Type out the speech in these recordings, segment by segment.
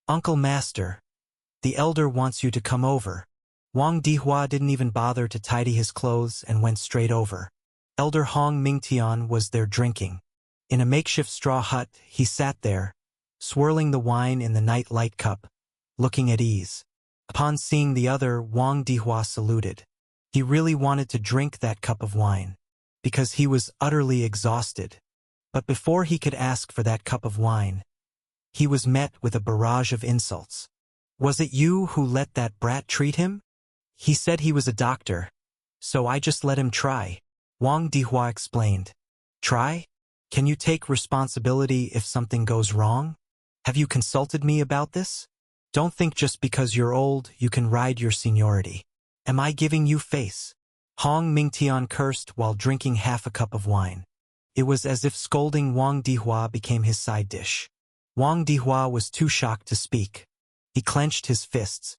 Uncle Master, the elder wants you to come over. Wang Dihua didn't even bother to tidy his clothes and went straight over. Elder Hong Mingtian was there drinking. In a makeshift straw hut, he sat there, swirling the wine in the night light cup, looking at ease. Upon seeing the other, Wang Dihua saluted. He really wanted to drink that cup of wine, because he was utterly exhausted. But before he could ask for that cup of wine, he was met with a barrage of insults. Was it you who let that brat treat him? He said he was a doctor, so I just let him try. Wang Dihua explained. Try? Can you take responsibility if something goes wrong? Have you consulted me about this? Don't think just because you're old you can ride your seniority. Am I giving you face? Hong Mingtian cursed while drinking half a cup of wine. It was as if scolding Wang Dihua became his side dish. Wang Dihua was too shocked to speak. He clenched his fists.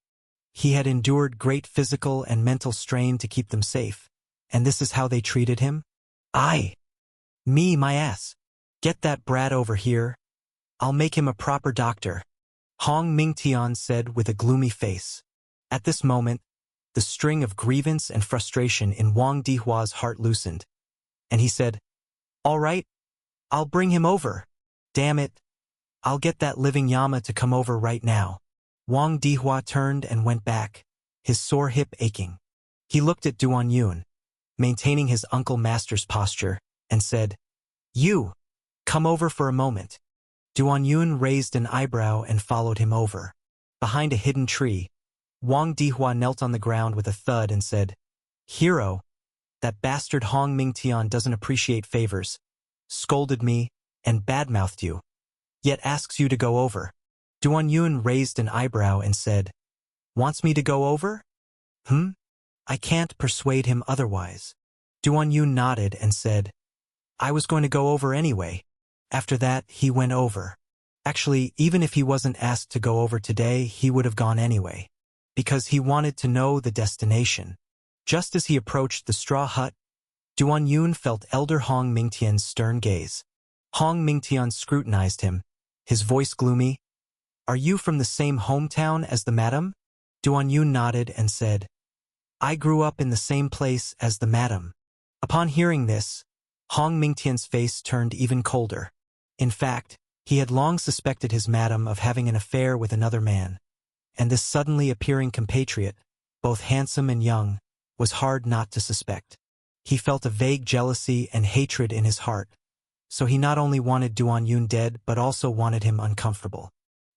He had endured great physical and mental strain to keep them safe, and this is how they treated him? My ass. Get that brat over here. I'll make him a proper doctor. Hong Mingtian said with a gloomy face. At this moment, the string of grievance and frustration in Wang Dihua's heart loosened, and he said, All right, I'll bring him over. Damn it, I'll get that living Yama to come over right now. Wang Dihua turned and went back, his sore hip aching. He looked at Duan Yun, maintaining his Uncle Master's posture, and said, You, come over for a moment. Duan Yun raised an eyebrow and followed him over. Behind a hidden tree, Wang Dihua knelt on the ground with a thud and said, Hero, that bastard Hong Mingtian doesn't appreciate favors, scolded me, and badmouthed you, yet asks you to go over. Duan Yun raised an eyebrow and said, Wants me to go over? I can't persuade him otherwise. Duan Yun nodded and said, I was going to go over anyway. After that, he went over. Actually, even if he wasn't asked to go over today, he would have gone anyway, because he wanted to know the destination. Just as he approached the straw hut, Duan Yun felt Elder Hong Mingtian's stern gaze. Hong Mingtian scrutinized him, his voice gloomy. Are you from the same hometown as the madam? Duan Yun nodded and said, I grew up in the same place as the madam. Upon hearing this, Hong Mingtian's face turned even colder. In fact, he had long suspected his madam of having an affair with another man, and this suddenly appearing compatriot, both handsome and young, was hard not to suspect. He felt a vague jealousy and hatred in his heart, so he not only wanted Duan Yun dead but also wanted him uncomfortable.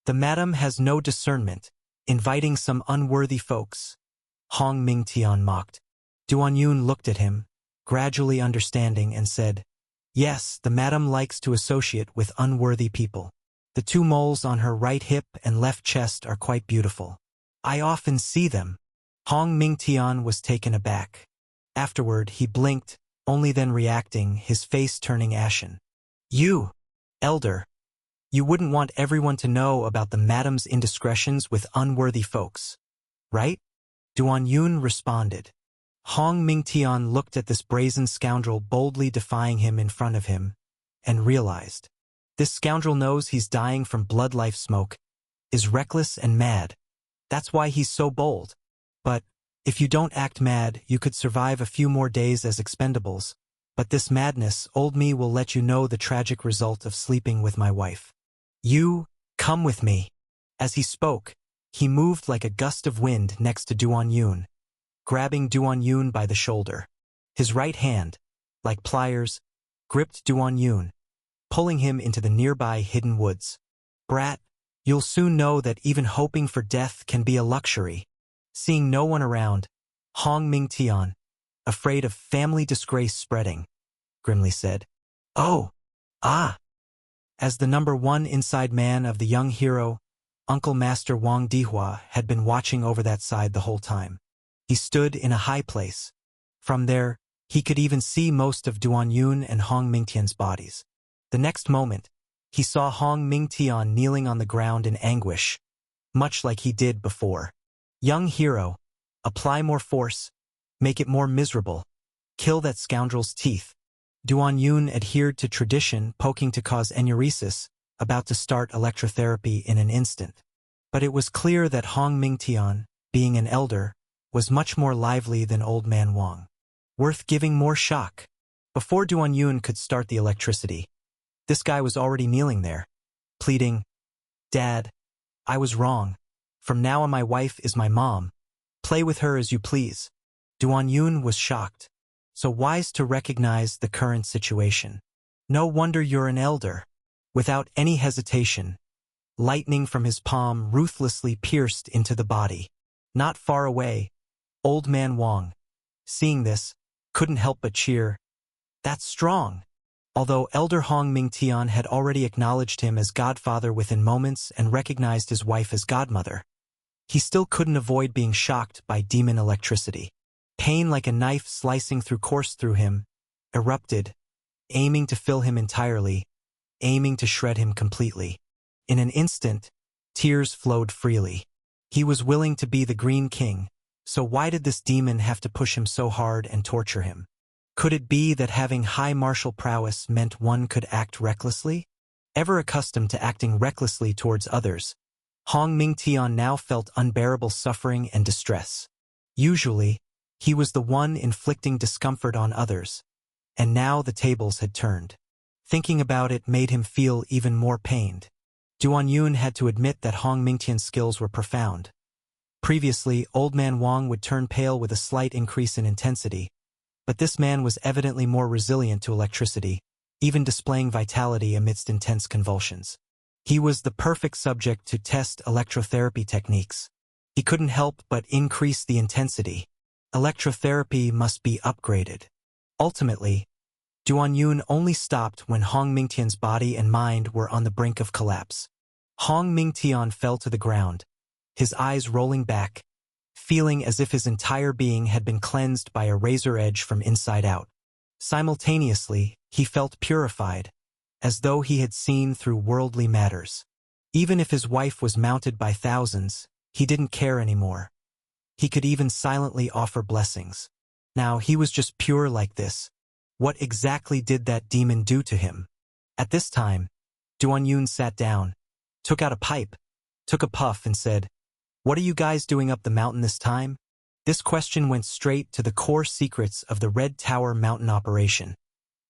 The madam has no discernment, inviting some unworthy folks, Hong Mingtian mocked. Duan Yun looked at him, gradually understanding, and said, Yes, the madam likes to associate with unworthy people. The two moles on her right hip and left chest are quite beautiful. I often see them. Hong Mingtian was taken aback. Afterward, he blinked, only then reacting, his face turning ashen. You, elder, you wouldn't want everyone to know about the madam's indiscretions with unworthy folks, right? Duan Yun responded. Hong Mingtian looked at this brazen scoundrel boldly defying him in front of him, and realized. This scoundrel knows he's dying from blood life smoke, is reckless and mad. That's why he's so bold. But, if you don't act mad, you could survive a few more days as expendables. But this madness, old me will let you know the tragic result of sleeping with my wife. You, come with me. As he spoke, he moved like a gust of wind next to Duan Yun, grabbing Duan Yun by the shoulder. His right hand, like pliers, gripped Duan Yun, pulling him into the nearby hidden woods. Brat, you'll soon know that even hoping for death can be a luxury. Seeing no one around, Hong Mingtian, afraid of family disgrace spreading, grimly said, Oh, ah. As the number one inside man of the young hero, Uncle Master Wang Dihua had been watching over that side the whole time. He stood in a high place. From there, he could even see most of Duan Yun and Hong Mingtian's bodies. The next moment, he saw Hong Mingtian kneeling on the ground in anguish, much like he did before. Young hero, apply more force, make it more miserable, kill that scoundrel's teeth. Duan Yun adhered to tradition, poking to cause enuresis, about to start electrotherapy in an instant. But it was clear that Hong Mingtian, being an elder, was much more lively than Old Man Wang. Worth giving more shock. Before Duan Yun could start the electricity, this guy was already kneeling there, pleading, "Dad, I was wrong. From now on my wife is my mom. Play with her as you please." Duan Yun was shocked, so wise to recognize the current situation. "No wonder you're an elder." Without any hesitation, lightning from his palm ruthlessly pierced into the body. Not far away, Old Man Wang, seeing this, couldn't help but cheer. "That's strong." Although Elder Hong Mingtian had already acknowledged him as godfather within moments and recognized his wife as godmother, he still couldn't avoid being shocked by demon electricity. Pain like a knife slicing coursed through him, erupted, aiming to fill him entirely, aiming to shred him completely. In an instant, tears flowed freely. He was willing to be the Green King, so why did this demon have to push him so hard and torture him? Could it be that having high martial prowess meant one could act recklessly? Ever accustomed to acting recklessly towards others, Hong Mingtian now felt unbearable suffering and distress. Usually, he was the one inflicting discomfort on others, and now the tables had turned. Thinking about it made him feel even more pained. Duan Yun had to admit that Hong Mingtian's skills were profound. Previously, Old Man Wang would turn pale with a slight increase in intensity, but this man was evidently more resilient to electricity, even displaying vitality amidst intense convulsions. He was the perfect subject to test electrotherapy techniques. He couldn't help but increase the intensity. Electrotherapy must be upgraded. Ultimately, Duan Yun only stopped when Hong Mingtian's body and mind were on the brink of collapse. Hong Mingtian fell to the ground, his eyes rolling back, feeling as if his entire being had been cleansed by a razor edge from inside out. Simultaneously, he felt purified, as though he had seen through worldly matters. Even if his wife was mounted by thousands, he didn't care anymore. He could even silently offer blessings. Now he was just pure like this. What exactly did that demon do to him? At this time, Duan Yun sat down, took out a pipe, took a puff and said, "What are you guys doing up the mountain this time?" This question went straight to the core secrets of the Red Tower Mountain operation.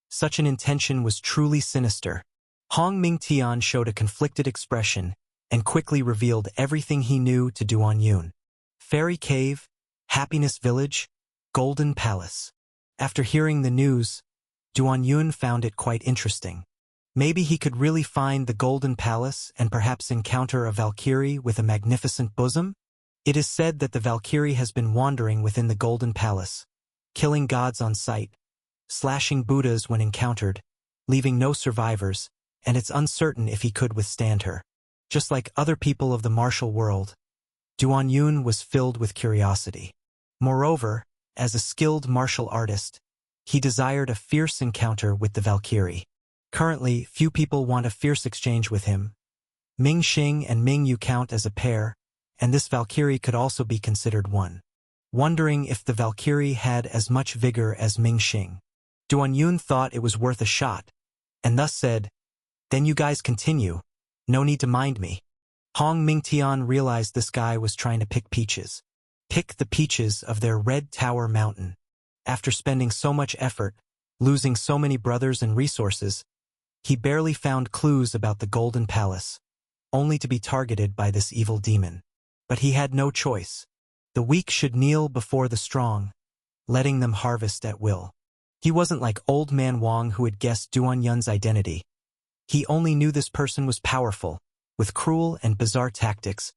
Such an intention was truly sinister. Hong Mingtian showed a conflicted expression and quickly revealed everything he knew to Duan Yun. Fairy Cave, Happiness Village, Golden Palace. After hearing the news, Duan Yun found it quite interesting. Maybe he could really find the Golden Palace and perhaps encounter a Valkyrie with a magnificent bosom? It is said that the Valkyrie has been wandering within the Golden Palace, killing gods on sight, slashing Buddhas when encountered, leaving no survivors, and it's uncertain if he could withstand her. Just like other people of the martial world, Duan Yun was filled with curiosity. Moreover, as a skilled martial artist, he desired a fierce encounter with the Valkyrie. Currently, few people want a fierce exchange with him. Ming Xing and Ming Yu count as a pair, and this Valkyrie could also be considered one. Wondering if the Valkyrie had as much vigor as Ming Xing, Duan Yun thought it was worth a shot, and thus said, "Then you guys continue. No need to mind me." Hong Mingtian realized this guy was trying to pick peaches. Pick the peaches of their Red Tower Mountain. After spending so much effort, losing so many brothers and resources, he barely found clues about the Golden Palace, only to be targeted by this evil demon. But he had no choice. The weak should kneel before the strong, letting them harvest at will. He wasn't like Old Man Wang who had guessed Duan Yun's identity. He only knew this person was powerful, with cruel and bizarre tactics,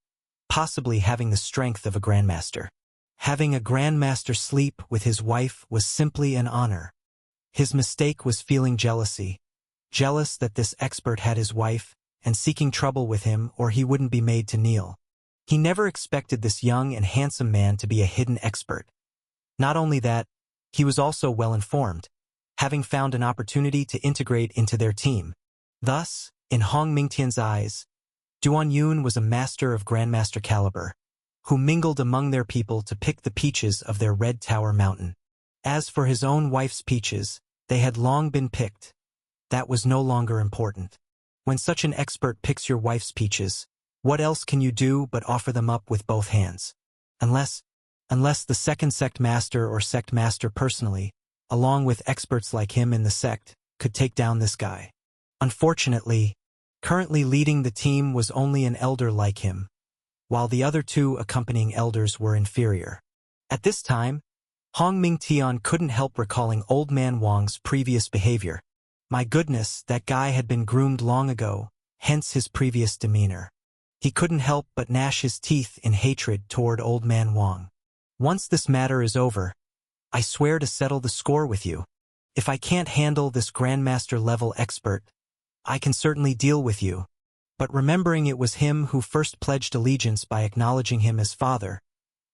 possibly having the strength of a grandmaster. Having a grandmaster sleep with his wife was simply an honor. His mistake was feeling jealousy, jealous that this expert had his wife, and seeking trouble with him or he wouldn't be made to kneel. He never expected this young and handsome man to be a hidden expert. Not only that, he was also well-informed, having found an opportunity to integrate into their team. Thus, in Hong Mingtian's eyes, Duan Yun was a master of grandmaster caliber, who mingled among their people to pick the peaches of their Red Tower Mountain. As for his own wife's peaches, they had long been picked. That was no longer important. When such an expert picks your wife's peaches, What else can you do but offer them up with both hands? Unless the second sect master or sect master personally, along with experts like him in the sect, could take down this guy. Unfortunately, currently leading the team was only an elder like him, while the other two accompanying elders were inferior. At this time, Hong Mingtian couldn't help recalling Old Man Wang's previous behavior. My goodness, that guy had been groomed long ago, hence his previous demeanor. He couldn't help but gnash his teeth in hatred toward Old Man Wang. Once this matter is over, I swear to settle the score with you. If I can't handle this Grandmaster-level expert, I can certainly deal with you. But remembering it was him who first pledged allegiance by acknowledging him as father,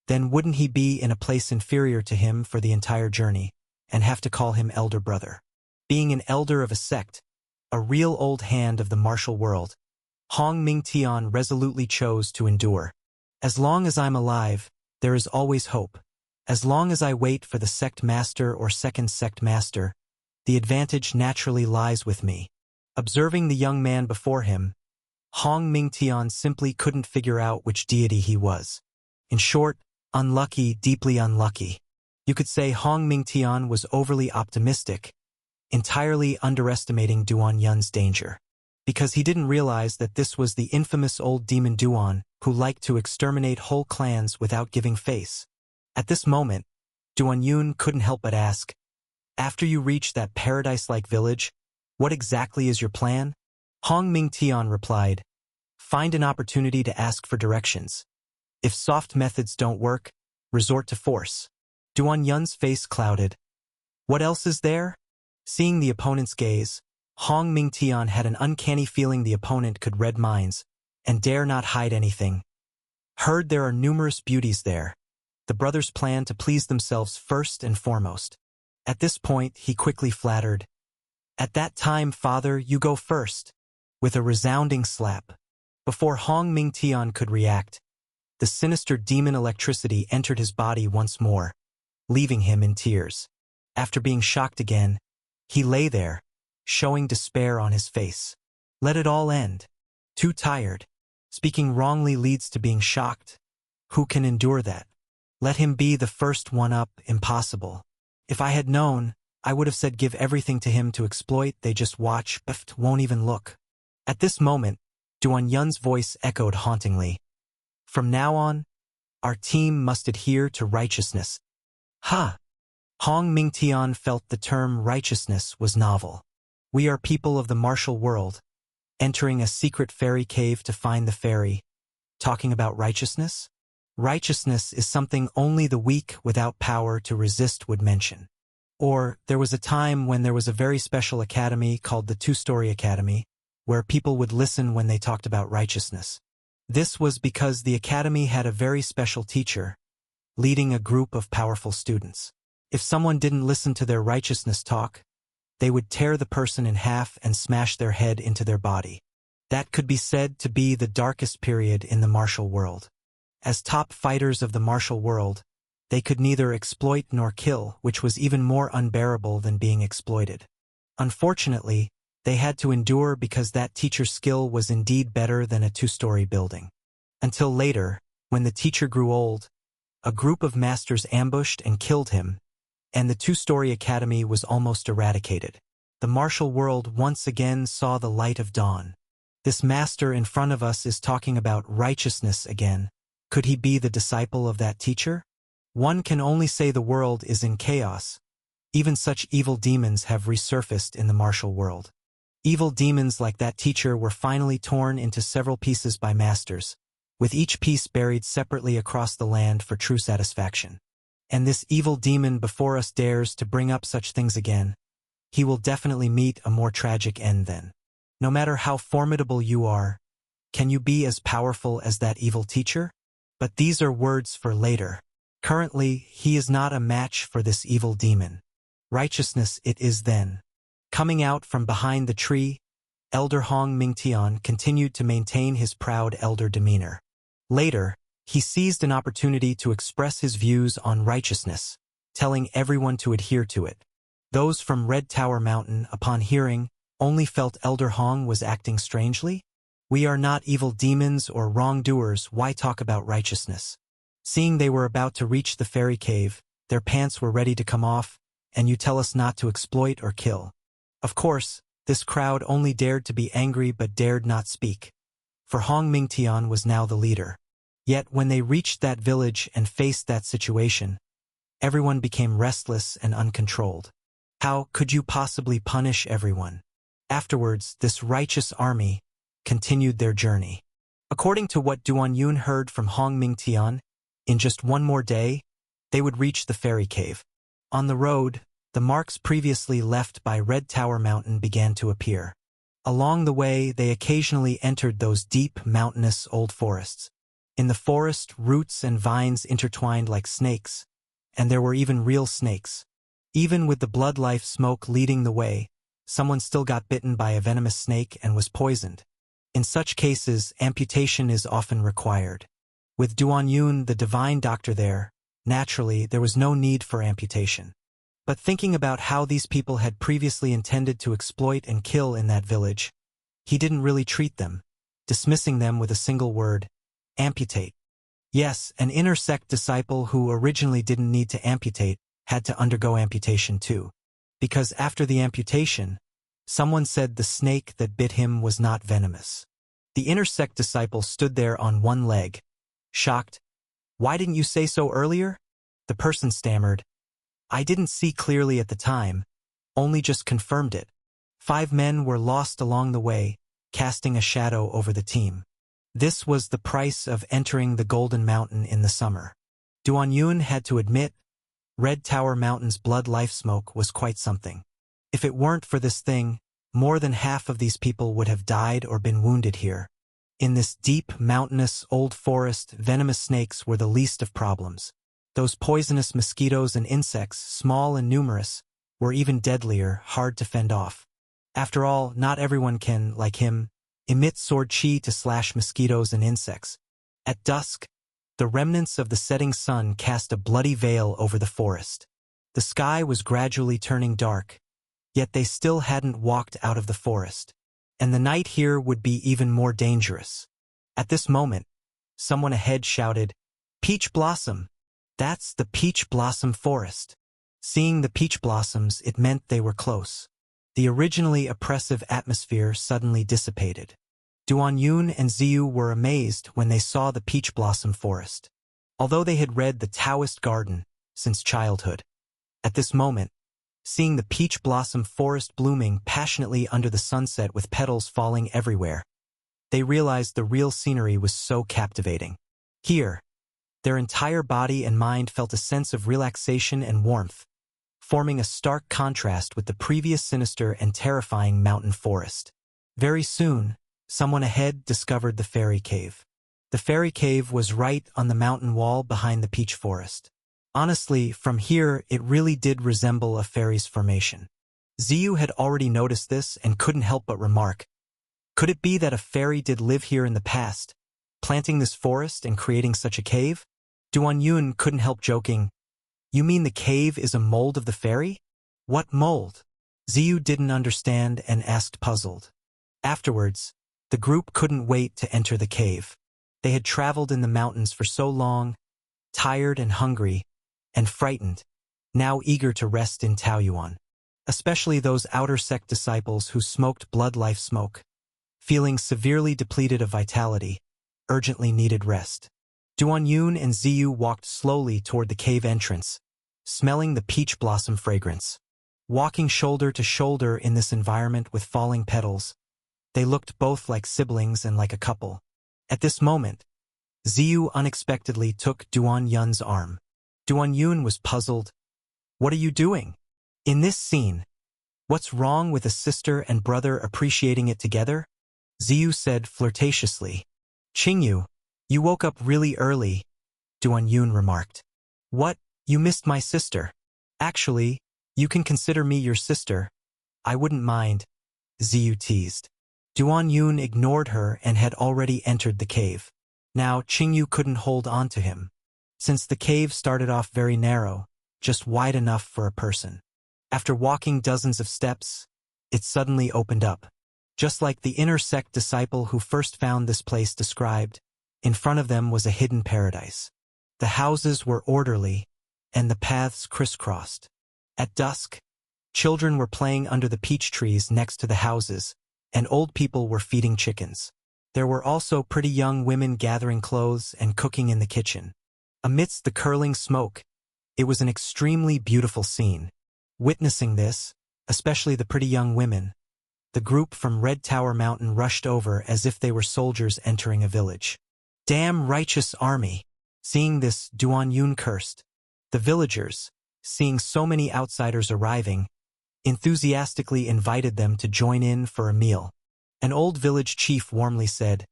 then wouldn't he be in a place inferior to him for the entire journey, and have to call him elder brother? Being an elder of a sect, a real old hand of the martial world, Hong Mingtian resolutely chose to endure. As long as I'm alive, there is always hope. As long as I wait for the sect master or second sect master, the advantage naturally lies with me. Observing the young man before him, Hong Mingtian simply couldn't figure out which deity he was. In short, unlucky, deeply unlucky. You could say Hong Mingtian was overly optimistic, entirely underestimating Duan Yun's danger. Because he didn't realize that this was the infamous old demon Duan who liked to exterminate whole clans without giving face. At this moment, Duan Yun couldn't help but ask, "After you reach that paradise-like village, what exactly is your plan?" Hong Mingtian replied, "Find an opportunity to ask for directions. If soft methods don't work, resort to force." Duan Yun's face clouded. "What else is there?" Seeing the opponent's gaze, Hong Mingtian had an uncanny feeling the opponent could read minds, and dare not hide anything. Heard there are numerous beauties there. The brothers planned to please themselves first and foremost. At this point, he quickly flattered, "At that time, father, you go first," with a resounding slap. Before Hong Mingtian could react, the sinister demon electricity entered his body once more, leaving him in tears. After being shocked again, he lay there, showing despair on his face. Let it all end. Too tired. Speaking wrongly leads to being shocked. Who can endure that? Let him be the first one up, impossible. If I had known, I would have said give everything to him to exploit, they just watch, but won't even look. At this moment, Duan Yun's voice echoed hauntingly. From now on, our team must adhere to righteousness. Ha! Hong Mingtian felt the term righteousness was novel. We are people of the martial world, entering a secret fairy cave to find the fairy. Talking about righteousness? Righteousness is something only the weak without power to resist would mention. Or, there was a time when there was a very special academy called the Two-Story Academy, where people would listen when they talked about righteousness. This was because the academy had a very special teacher, leading a group of powerful students. If someone didn't listen to their righteousness talk, they would tear the person in half and smash their head into their body. That could be said to be the darkest period in the martial world. As top fighters of the martial world, they could neither exploit nor kill, which was even more unbearable than being exploited. Unfortunately, they had to endure because that teacher's skill was indeed better than a two-story building. Until later, when the teacher grew old, a group of masters ambushed and killed him, and the Two-Story Academy was almost eradicated. The martial world once again saw the light of dawn. This master in front of us is talking about righteousness again. Could he be the disciple of that teacher? One can only say the world is in chaos. Even such evil demons have resurfaced in the martial world. Evil demons like that teacher were finally torn into several pieces by masters, with each piece buried separately across the land for true satisfaction. And this evil demon before us dares to bring up such things again. He will definitely meet a more tragic end then. No matter how formidable you are, can you be as powerful as that evil teacher? But these are words for later. Currently, he is not a match for this evil demon. Righteousness it is then. Coming out from behind the tree, Elder Hong Mingtian continued to maintain his proud elder demeanor. Later, he seized an opportunity to express his views on righteousness, telling everyone to adhere to it. Those from Red Tower Mountain, upon hearing, only felt Elder Hong was acting strangely. We are not evil demons or wrongdoers, why talk about righteousness? Seeing they were about to reach the fairy cave, their pants were ready to come off, and you tell us not to exploit or kill. Of course, this crowd only dared to be angry but dared not speak. For Hong Mingtian was now the leader. Yet when they reached that village and faced that situation, everyone became restless and uncontrolled. How could you possibly punish everyone? Afterwards, this righteous army continued their journey. According to what Duan Yun heard from Hong Mingtian, in just one more day, they would reach the fairy cave. On the road, the marks previously left by Red Tower Mountain began to appear. Along the way, they occasionally entered those deep, mountainous old forests. In the forest, roots and vines intertwined like snakes, and there were even real snakes. Even with the blood life smoke leading the way, someone still got bitten by a venomous snake and was poisoned. In such cases, amputation is often required. With Duan Yun, the divine doctor there, naturally, there was no need for amputation. But thinking about how these people had previously intended to exploit and kill in that village, he didn't really treat them, dismissing them with a single word: amputate. Yes, an inner sect disciple who originally didn't need to amputate had to undergo amputation too. Because after the amputation, someone said the snake that bit him was not venomous. The inner sect disciple stood there on one leg, shocked. "Why didn't you say so earlier?" The person stammered, "I didn't see clearly at the time, only just confirmed it." 5 men were lost along the way, casting a shadow over the team. This was the price of entering the Golden Mountain in the summer. Duan Yun had to admit, Red Tower Mountain's blood life smoke was quite something. If it weren't for this thing, more than half of these people would have died or been wounded here. In this deep, mountainous, old forest, venomous snakes were the least of problems. Those poisonous mosquitoes and insects, small and numerous, were even deadlier, hard to fend off. After all, not everyone can, like him, emit sword chi to slash mosquitoes and insects. At dusk, the remnants of the setting sun cast a bloody veil over the forest. The sky was gradually turning dark, yet they still hadn't walked out of the forest. And the night here would be even more dangerous. At this moment, someone ahead shouted, "Peach Blossom! That's the Peach Blossom Forest." Seeing the peach blossoms, it meant they were close. The originally oppressive atmosphere suddenly dissipated. Duan Yun and Ziyu were amazed when they saw the peach blossom forest. Although they had read the Taoist Garden since childhood, at this moment, seeing the peach blossom forest blooming passionately under the sunset with petals falling everywhere, they realized the real scenery was so captivating. Here, their entire body and mind felt a sense of relaxation and warmth, forming a stark contrast with the previous sinister and terrifying mountain forest. Very soon, someone ahead discovered the fairy cave. The fairy cave was right on the mountain wall behind the peach forest. Honestly, from here, it really did resemble a fairy's formation. Ziyu had already noticed this and couldn't help but remark, could it be that a fairy did live here in the past, planting this forest and creating such a cave? Duan Yun couldn't help joking, "You mean the cave is a mold of the fairy?" "What mold?" Ziyu didn't understand and asked puzzled. Afterwards, the group couldn't wait to enter the cave. They had traveled in the mountains for so long, tired and hungry, and frightened, now eager to rest in Taoyuan. Especially those outer sect disciples who smoked blood life smoke, feeling severely depleted of vitality, urgently needed rest. Duan Yun and Ziyu walked slowly toward the cave entrance, smelling the peach blossom fragrance. Walking shoulder to shoulder in this environment with falling petals, they looked both like siblings and like a couple. At this moment, Ziyu unexpectedly took Duan Yun's arm. Duan Yun was puzzled. "What are you doing?" In this scene, what's wrong with a sister and brother appreciating it together? Ziyu said flirtatiously. "Qingyu, you woke up really early," Duan Yun remarked. "What, you missed my sister?" "Actually, you can consider me your sister. I wouldn't mind," Ziyu teased. Duan Yun ignored her and had already entered the cave. Now Qingyu couldn't hold on to him, since the cave started off very narrow, just wide enough for a person. After walking dozens of steps, it suddenly opened up. Just like the inner sect disciple who first found this place described, in front of them was a hidden paradise. The houses were orderly, and the paths crisscrossed. At dusk, children were playing under the peach trees next to the houses, and old people were feeding chickens. There were also pretty young women gathering clothes and cooking in the kitchen. Amidst the curling smoke, it was an extremely beautiful scene. Witnessing this, especially the pretty young women, the group from Red Tower Mountain rushed over as if they were soldiers entering a village. Damn righteous army! Seeing this, Duan Yun cursed. The villagers, seeing so many outsiders arriving, enthusiastically invited them to join in for a meal. An old village chief warmly said,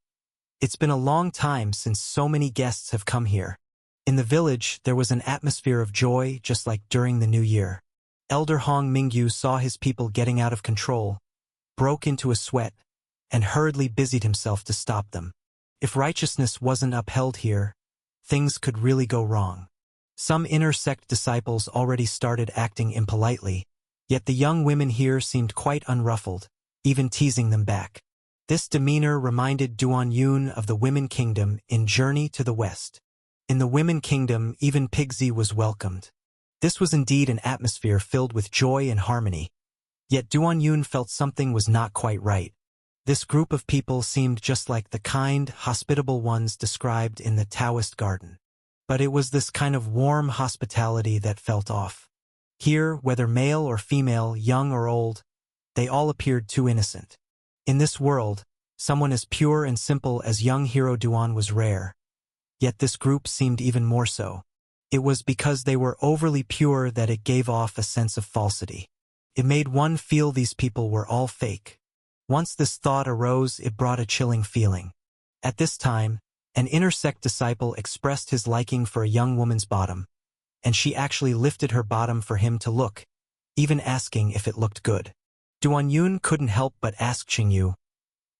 "It's been a long time since so many guests have come here." In the village, there was an atmosphere of joy just like during the New Year. Elder Hong Mingyu saw his people getting out of control, broke into a sweat, and hurriedly busied himself to stop them. If righteousness wasn't upheld here, things could really go wrong. Some inner sect disciples already started acting impolitely, yet the young women here seemed quite unruffled, even teasing them back. This demeanor reminded Duan Yun of the Women Kingdom in Journey to the West. In the Women Kingdom, even Pigsy was welcomed. This was indeed an atmosphere filled with joy and harmony. Yet Duan Yun felt something was not quite right. This group of people seemed just like the kind, hospitable ones described in the Taoist garden. But it was this kind of warm hospitality that felt off. Here, whether male or female, young or old, they all appeared too innocent. In this world, someone as pure and simple as young hero Duan was rare. Yet this group seemed even more so. It was because they were overly pure that it gave off a sense of falsity. It made one feel these people were all fake. Once this thought arose, it brought a chilling feeling. At this time, an inner sect disciple expressed his liking for a young woman's bottom, and she actually lifted her bottom for him to look, even asking if it looked good. Duan Yun couldn't help but ask Qingyu,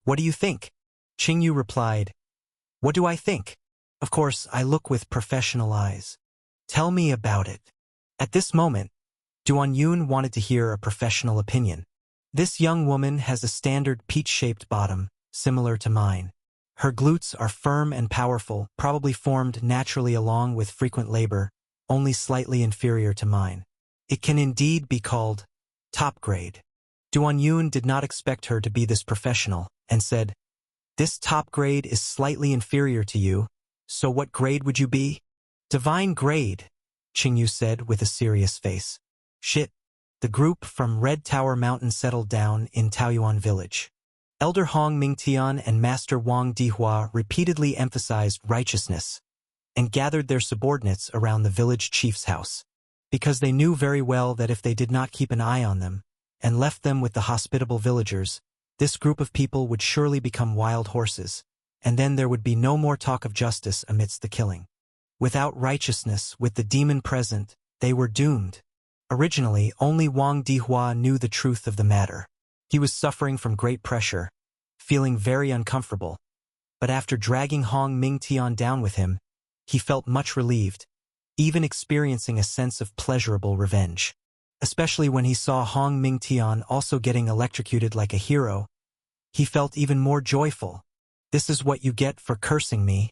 "What do you think?" Qingyu replied, "What do I think? Of course, I look with professional eyes. Tell me about it." At this moment, Duan Yun wanted to hear a professional opinion. "This young woman has a standard peach-shaped bottom, similar to mine. Her glutes are firm and powerful, probably formed naturally along with frequent labor, only slightly inferior to mine. It can indeed be called top grade." Duan Yun did not expect her to be this professional, and said, "This top grade is slightly inferior to you, so what grade would you be?" "Divine grade," Qingyu said with a serious face. "Shit." The group from Red Tower Mountain settled down in Taoyuan village. Elder Hong Mingtian and Master Wang Dihua repeatedly emphasized righteousness and gathered their subordinates around the village chief's house, because they knew very well that if they did not keep an eye on them and left them with the hospitable villagers, this group of people would surely become wild horses, and then there would be no more talk of justice amidst the killing. Without righteousness, with the demon present, they were doomed. Originally, only Wang Dihua knew the truth of the matter. He was suffering from great pressure, feeling very uncomfortable. But after dragging Hong Mingtian down with him, he felt much relieved, even experiencing a sense of pleasurable revenge. Especially when he saw Hong Mingtian also getting electrocuted like a hero, he felt even more joyful. "This is what you get for cursing me,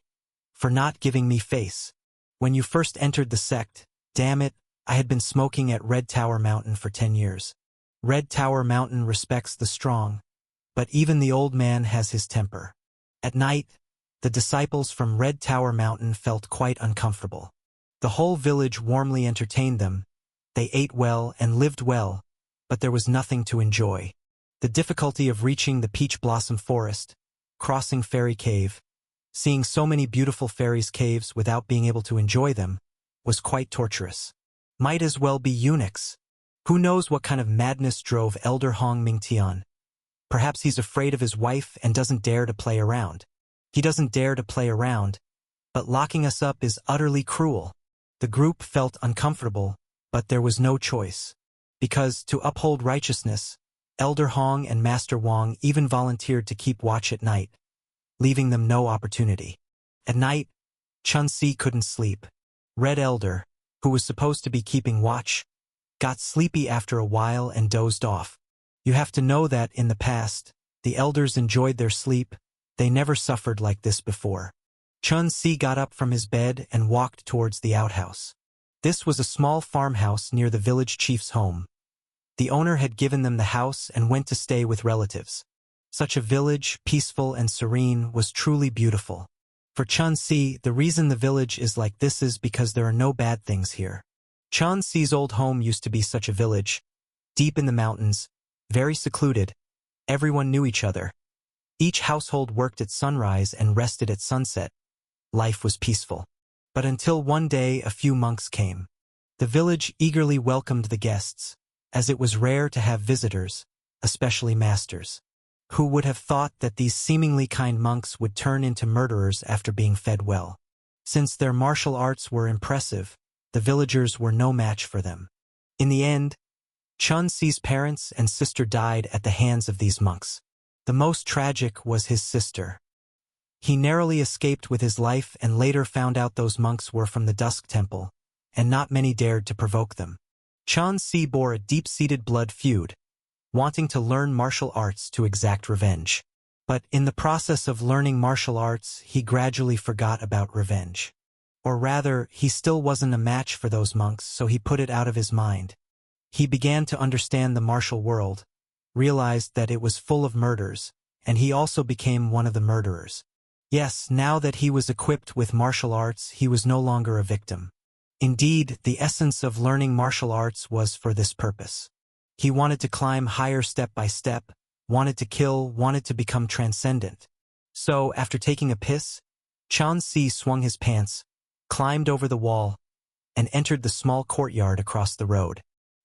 for not giving me face. When you first entered the sect, damn it, I had been smoking at Red Tower Mountain for 10 years. Red Tower Mountain respects the strong, but even the old man has his temper." At night, the disciples from Red Tower Mountain felt quite uncomfortable. The whole village warmly entertained them. They ate well and lived well, but there was nothing to enjoy. The difficulty of reaching the peach blossom forest, crossing Fairy Cave, seeing so many beautiful fairies' caves without being able to enjoy them, was quite torturous. Might as well be eunuchs. Who knows what kind of madness drove Elder Hong Mingtian? Perhaps he's afraid of his wife and doesn't dare to play around. He doesn't dare to play around, but locking us up is utterly cruel. The group felt uncomfortable, but there was no choice. Because, to uphold righteousness, Elder Hong and Master Wang even volunteered to keep watch at night, leaving them no opportunity. At night, Chun-Si couldn't sleep. Red Elder, who was supposed to be keeping watch, got sleepy after a while and dozed off. You have to know that, in the past, The elders enjoyed their sleep. They never suffered like this before. Chun-Si got up from his bed and walked towards the outhouse. This was a small farmhouse near the village chief's home. The owner had given them the house and went to stay with relatives. Such a village, peaceful and serene, was truly beautiful. For Chun-Si, the reason the village is like this is because there are no bad things here. Chun-Si's old home used to be such a village, deep in the mountains, very secluded. Everyone knew each other. Each household worked at sunrise and rested at sunset. Life was peaceful. But until one day a few monks came. The village eagerly welcomed the guests, as it was rare to have visitors, especially masters. Who would have thought that these seemingly kind monks would turn into murderers after being fed well? Since their martial arts were impressive, the villagers were no match for them. In the end, Chun-Si's parents and sister died at the hands of these monks. The most tragic was his sister. He narrowly escaped with his life and later found out those monks were from the Dusk Temple, and not many dared to provoke them. Chun-Si bore a deep-seated blood feud, wanting to learn martial arts to exact revenge. But in the process of learning martial arts, he gradually forgot about revenge. Or rather, he still wasn't a match for those monks, so he put it out of his mind. He began to understand the martial world, realized that it was full of murders, and he also became one of the murderers. Yes, now that he was equipped with martial arts, he was no longer a victim. Indeed, the essence of learning martial arts was for this purpose. He wanted to climb higher step by step, wanted to kill, wanted to become transcendent. So, after taking a piss, Chun-Si swung his pants, climbed over the wall, and entered the small courtyard across the road.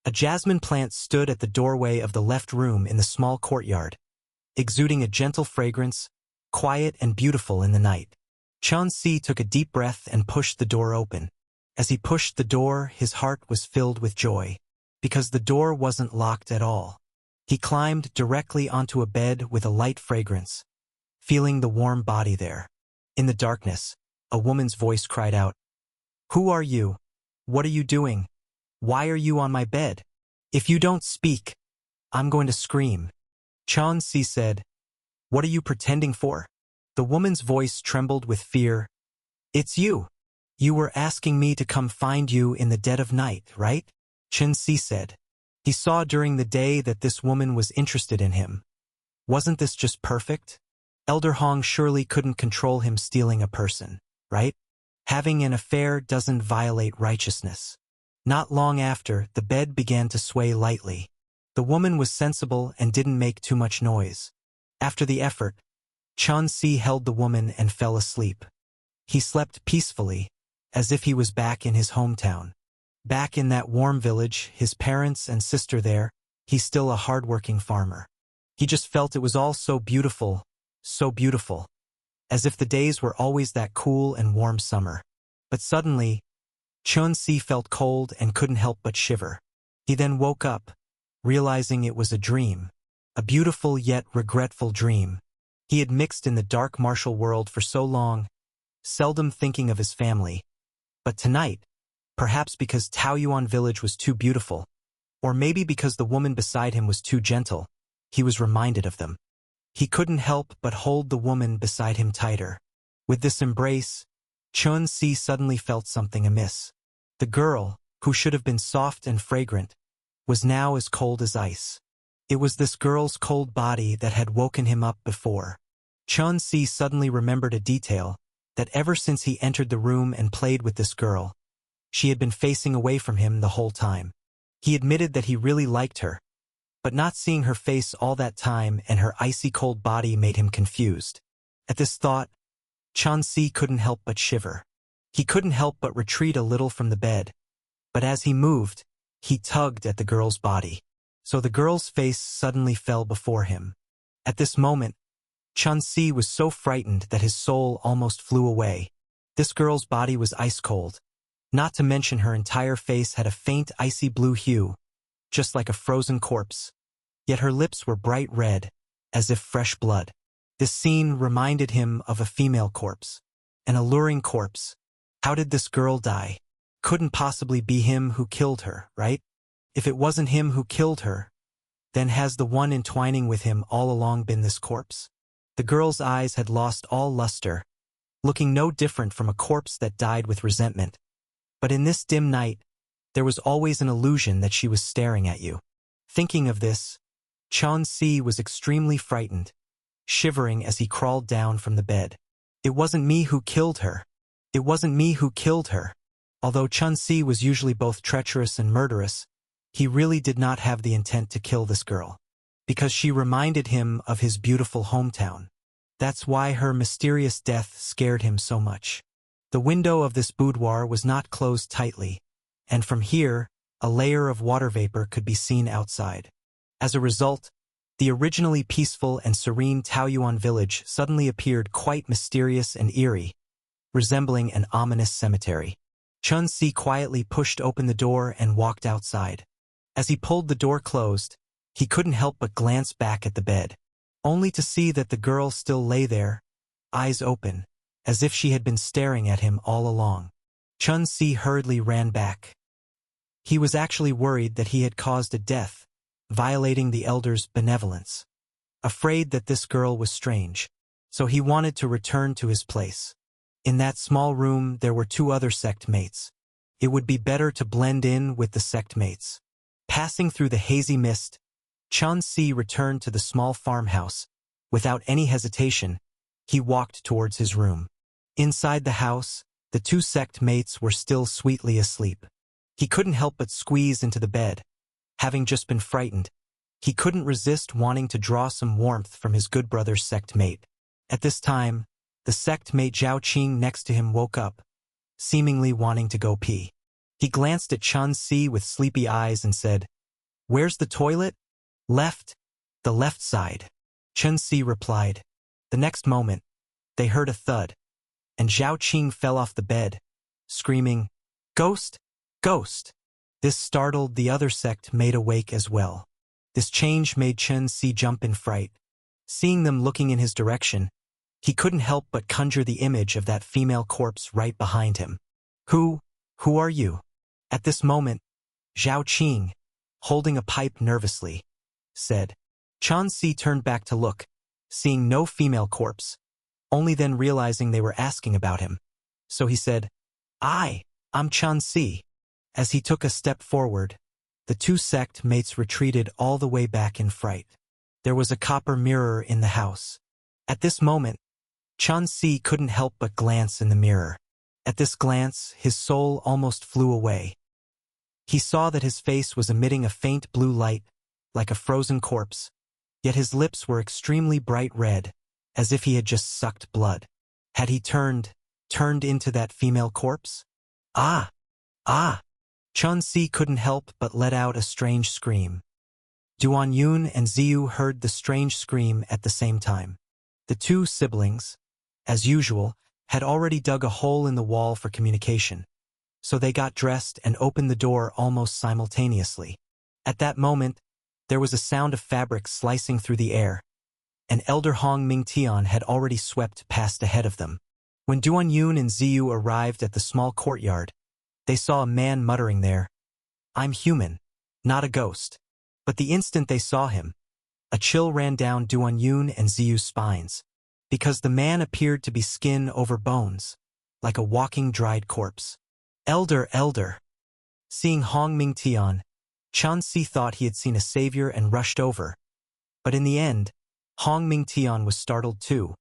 A jasmine plant stood at the doorway of the left room in the small courtyard, exuding a gentle fragrance, quiet and beautiful in the night. Chun-Si took a deep breath and pushed the door open. As he pushed the door, his heart was filled with joy, because the door wasn't locked at all. He climbed directly onto a bed with a light fragrance, feeling the warm body there. In the darkness, a woman's voice cried out, "Who are you? What are you doing? Why are you on my bed? If you don't speak, I'm going to scream." Chun-Si said, "What are you pretending for?" The woman's voice trembled with fear. "It's you. You were asking me to come find you in the dead of night, right?" Chun-Si said. He saw during the day that this woman was interested in him. Wasn't this just perfect? Elder Hong surely couldn't control him stealing a person, right? Having an affair doesn't violate righteousness. Not long after, the bed began to sway lightly. The woman was sensible and didn't make too much noise. After the effort, Chun-Si held the woman and fell asleep. He slept peacefully, as if he was back in his hometown. Back in that warm village, his parents and sister there, he's still a hard-working farmer. He just felt it was all so beautiful, as if the days were always that cool and warm summer. But suddenly, Chun-Si felt cold and couldn't help but shiver. He then woke up, realizing it was a dream, a beautiful yet regretful dream. He had mixed in the dark martial world for so long, seldom thinking of his family. But tonight, perhaps because Taoyuan village was too beautiful, or maybe because the woman beside him was too gentle, he was reminded of them. He couldn't help but hold the woman beside him tighter. With this embrace, Chun-Si suddenly felt something amiss. The girl, who should have been soft and fragrant, was now as cold as ice. It was this girl's cold body that had woken him up before. Chun-Si suddenly remembered a detail, that ever since he entered the room and played with this girl, she had been facing away from him the whole time. He admitted that he really liked her, but not seeing her face all that time and her icy cold body made him confused. At this thought, Chun-Si couldn't help but shiver. He couldn't help but retreat a little from the bed. But as he moved, he tugged at the girl's body. So the girl's face suddenly fell before him. At this moment, Chun-Si was so frightened that his soul almost flew away. This girl's body was ice cold. Not to mention her entire face had a faint icy blue hue, just like a frozen corpse. Yet her lips were bright red, as if fresh blood. This scene reminded him of a female corpse. An alluring corpse. How did this girl die? Couldn't possibly be him who killed her, right? If it wasn't him who killed her, Then has the one entwining with him all along been this corpse? The girl's eyes had lost all luster, looking no different from a corpse that died with resentment. But in this dim night, there was always an illusion that she was staring at you. Thinking of this, Chun-Si was extremely frightened, shivering as he crawled down from the bed. It wasn't me who killed her. It wasn't me who killed her. Although Chun-Si was usually both treacherous and murderous, he really did not have the intent to kill this girl, because she reminded him of his beautiful hometown. That's why her mysterious death scared him so much. The window of this boudoir was not closed tightly, and from here, a layer of water vapor could be seen outside. As a result, the originally peaceful and serene Taoyuan village suddenly appeared quite mysterious and eerie, resembling an ominous cemetery. Chun-Si quietly pushed open the door and walked outside. As he pulled the door closed, he couldn't help but glance back at the bed, only to see that the girl still lay there, eyes open, as if she had been staring at him all along. Chun-Si hurriedly ran back. He was actually worried that he had caused a death, violating the elder's benevolence. Afraid that this girl was strange, so he wanted to return to his place. In that small room there were 2 other sect mates. It would be better to blend in with the sect mates. Passing through the hazy mist, Chun-Si returned to the small farmhouse. Without any hesitation, he walked towards his room. Inside the house, the 2 sect mates were still sweetly asleep. He couldn't help but squeeze into the bed. Having just been frightened, he couldn't resist wanting to draw some warmth from his good brother's sect mate. At this time, the sect mate Zhao Qing next to him woke up, seemingly wanting to go pee. He glanced at Chun-Si with sleepy eyes and said, "Where's the toilet?" "Left. The left side," Chun-Si replied. The next moment, they heard a thud, and Zhao Qing fell off the bed, screaming, "Ghost! Ghost!" This startled the other sect mate awake as well. This change made Chun-Si jump in fright. Seeing them looking in his direction, he couldn't help but conjure the image of that female corpse right behind him. Who are you?" At this moment, Zhao Qing, holding a pipe nervously, said. Chun-Si turned back to look, seeing no female corpse, only then realizing they were asking about him. So he said, I'm Chun-Si." As he took a step forward, the 2 sect mates retreated all the way back in fright. There was a copper mirror in the house. At this moment, Chun-Si couldn't help but glance in the mirror. At this glance, his soul almost flew away. He saw that his face was emitting a faint blue light, like a frozen corpse, yet his lips were extremely bright red, as if he had just sucked blood. Had he turned into that female corpse? Ah! Chun-Si couldn't help but let out a strange scream. Duan Yun and Ziyu heard the strange scream at the same time. The 2 siblings, as usual, had already dug a hole in the wall for communication, so they got dressed and opened the door almost simultaneously. At that moment, there was a sound of fabric slicing through the air, and Elder Hong Mingtian had already swept past ahead of them. When Duan Yun and Ziyu arrived at the small courtyard, they saw a man muttering there, "I'm human, not a ghost." But the instant they saw him, a chill ran down Duan Yun and Ziyu's spines, because the man appeared to be skin over bones, like a walking dried corpse. Elder. Seeing Hong Mingtian, Chun-Si thought he had seen a savior and rushed over. But in the end, Hong Mingtian was startled too,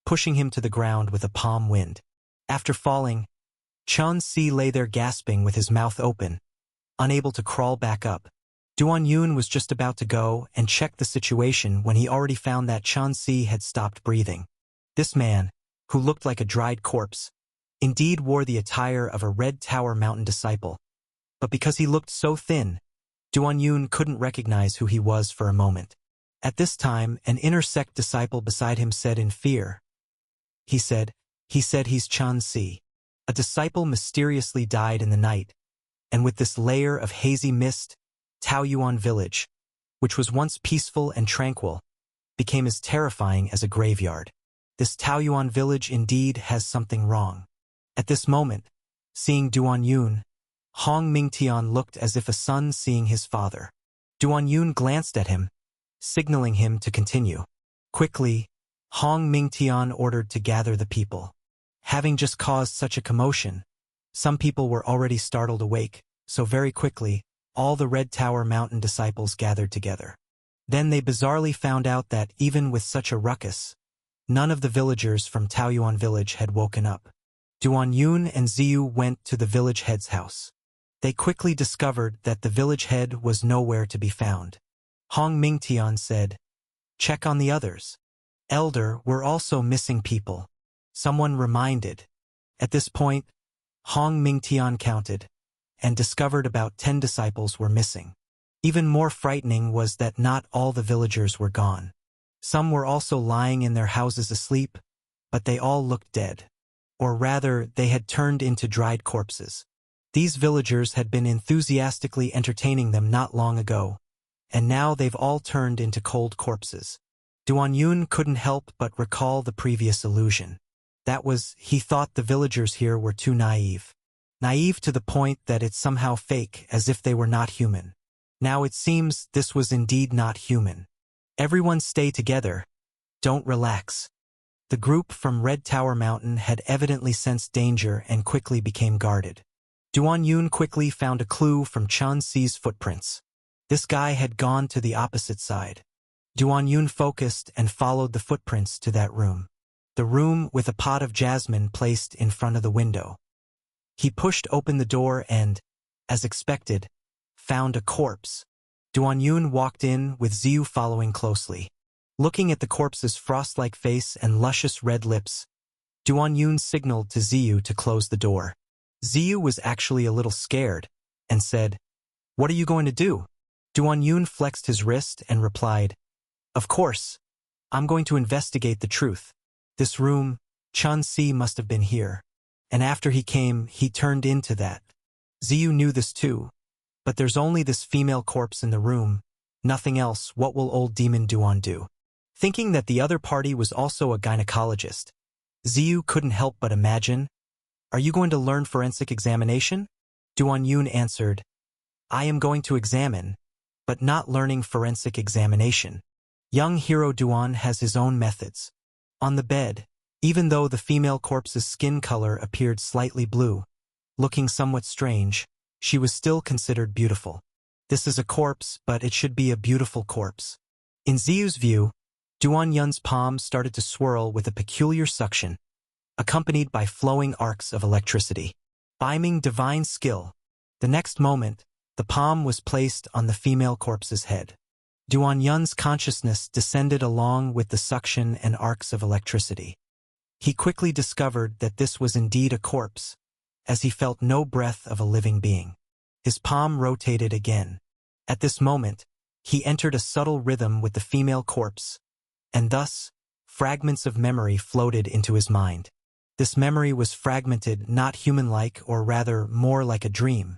pushing him to the ground with a palm wind. After falling, Chun-Si lay there gasping with his mouth open, unable to crawl back up. Duan Yun was just about to go and check the situation when he already found that Chun-Si had stopped breathing. This man, who looked like a dried corpse, indeed wore the attire of a Red Tower Mountain disciple. But because he looked so thin, Duan Yun couldn't recognize who he was for a moment. At this time, an inner sect disciple beside him said in fear, He said he's Chun-Si. A disciple mysteriously died in the night, and with this layer of hazy mist, Taoyuan village, which was once peaceful and tranquil, became as terrifying as a graveyard. This Taoyuan village indeed has something wrong. At this moment, seeing Duan Yun, Hong Mingtian looked as if a son seeing his father. Duan Yun glanced at him, signaling him to continue. Quickly, Hong Mingtian ordered to gather the people. Having just caused such a commotion, some people were already startled awake, so very quickly, all the Red Tower Mountain disciples gathered together. Then they bizarrely found out that, even with such a ruckus, none of the villagers from Taoyuan village had woken up. Duan Yun and Ziyu went to the village head's house. They quickly discovered that the village head was nowhere to be found. Hong Mingtian said, "Check on the others. Elder, we're also missing people." Someone reminded. At this point, Hong Mingtian counted, and discovered about 10 disciples were missing. Even more frightening was that not all the villagers were gone. Some were also lying in their houses asleep, but they all looked dead. Or rather, they had turned into dried corpses. These villagers had been enthusiastically entertaining them not long ago, and now they've all turned into cold corpses. Duan Yun couldn't help but recall the previous illusion. That was, he thought the villagers here were too naive. Naive to the point that it's somehow fake, as if they were not human. Now it seems this was indeed not human. Everyone stay together. Don't relax. The group from Red Tower Mountain had evidently sensed danger and quickly became guarded. Duan Yun quickly found a clue from Chen Si's footprints. This guy had gone to the opposite side. Duan Yun focused and followed the footprints to that room. The room with a pot of jasmine placed in front of the window. He pushed open the door and, as expected, found a corpse. Duan Yun walked in with Ziyu following closely. Looking at the corpse's frost-like face and luscious red lips, Duan Yun signaled to Ziyu to close the door. Ziyu was actually a little scared, and said, "What are you going to do?" Duan Yun flexed his wrist and replied, "Of course. I'm going to investigate the truth. This room, Chen Si must have been here. And after he came, he turned into that." Ziyu knew this too. But there's only this female corpse in the room. Nothing else. What will old demon Duan do? Thinking that the other party was also a gynecologist, Ziyu couldn't help but imagine, "Are you going to learn forensic examination?" Duan Yun answered, "I am going to examine, but not learning forensic examination. Young hero Duan has his own methods." On the bed, even though the female corpse's skin color appeared slightly blue, looking somewhat strange, she was still considered beautiful. This is a corpse, but it should be a beautiful corpse. In Ziyu's view, Duan Yun's palm started to swirl with a peculiar suction, accompanied by flowing arcs of electricity. Beaming divine skill. The next moment, the palm was placed on the female corpse's head. Duan Yun's consciousness descended along with the suction and arcs of electricity. He quickly discovered that this was indeed a corpse, as he felt no breath of a living being. His palm rotated again. At this moment, he entered a subtle rhythm with the female corpse, and thus, fragments of memory floated into his mind. This memory was fragmented, not human-like, or rather more like a dream.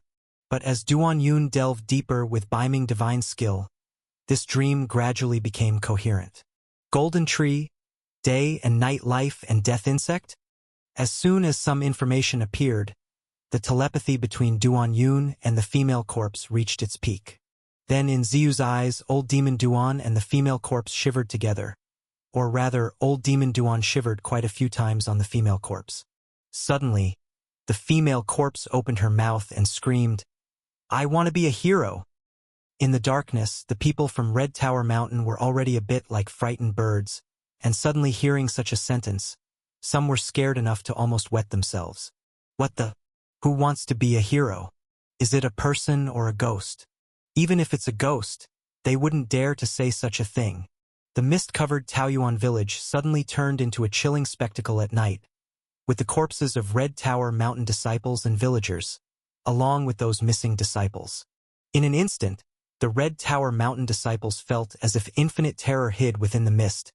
But as Duan Yun delved deeper with beaming divine skill, this dream gradually became coherent. Golden tree, day and night life and death insect? As soon as some information appeared, the telepathy between Duan Yun and the female corpse reached its peak. Then in Ziyu's eyes, old demon Duan and the female corpse shivered together. Or rather, old demon Duan shivered quite a few times on the female corpse. Suddenly, the female corpse opened her mouth and screamed, "I want to be a hero." In the darkness, the people from Red Tower Mountain were already a bit like frightened birds, and suddenly hearing such a sentence, some were scared enough to almost wet themselves. What the? Who wants to be a hero? Is it a person or a ghost? Even if it's a ghost, they wouldn't dare to say such a thing. The mist-covered Taoyuan village suddenly turned into a chilling spectacle at night, with the corpses of Red Tower Mountain disciples and villagers, along with those missing disciples. In an instant, the Red Tower Mountain disciples felt as if infinite terror hid within the mist,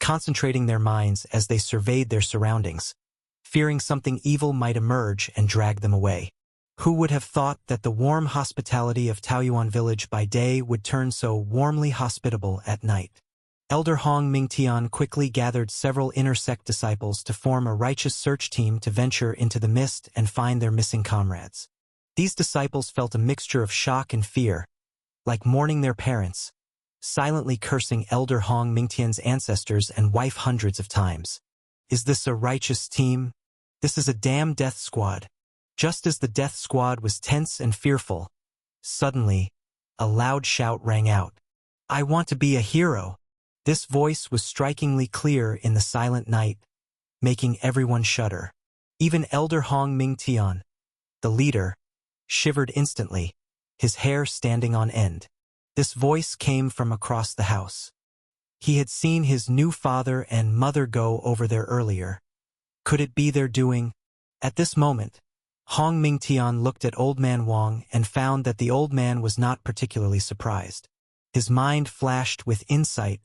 concentrating their minds as they surveyed their surroundings, fearing something evil might emerge and drag them away. Who would have thought that the warm hospitality of Taoyuan village by day would turn so warmly hospitable at night? Elder Hong Mingtian quickly gathered several inner sect disciples to form a righteous search team to venture into the mist and find their missing comrades. These disciples felt a mixture of shock and fear, like mourning their parents, silently cursing Elder Hong Mingtian's ancestors and wife hundreds of times. Is this a righteous team? This is a damn death squad. Just as the death squad was tense and fearful, suddenly, a loud shout rang out. I want to be a hero. This voice was strikingly clear in the silent night, making everyone shudder. Even Elder Hong Mingtian, the leader, shivered instantly, his hair standing on end. This voice came from across the house. He had seen his new father and mother go over there earlier. Could it be their doing? At this moment, Hong Mingtian looked at Old Man Wang and found that the old man was not particularly surprised. His mind flashed with insight,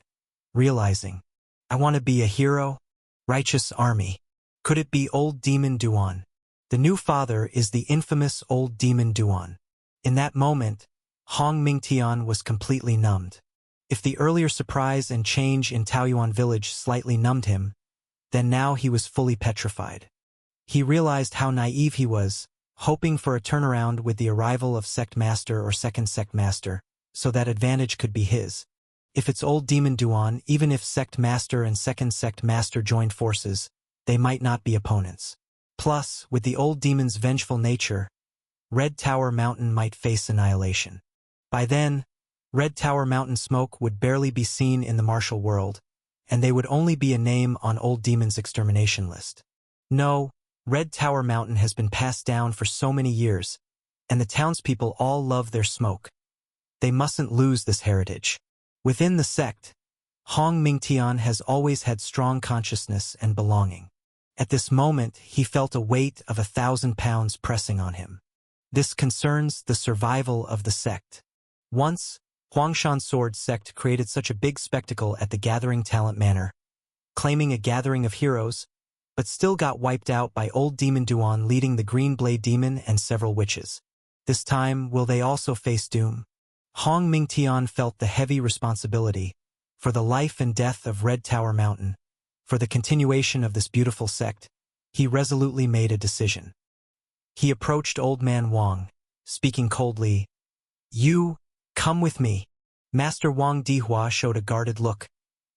realizing, I want to be a hero, righteous army. Could it be Old Demon Duan? The new father is the infamous Old Demon Duan. In that moment, Hong Mingtian was completely numbed. If the earlier surprise and change in Taoyuan village slightly numbed him, then now he was fully petrified. He realized how naive he was, hoping for a turnaround with the arrival of Sect Master or Second Sect Master, so that advantage could be his. If it's Old Demon Duan, even if Sect Master and Second Sect Master joined forces, they might not be opponents. Plus, with the Old Demon's vengeful nature, Red Tower Mountain might face annihilation. By then, Red Tower Mountain smoke would barely be seen in the martial world, and they would only be a name on Old Demon's extermination list. No, Red Tower Mountain has been passed down for so many years, and the townspeople all love their smoke. They mustn't lose this heritage. Within the sect, Hong Mingtian has always had strong consciousness and belonging. At this moment, he felt a weight of 1,000 pounds pressing on him. This concerns the survival of the sect. Once, Huangshan Sword sect created such a big spectacle at the Gathering Talent Manor, claiming a gathering of heroes, but still got wiped out by Old Demon Duan leading the Green Blade Demon and several witches. This time, will they also face doom? Hong Mingtian felt the heavy responsibility for the life and death of Red Tower Mountain. For the continuation of this beautiful sect, he resolutely made a decision. He approached Old Man Wang, speaking coldly, You, come with me. Master Wang Dihua showed a guarded look,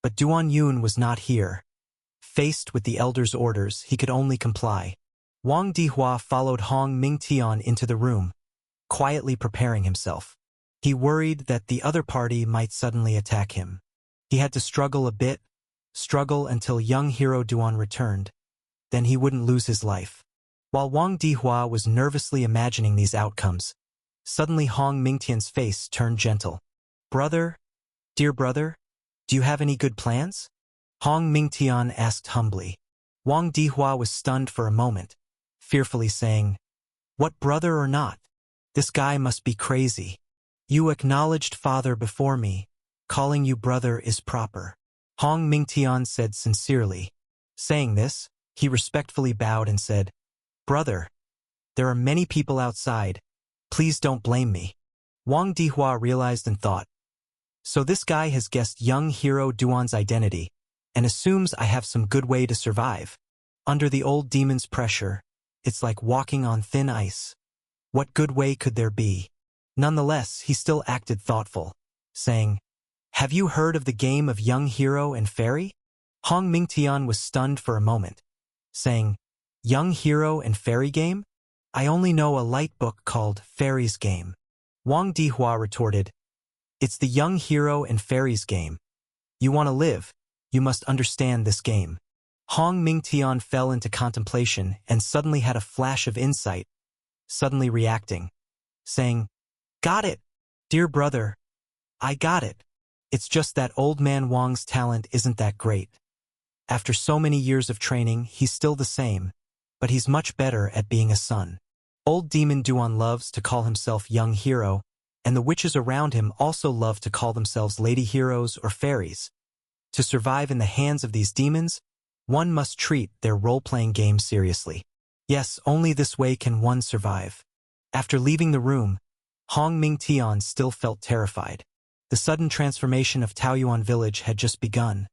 but Duan Yun was not here. Faced with the elder's orders, he could only comply. Wang Dihua followed Hong Mingtian into the room, quietly preparing himself. He worried that the other party might suddenly attack him. He had to struggle a bit, struggle until young hero Duan returned. Then he wouldn't lose his life. While Wang Dihua was nervously imagining these outcomes, suddenly Hong Mingtian's face turned gentle. Brother, dear brother, do you have any good plans? Hong Mingtian asked humbly. Wang Dihua was stunned for a moment, fearfully saying, What brother or not? This guy must be crazy. You acknowledged father before me. Calling you brother is proper. Hong Mingtian said sincerely. Saying this, he respectfully bowed and said, Brother, there are many people outside. Please don't blame me. Wang Dihua realized and thought, So this guy has guessed young hero Duan's identity and assumes I have some good way to survive. Under the old demon's pressure, it's like walking on thin ice. What good way could there be? Nonetheless, he still acted thoughtful, saying, Have you heard of the game of young hero and fairy? Hong Mingtian was stunned for a moment, saying, Young hero and fairy game? I only know a light book called Fairy's Game. Wang Dihua retorted, It's the young hero and fairy's game. You want to live, you must understand this game. Hong Mingtian fell into contemplation and suddenly had a flash of insight, suddenly reacting, saying, Got it, dear brother. I got it. It's just that old man Wang's talent isn't that great. After so many years of training, he's still the same, but he's much better at being a son. Old Demon Duan loves to call himself young hero, and the witches around him also love to call themselves lady heroes or fairies. To survive in the hands of these demons, one must treat their role-playing game seriously. Yes, only this way can one survive. After leaving the room, Hong Mingtian still felt terrified. The sudden transformation of Taoyuan village had just begun,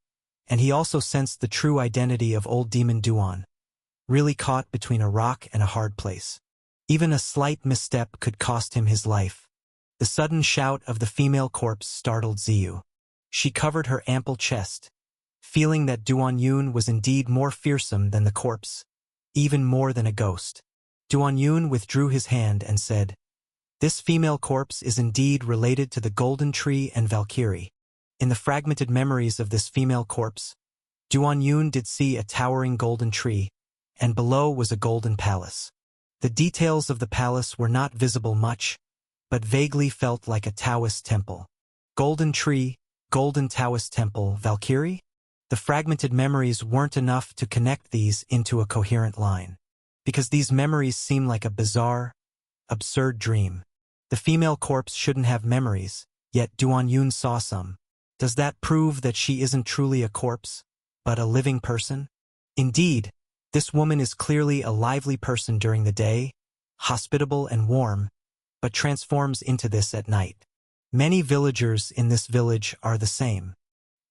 and he also sensed the true identity of Old Demon Duan, really caught between a rock and a hard place. Even a slight misstep could cost him his life. The sudden shout of the female corpse startled Ziyu. She covered her ample chest, feeling that Duan Yun was indeed more fearsome than the corpse, even more than a ghost. Duan Yun withdrew his hand and said, "This female corpse is indeed related to the Golden Tree and Valkyrie." In the fragmented memories of this female corpse, Duan Yun did see a towering golden tree, and below was a golden palace. The details of the palace were not visible much, but vaguely felt like a Taoist temple. Golden tree, golden Taoist temple, Valkyrie? The fragmented memories weren't enough to connect these into a coherent line, because these memories seem like a bizarre, absurd dream. The female corpse shouldn't have memories, yet Duan Yun saw some. Does that prove that she isn't truly a corpse, but a living person? Indeed, this woman is clearly a lively person during the day, hospitable and warm, but transforms into this at night. Many villagers in this village are the same.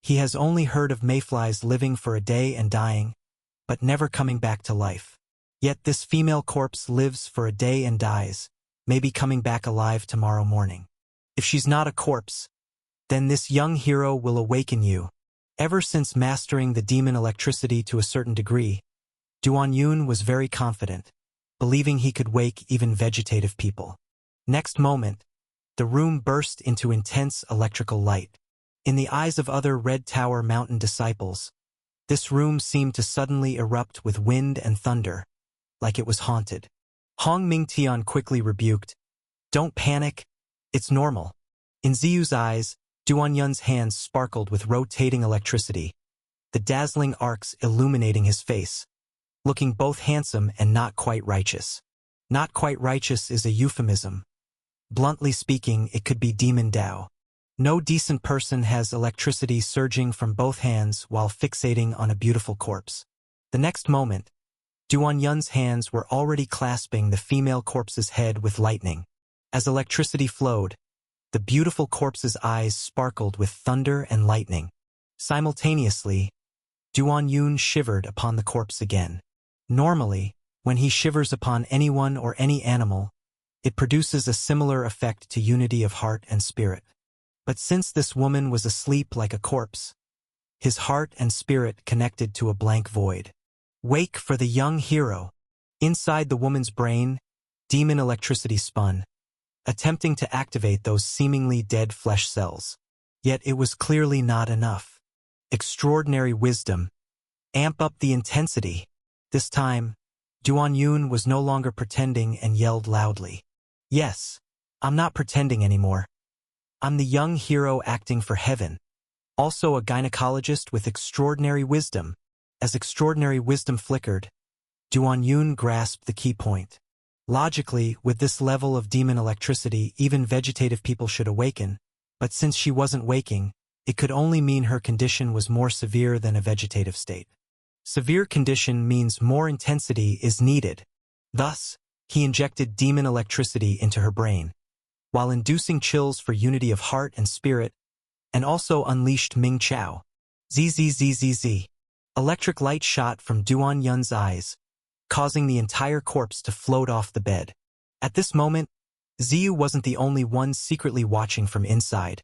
He has only heard of mayflies living for a day and dying, but never coming back to life. Yet this female corpse lives for a day and dies, maybe coming back alive tomorrow morning. If she's not a corpse, then this young hero will awaken you. Ever since mastering the demon electricity to a certain degree, Duan Yun was very confident, believing he could wake even vegetative people. Next moment, the room burst into intense electrical light. In the eyes of other Red Tower Mountain disciples, this room seemed to suddenly erupt with wind and thunder, like it was haunted. Hong Mingtian quickly rebuked, "Don't panic, it's normal." In Ziyu's eyes, Duan Yun's hands sparkled with rotating electricity, the dazzling arcs illuminating his face, looking both handsome and not quite righteous. Not quite righteous is a euphemism. Bluntly speaking, it could be demon Dao. No decent person has electricity surging from both hands while fixating on a beautiful corpse. The next moment, Duan Yun's hands were already clasping the female corpse's head with lightning. As electricity flowed, the beautiful corpse's eyes sparkled with thunder and lightning. Simultaneously, Duan Yun shivered upon the corpse again. Normally, when he shivers upon anyone or any animal, it produces a similar effect to unity of heart and spirit. But since this woman was asleep like a corpse, his heart and spirit connected to a blank void. Wake for the young hero. Inside the woman's brain, demon electricity spun, attempting to activate those seemingly dead flesh cells. Yet it was clearly not enough. Extraordinary wisdom. Amp up the intensity. This time, Duan Yun was no longer pretending and yelled loudly. "Yes, I'm not pretending anymore. I'm the young hero acting for heaven. Also a gynecologist with extraordinary wisdom." As extraordinary wisdom flickered, Duan Yun grasped the key point. Logically, with this level of demon electricity, even vegetative people should awaken, but since she wasn't waking, it could only mean her condition was more severe than a vegetative state. Severe condition means more intensity is needed. Thus, he injected demon electricity into her brain, while inducing chills for unity of heart and spirit, and also unleashed Ming Chao. Zzzzz. Electric light shot from Duan Yun's eyes, causing the entire corpse to float off the bed. At this moment, Ziyu wasn't the only one secretly watching from inside.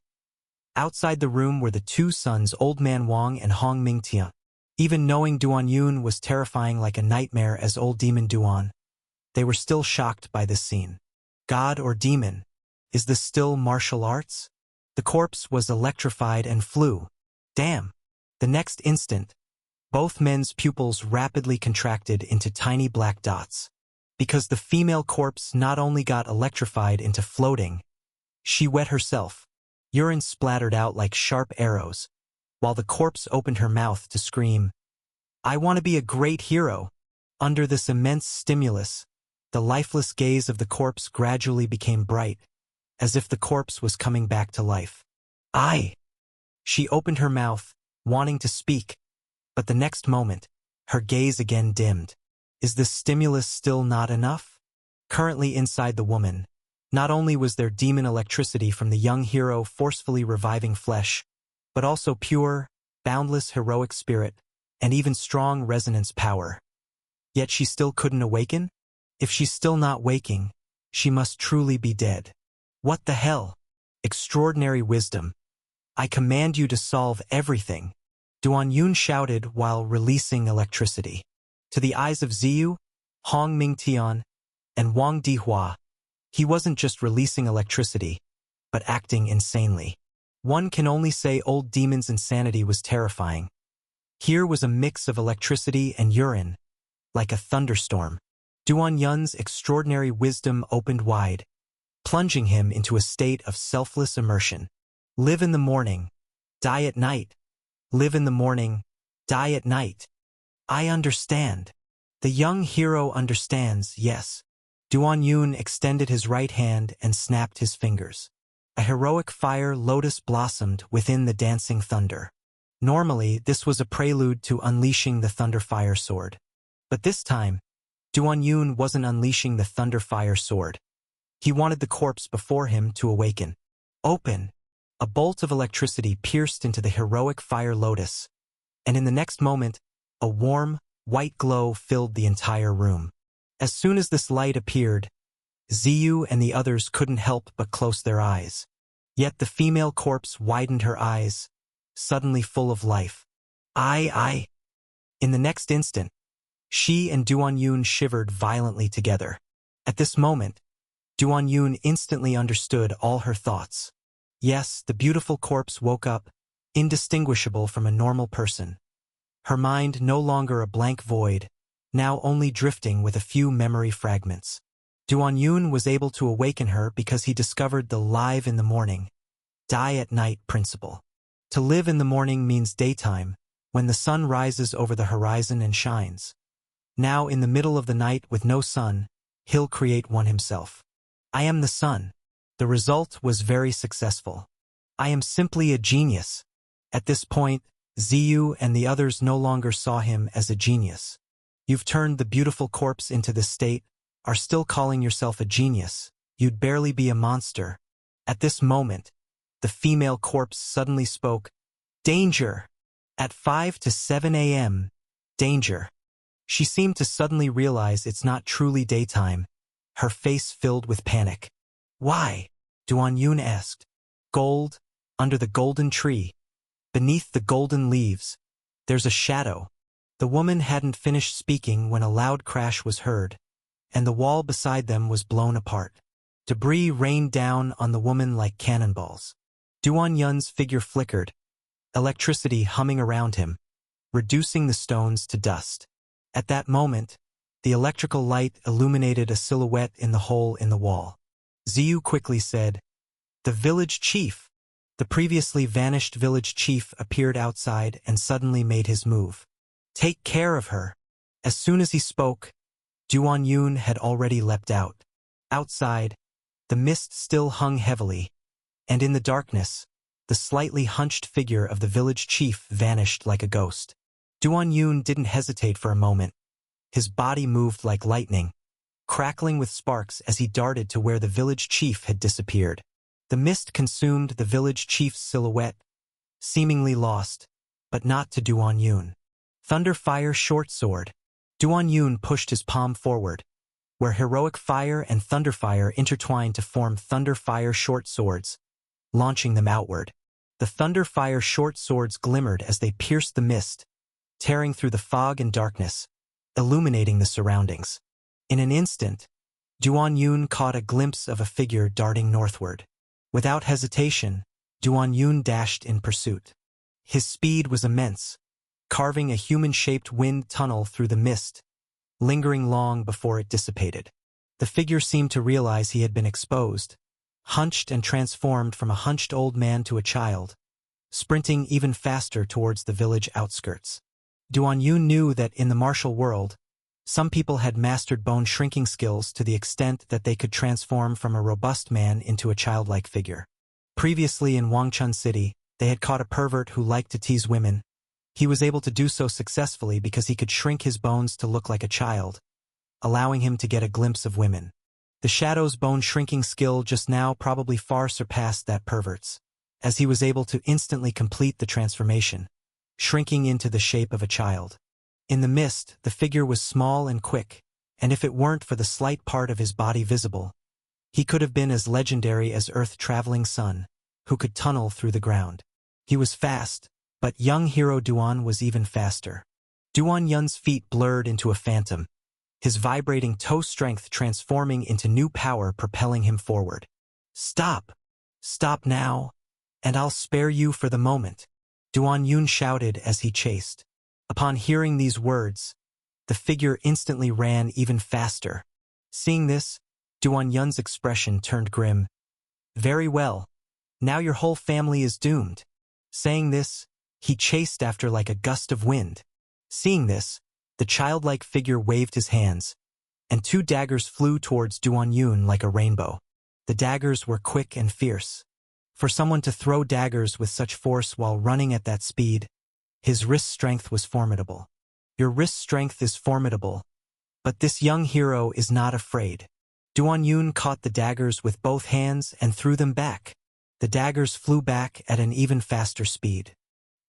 Outside the room were the two sons, Old Man Wang and Hong Mingtian. Even knowing Duan Yun was terrifying like a nightmare as old demon Duan, they were still shocked by this scene. God or demon? Is this still martial arts? The corpse was electrified and flew. Damn! The next instant, both men's pupils rapidly contracted into tiny black dots. Because the female corpse not only got electrified into floating, she wet herself. Urine splattered out like sharp arrows, while the corpse opened her mouth to scream, "I want to be a great hero." Under this immense stimulus, the lifeless gaze of the corpse gradually became bright, as if the corpse was coming back to life. "I!" She opened her mouth, wanting to speak, but the next moment, her gaze again dimmed. Is this stimulus still not enough? Currently inside the woman, not only was there demon electricity from the young hero forcefully reviving flesh, but also pure, boundless heroic spirit, and even strong resonance power. Yet she still couldn't awaken? If she's still not waking, she must truly be dead. What the hell? Extraordinary wisdom. I command you to solve everything, Duan Yun shouted while releasing electricity. To the eyes of Ziyu, Hong Mingtian, and Wang Dihua, he wasn't just releasing electricity, but acting insanely. One can only say old demon's insanity was terrifying. Here was a mix of electricity and urine, like a thunderstorm. Duan Yun's extraordinary wisdom opened wide, plunging him into a state of selfless immersion. Live in the morning, die at night. Live in the morning, die at night. I understand. The young hero understands, yes. Duan Yun extended his right hand and snapped his fingers. A heroic fire lotus blossomed within the dancing thunder. Normally, this was a prelude to unleashing the Thunder Fire Sword. But this time, Duan Yun wasn't unleashing the Thunder Fire Sword. He wanted the corpse before him to awaken. Open! A bolt of electricity pierced into the heroic fire lotus, and in the next moment, a warm, white glow filled the entire room. As soon as this light appeared, Ziyu and the others couldn't help but close their eyes. Yet the female corpse widened her eyes, suddenly full of life. I. In the next instant, she and Duan Yun shivered violently together. At this moment, Duan Yun instantly understood all her thoughts. Yes, the beautiful corpse woke up, indistinguishable from a normal person. Her mind no longer a blank void, now only drifting with a few memory fragments. Duan Yun was able to awaken her because he discovered the live in the morning, die at night principle. To live in the morning means daytime, when the sun rises over the horizon and shines. Now in the middle of the night with no sun, he'll create one himself. I am the sun. The result was very successful. I am simply a genius. At this point, Ziyu and the others no longer saw him as a genius. You've turned the beautiful corpse into this state, are still calling yourself a genius. You'd barely be a monster. At this moment, the female corpse suddenly spoke. Danger! At 5 to 7 a.m. Danger! She seemed to suddenly realize it's not truly daytime, her face filled with panic. Why? Duan Yun asked. Gold, under the golden tree. Beneath the golden leaves, there's a shadow. The woman hadn't finished speaking when a loud crash was heard, and the wall beside them was blown apart. Debris rained down on the woman like cannonballs. Duan Yun's figure flickered, electricity humming around him, reducing the stones to dust. At that moment, the electrical light illuminated a silhouette in the hole in the wall. Ziyu quickly said, The village chief. The previously vanished village chief appeared outside and suddenly made his move. Take care of her. As soon as he spoke, Duan Yun had already leapt out. Outside, the mist still hung heavily, and in the darkness, the slightly hunched figure of the village chief vanished like a ghost. Duan Yun didn't hesitate for a moment. His body moved like lightning, crackling with sparks as he darted to where the village chief had disappeared. The mist consumed the village chief's silhouette, seemingly lost, but not to Duan Yun. Thunder Fire Short Sword. Duan Yun pushed his palm forward, where heroic fire and thunder fire intertwined to form Thunder Fire Short Swords, launching them outward. The Thunder Fire Short Swords glimmered as they pierced the mist, tearing through the fog and darkness, illuminating the surroundings. In an instant, Duan Yun caught a glimpse of a figure darting northward. Without hesitation, Duan Yun dashed in pursuit. His speed was immense, carving a human-shaped wind tunnel through the mist, lingering long before it dissipated. The figure seemed to realize he had been exposed, hunched and transformed from a hunched old man to a child, sprinting even faster towards the village outskirts. Duan Yun knew that in the martial world, some people had mastered bone shrinking skills to the extent that they could transform from a robust man into a childlike figure. Previously in Wangchun City, they had caught a pervert who liked to tease women. He was able to do so successfully because he could shrink his bones to look like a child, allowing him to get a glimpse of women. The Shadow's bone shrinking skill just now probably far surpassed that pervert's, as he was able to instantly complete the transformation, shrinking into the shape of a child. In the mist, the figure was small and quick, and if it weren't for the slight part of his body visible, he could have been as legendary as Earth-traveling sun, who could tunnel through the ground. He was fast, but young hero Duan was even faster. Duan Yun's feet blurred into a phantom, his vibrating toe strength transforming into new power propelling him forward. Stop! Stop now, and I'll spare you for the moment, Duan Yun shouted as he chased. Upon hearing these words, the figure instantly ran even faster. Seeing this, Duan Yun's expression turned grim. Very well. Now your whole family is doomed. Saying this, he chased after like a gust of wind. Seeing this, the childlike figure waved his hands, and two daggers flew towards Duan Yun like a rainbow. The daggers were quick and fierce. For someone to throw daggers with such force while running at that speed, his wrist strength was formidable. Your wrist strength is formidable, but this young hero is not afraid. Duan Yun caught the daggers with both hands and threw them back. The daggers flew back at an even faster speed.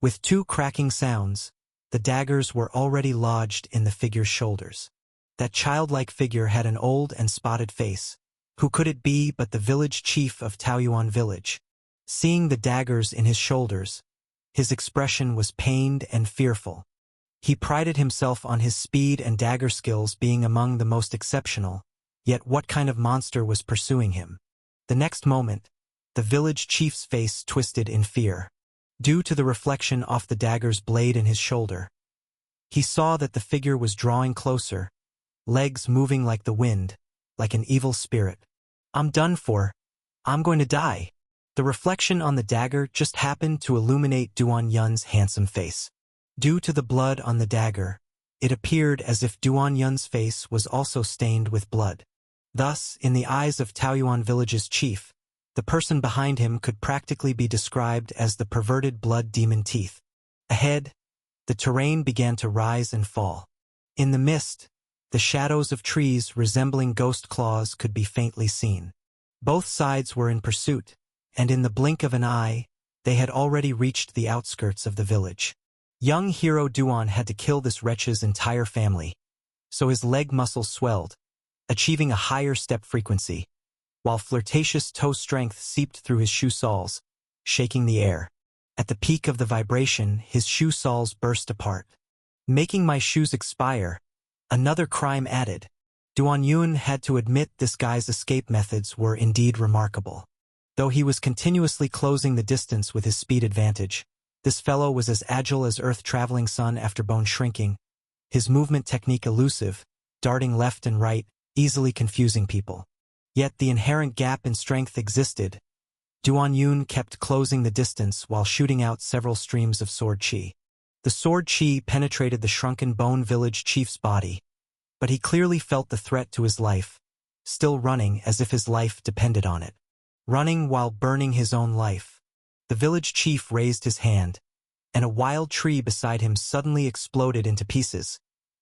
With two cracking sounds, the daggers were already lodged in the figure's shoulders. That childlike figure had an old and spotted face. Who could it be but the village chief of Taoyuan village? Seeing the daggers in his shoulders, his expression was pained and fearful. He prided himself on his speed and dagger skills being among the most exceptional, yet what kind of monster was pursuing him? The next moment, the village chief's face twisted in fear. Due to the reflection off the dagger's blade in his shoulder, he saw that the figure was drawing closer, legs moving like the wind, like an evil spirit. I'm done for. I'm going to die. The reflection on the dagger just happened to illuminate Duan Yun's handsome face. Due to the blood on the dagger, it appeared as if Duan Yun's face was also stained with blood. Thus, in the eyes of Taoyuan village's chief, the person behind him could practically be described as the perverted blood demon teeth. Ahead, the terrain began to rise and fall. In the mist, the shadows of trees resembling ghost claws could be faintly seen. Both sides were in pursuit, and in the blink of an eye, they had already reached the outskirts of the village. Young hero Duan had to kill this wretch's entire family, so his leg muscles swelled, achieving a higher step frequency, while flirtatious toe strength seeped through his shoe soles, shaking the air. At the peak of the vibration, his shoe soles burst apart. Making my shoes expire, another crime added. Duan Yun had to admit this guy's escape methods were indeed remarkable. Though he was continuously closing the distance with his speed advantage, this fellow was as agile as Earth-traveling sun after bone shrinking, his movement technique elusive, darting left and right, easily confusing people. Yet the inherent gap in strength existed. Duan Yun kept closing the distance while shooting out several streams of sword chi. The sword chi penetrated the shrunken bone village chief's body, but he clearly felt the threat to his life, still running as if his life depended on it. Running while burning his own life. The village chief raised his hand, and a wild tree beside him suddenly exploded into pieces,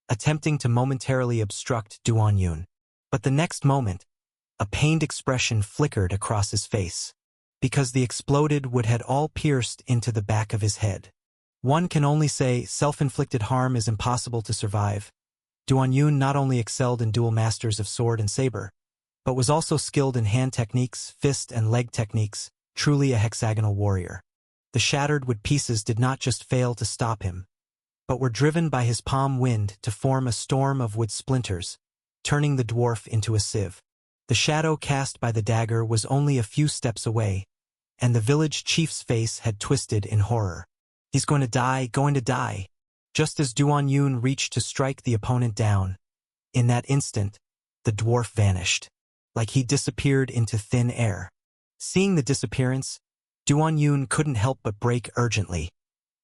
attempting to momentarily obstruct Duan Yun. But the next moment, a pained expression flickered across his face, because the exploded wood had all pierced into the back of his head. One can only say self-inflicted harm is impossible to survive. Duan Yun not only excelled in dual masters of sword and saber, but was also skilled in hand techniques, fist and leg techniques, truly a hexagonal warrior. The shattered wood pieces did not just fail to stop him, but were driven by his palm wind to form a storm of wood splinters, turning the dwarf into a sieve. The shadow cast by the dagger was only a few steps away, and the village chief's face had twisted in horror. He's going to die, going to die. Just as Duan Yun reached to strike the opponent down, in that instant, the dwarf vanished, like he disappeared into thin air. Seeing the disappearance, Duan Yun couldn't help but brake urgently,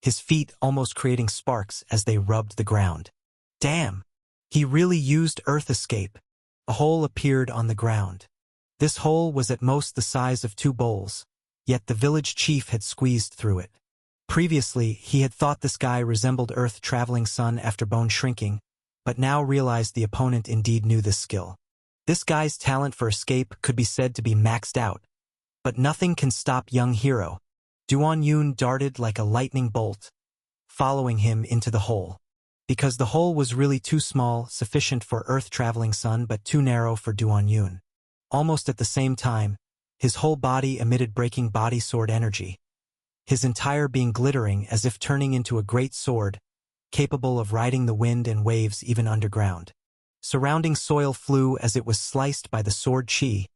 his feet almost creating sparks as they rubbed the ground. Damn! He really used earth escape. A hole appeared on the ground. This hole was at most the size of 2 bowls, yet the village chief had squeezed through it. Previously, he had thought this guy resembled Earth-traveling sun after bone shrinking, but now realized the opponent indeed knew this skill. This guy's talent for escape could be said to be maxed out, but nothing can stop young hero. Duan Yun darted like a lightning bolt, following him into the hole. Because the hole was really too small, sufficient for Earth-traveling sun but too narrow for Duan Yun. Almost at the same time, his whole body emitted breaking body sword energy. his entire being glittering as if turning into a great sword, capable of riding the wind and waves even underground. Surrounding soil flew as it was sliced by the sword chi,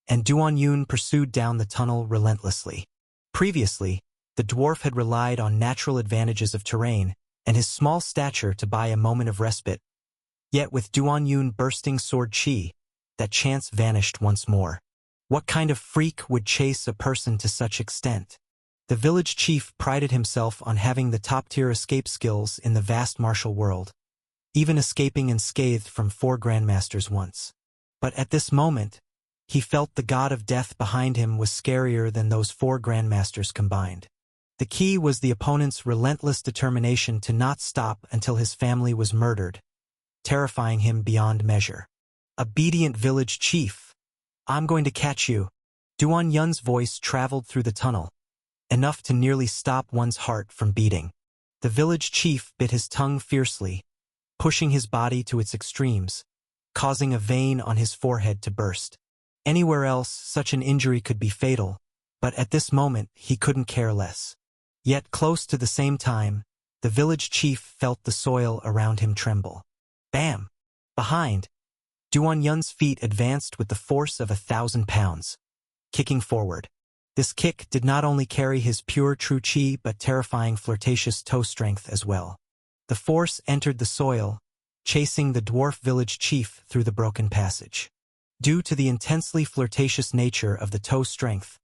and Duan Yun pursued down the tunnel relentlessly. Previously, the dwarf had relied on natural advantages of terrain and his small stature to buy a moment of respite. Yet with Duan Yun bursting sword chi, that chance vanished once more. What kind of freak would chase a person to such extent? The village chief prided himself on having the top-tier escape skills in the vast martial world, even escaping unscathed from 4 grandmasters once. But at this moment, he felt the god of death behind him was scarier than those 4 grandmasters combined. The key was the opponent's relentless determination to not stop until his family was murdered, terrifying him beyond measure. Obedient village chief, I'm going to catch you. Duan Yun's voice traveled through the tunnel, enough to nearly stop one's heart from beating. The village chief bit his tongue fiercely, pushing his body to its extremes, causing a vein on his forehead to burst. Anywhere else, such an injury could be fatal, but at this moment, he couldn't care less. Yet close to the same time, the village chief felt the soil around him tremble. Bam! Behind, Duan Yun's feet advanced with the force of 1,000 pounds, kicking forward. This kick did not only carry his pure true chi but terrifying flirtatious toe strength as well. The force entered the soil, chasing the dwarf village chief through the broken passage. Due to the intensely flirtatious nature of the toe strength,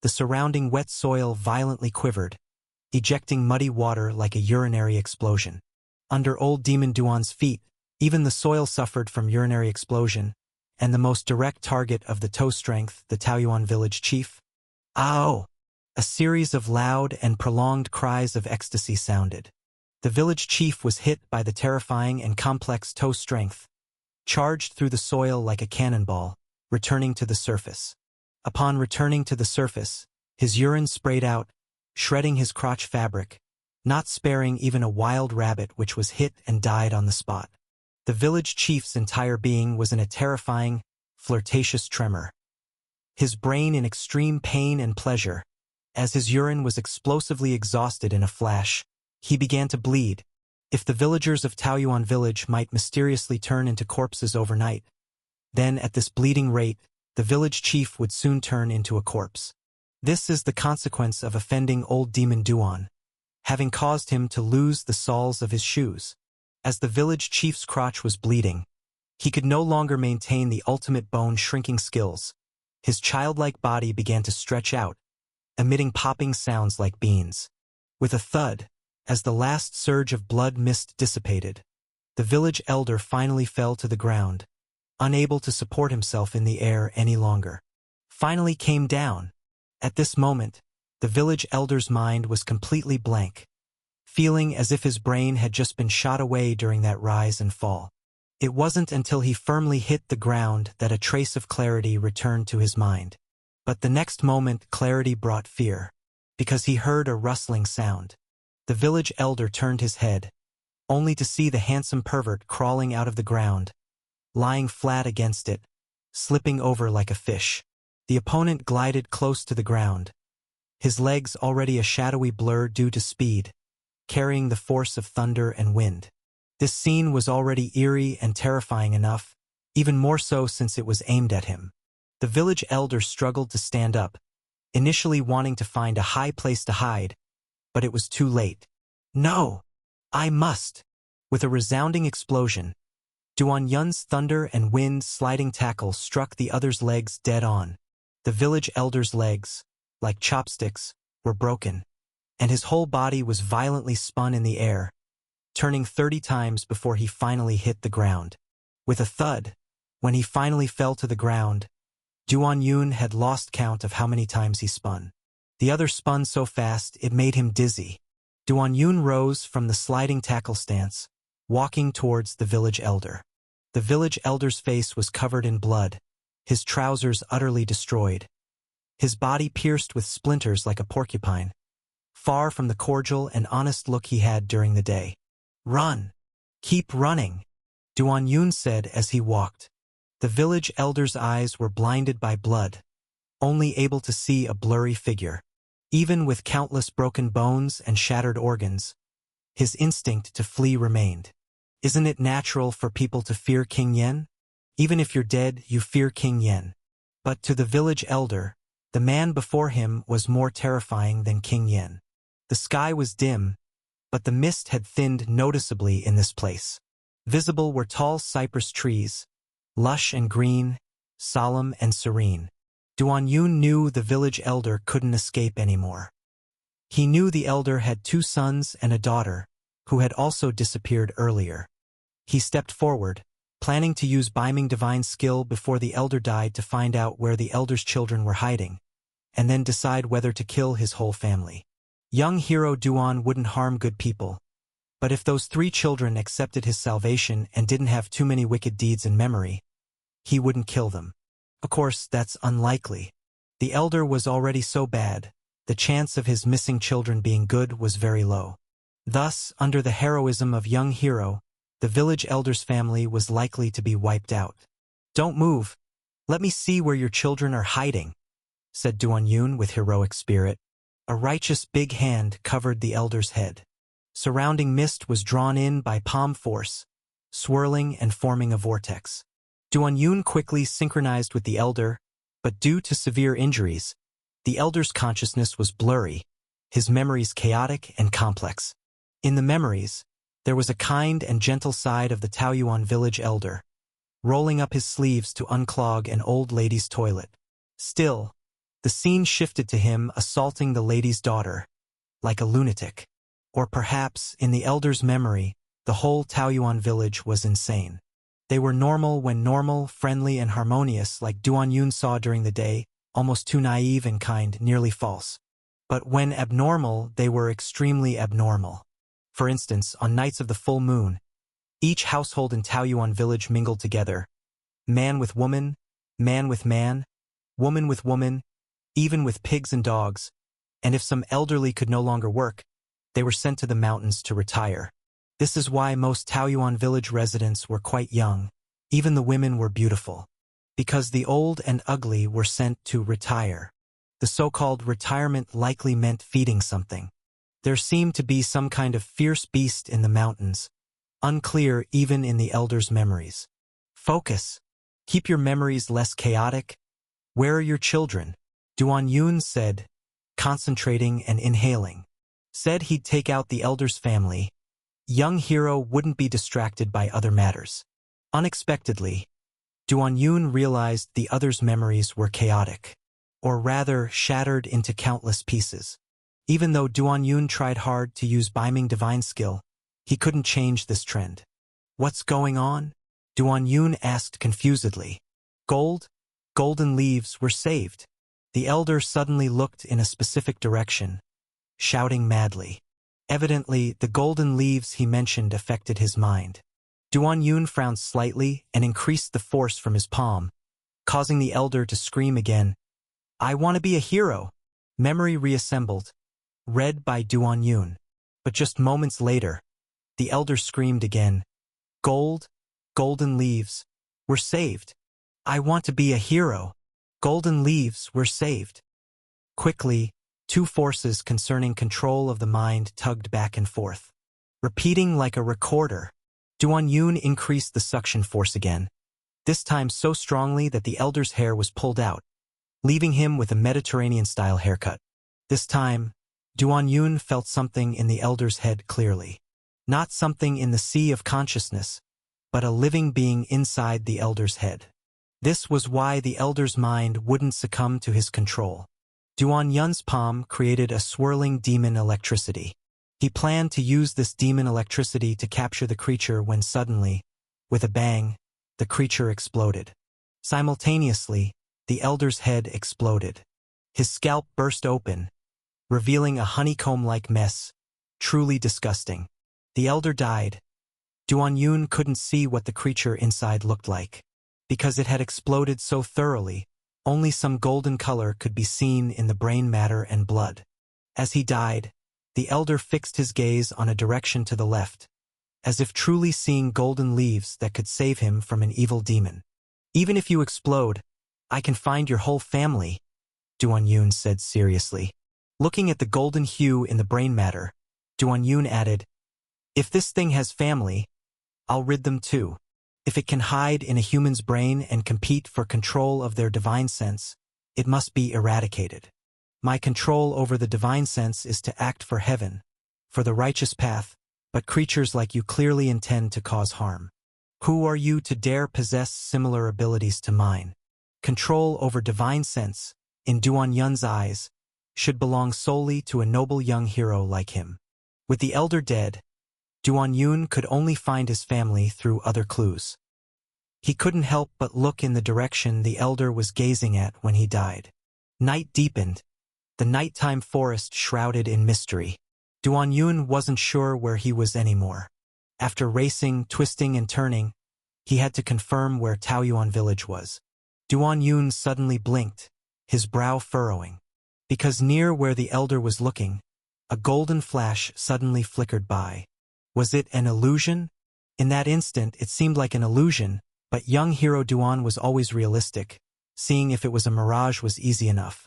the surrounding wet soil violently quivered, ejecting muddy water like a urinary explosion. Under old demon Duan's feet, even the soil suffered from urinary explosion, and the most direct target of the toe strength, the Taoyuan village chief. Ow! A series of loud and prolonged cries of ecstasy sounded. The village chief was hit by the terrifying and complex toe strength, charged through the soil like a cannonball, returning to the surface. Upon returning to the surface, his urine sprayed out, shredding his crotch fabric, not sparing even a wild rabbit which was hit and died on the spot. The village chief's entire being was in a terrifying, flirtatious tremor, his brain in extreme pain and pleasure. As his urine was explosively exhausted in a flash, he began to bleed. If the villagers of Taoyuan village might mysteriously turn into corpses overnight, then at this bleeding rate, the village chief would soon turn into a corpse. This is the consequence of offending old demon Duan, having caused him to lose the soles of his shoes. As the village chief's crotch was bleeding, he could no longer maintain the ultimate bone-shrinking skills. His childlike body began to stretch out, emitting popping sounds like beans. With a thud, as the last surge of blood mist dissipated, the village elder finally fell to the ground, unable to support himself in the air any longer. Finally came down. At this moment, the village elder's mind was completely blank, feeling as if his brain had just been shot away during that rise and fall. It wasn't until he firmly hit the ground that a trace of clarity returned to his mind. But the next moment clarity brought fear, because he heard a rustling sound. The village elder turned his head, only to see the handsome pervert crawling out of the ground, lying flat against it, slipping over like a fish. The opponent glided close to the ground, his legs already a shadowy blur due to speed, carrying the force of thunder and wind. This scene was already eerie and terrifying enough, even more so since it was aimed at him. The village elder struggled to stand up, initially wanting to find a high place to hide, but it was too late. No! I must! With a resounding explosion, Duan Yun's thunder and wind sliding tackle struck the other's legs dead on. The village elder's legs, like chopsticks, were broken, and his whole body was violently spun in the air, turning 30 times before he finally hit the ground. With a thud, when he finally fell to the ground, Duan Yun had lost count of how many times he spun. The other spun so fast it made him dizzy. Duan Yun rose from the sliding tackle stance, walking towards the village elder. The village elder's face was covered in blood, his trousers utterly destroyed, his body pierced with splinters like a porcupine, far from the cordial and honest look he had during the day. Run! Keep running! Duan Yun said as he walked. The village elder's eyes were blinded by blood, only able to see a blurry figure. Even with countless broken bones and shattered organs, his instinct to flee remained. Isn't it natural for people to fear King Yen? Even if you're dead, you fear King Yen. But to the village elder, the man before him was more terrifying than King Yen. The sky was dim, but the mist had thinned noticeably in this place. Visible were tall cypress trees, lush and green, solemn and serene. Duan Yun knew the village elder couldn't escape anymore. He knew the elder had 2 sons and a daughter, who had also disappeared earlier. He stepped forward, planning to use Biming divine skill before the elder died to find out where the elder's children were hiding, and then decide whether to kill his whole family. Young hero Duan wouldn't harm good people, but if those 3 children accepted his salvation and didn't have too many wicked deeds in memory, he wouldn't kill them. Of course, that's unlikely. The elder was already so bad, the chance of his missing children being good was very low. Thus, under the heroism of young hero, the village elder's family was likely to be wiped out. "Don't move. Let me see where your children are hiding," said Duan Yun with heroic spirit. A righteous big hand covered the elder's head. Surrounding mist was drawn in by palm force, swirling and forming a vortex. Duan Yun quickly synchronized with the elder, but due to severe injuries, the elder's consciousness was blurry, his memories chaotic and complex. In the memories, there was a kind and gentle side of the Taoyuan village elder, rolling up his sleeves to unclog an old lady's toilet. Still, the scene shifted to him assaulting the lady's daughter, like a lunatic. Or perhaps, in the elder's memory, the whole Taoyuan village was insane. They were normal when normal, friendly and harmonious like Duan Yun saw during the day, almost too naive and kind, nearly false. But when abnormal, they were extremely abnormal. For instance, on nights of the full moon, each household in Taoyuan village mingled together. Man with woman, man with man, woman with woman, even with pigs and dogs, and if some elderly could no longer work, they were sent to the mountains to retire. This is why most Taoyuan village residents were quite young. Even the women were beautiful. Because the old and ugly were sent to retire. The so-called retirement likely meant feeding something. There seemed to be some kind of fierce beast in the mountains, unclear even in the elder's memories. Focus. Keep your memories less chaotic. Where are your children? Duan Yun said, concentrating and inhaling. Said he'd take out the elder's family. Young hero wouldn't be distracted by other matters. Unexpectedly, Duan Yun realized the other's memories were chaotic, or rather shattered into countless pieces. Even though Duan Yun tried hard to use Biming divine skill, he couldn't change this trend. "What's going on?" Duan Yun asked confusedly. Golden leaves were saved." The elder suddenly looked in a specific direction, shouting madly. Evidently, the golden leaves he mentioned affected his mind. Duan Yun frowned slightly and increased the force from his palm, causing the elder to scream again. "I want to be a hero." Memory reassembled, read by Duan Yun. But just moments later, the elder screamed again. Golden leaves were saved. I want to be a hero. Golden leaves were saved." Quickly, 2 forces concerning control of the mind tugged back and forth. Repeating like a recorder, Duan Yun increased the suction force again, this time so strongly that the elder's hair was pulled out, leaving him with a Mediterranean-style haircut. This time, Duan Yun felt something in the elder's head clearly. Not something in the sea of consciousness, but a living being inside the elder's head. This was why the elder's mind wouldn't succumb to his control. Duan Yun's palm created a swirling demon electricity. He planned to use this demon electricity to capture the creature when suddenly, with a bang, the creature exploded. Simultaneously, the elder's head exploded. His scalp burst open, revealing a honeycomb-like mess, truly disgusting. The elder died. Duan Yun couldn't see what the creature inside looked like. Because it had exploded so thoroughly, only some golden color could be seen in the brain matter and blood. As he died, the elder fixed his gaze on a direction to the left, as if truly seeing golden leaves that could save him from an evil demon. "Even if you explode, I can find your whole family," Duan Yun said seriously. Looking at the golden hue in the brain matter, Duan Yun added, "If this thing has family, I'll rid them too. If it can hide in a human's brain and compete for control of their divine sense, it must be eradicated. My control over the divine sense is to act for heaven, for the righteous path, but creatures like you clearly intend to cause harm. Who are you to dare possess similar abilities to mine? Control over divine sense, in Duan Yun's eyes, should belong solely to a noble young hero like him." With the elder dead, Duan Yun could only find his family through other clues. He couldn't help but look in the direction the elder was gazing at when he died. Night deepened, the nighttime forest shrouded in mystery. Duan Yun wasn't sure where he was anymore. After racing, twisting, and turning, he had to confirm where Taoyuan village was. Duan Yun suddenly blinked, his brow furrowing. Because near where the elder was looking, a golden flash suddenly flickered by. Was it an illusion? In that instant, it seemed like an illusion, but young hero Duan was always realistic. Seeing if it was a mirage was easy enough.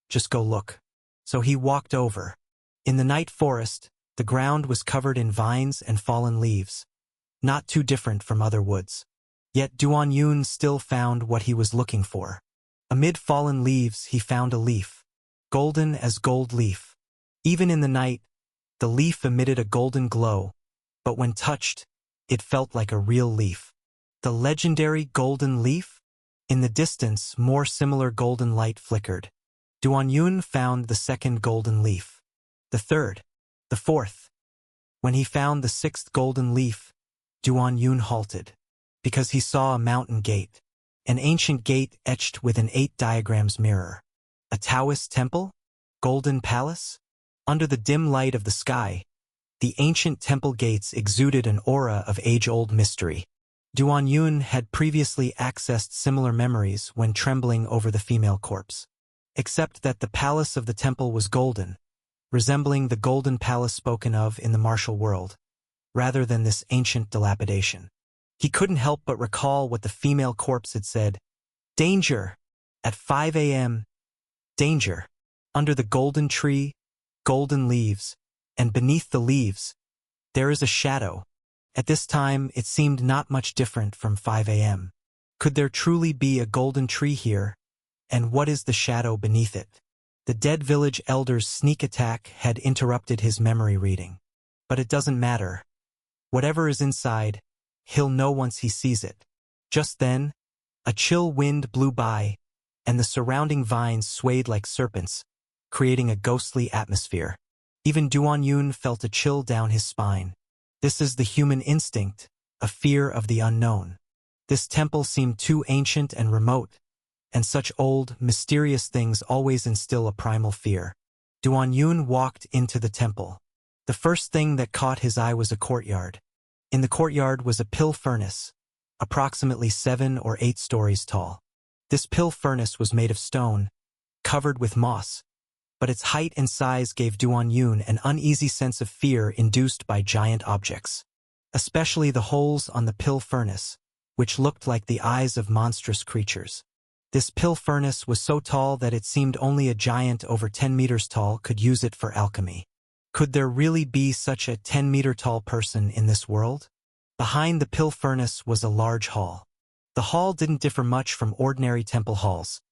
Just go look. So he walked over. In the night forest, the ground was covered in vines and fallen leaves. Not too different from other woods. Yet Duan Yun still found what he was looking for. Amid fallen leaves, he found a leaf. Golden as gold leaf. Even in the night, the leaf emitted a golden glow, but when touched, it felt like a real leaf. The legendary golden leaf? In the distance, more similar golden light flickered. Duan Yun found the second golden leaf. The third. The fourth. When he found the sixth golden leaf, Duan Yun halted. Because he saw a mountain gate. An ancient gate etched with an 8 diagrams mirror. A Taoist temple? Golden palace? Under the dim light of the sky, the ancient temple gates exuded an aura of age-old mystery. Duan Yun had previously accessed similar memories when trembling over the female corpse. Except that the palace of the temple was golden, resembling the golden palace spoken of in the martial world, rather than this ancient dilapidation. He couldn't help but recall what the female corpse had said. "Danger! At 5 a.m. Danger! Under the golden tree, golden leaves, and beneath the leaves, there is a shadow." At this time, it seemed not much different from 5 a.m. Could there truly be a golden tree here? And what is the shadow beneath it? The dead village elder's sneak attack had interrupted his memory reading. But it doesn't matter. Whatever is inside, he'll know once he sees it. Just then, a chill wind blew by, and the surrounding vines swayed like serpents, creating a ghostly atmosphere. Even Duan Yun felt a chill down his spine. This is the human instinct, a fear of the unknown. This temple seemed too ancient and remote, and such old, mysterious things always instill a primal fear. Duan Yun walked into the temple. The first thing that caught his eye was a courtyard. In the courtyard was a pill furnace, approximately 7 or 8 stories tall. This pill furnace was made of stone, covered with moss, but its height and size gave Duan Yun an uneasy sense of fear induced by giant objects. Especially the holes on the pill furnace, which looked like the eyes of monstrous creatures. This pill furnace was so tall that it seemed only a giant over 10 meters tall could use it for alchemy. Could there really be such a 10-meter-tall person in this world? Behind the pill furnace was a large hall. The hall didn't differ much from ordinary temple halls,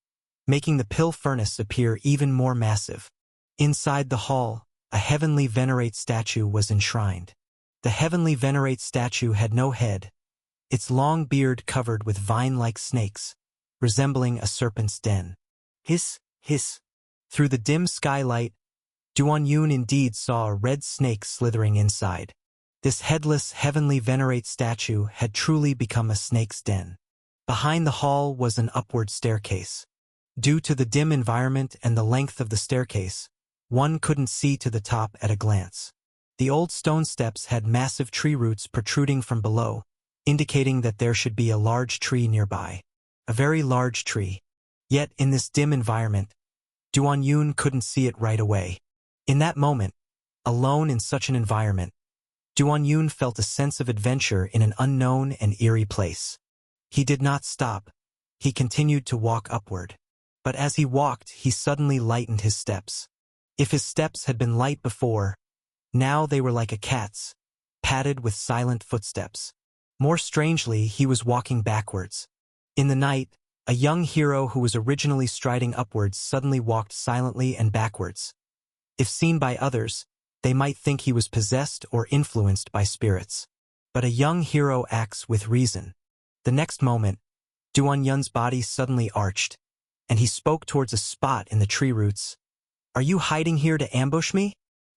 making the pill furnace appear even more massive. Inside the hall, a heavenly venerate statue was enshrined. The heavenly venerate statue had no head, its long beard covered with vine-like snakes, resembling a serpent's den. Hiss, hiss. Through the dim skylight, Duan Yun indeed saw a red snake slithering inside. This headless heavenly venerate statue had truly become a snake's den. Behind the hall was an upward staircase. Due to the dim environment and the length of the staircase, one couldn't see to the top at a glance. The old stone steps had massive tree roots protruding from below, indicating that there should be a large tree nearby. A very large tree. Yet in this dim environment, Duan Yun couldn't see it right away. In that moment, alone in such an environment, Duan Yun felt a sense of adventure in an unknown and eerie place. He did not stop. He continued to walk upward. But as he walked, he suddenly lightened his steps. If his steps had been light before, now they were like a cat's, padded with silent footsteps. More strangely, he was walking backwards. In the night, a young hero who was originally striding upwards suddenly walked silently and backwards. If seen by others, they might think he was possessed or influenced by spirits. But a young hero acts with reason. The next moment, Duan Yun's body suddenly arched, and he spoke towards a spot in the tree roots. "Are you hiding here to ambush me?"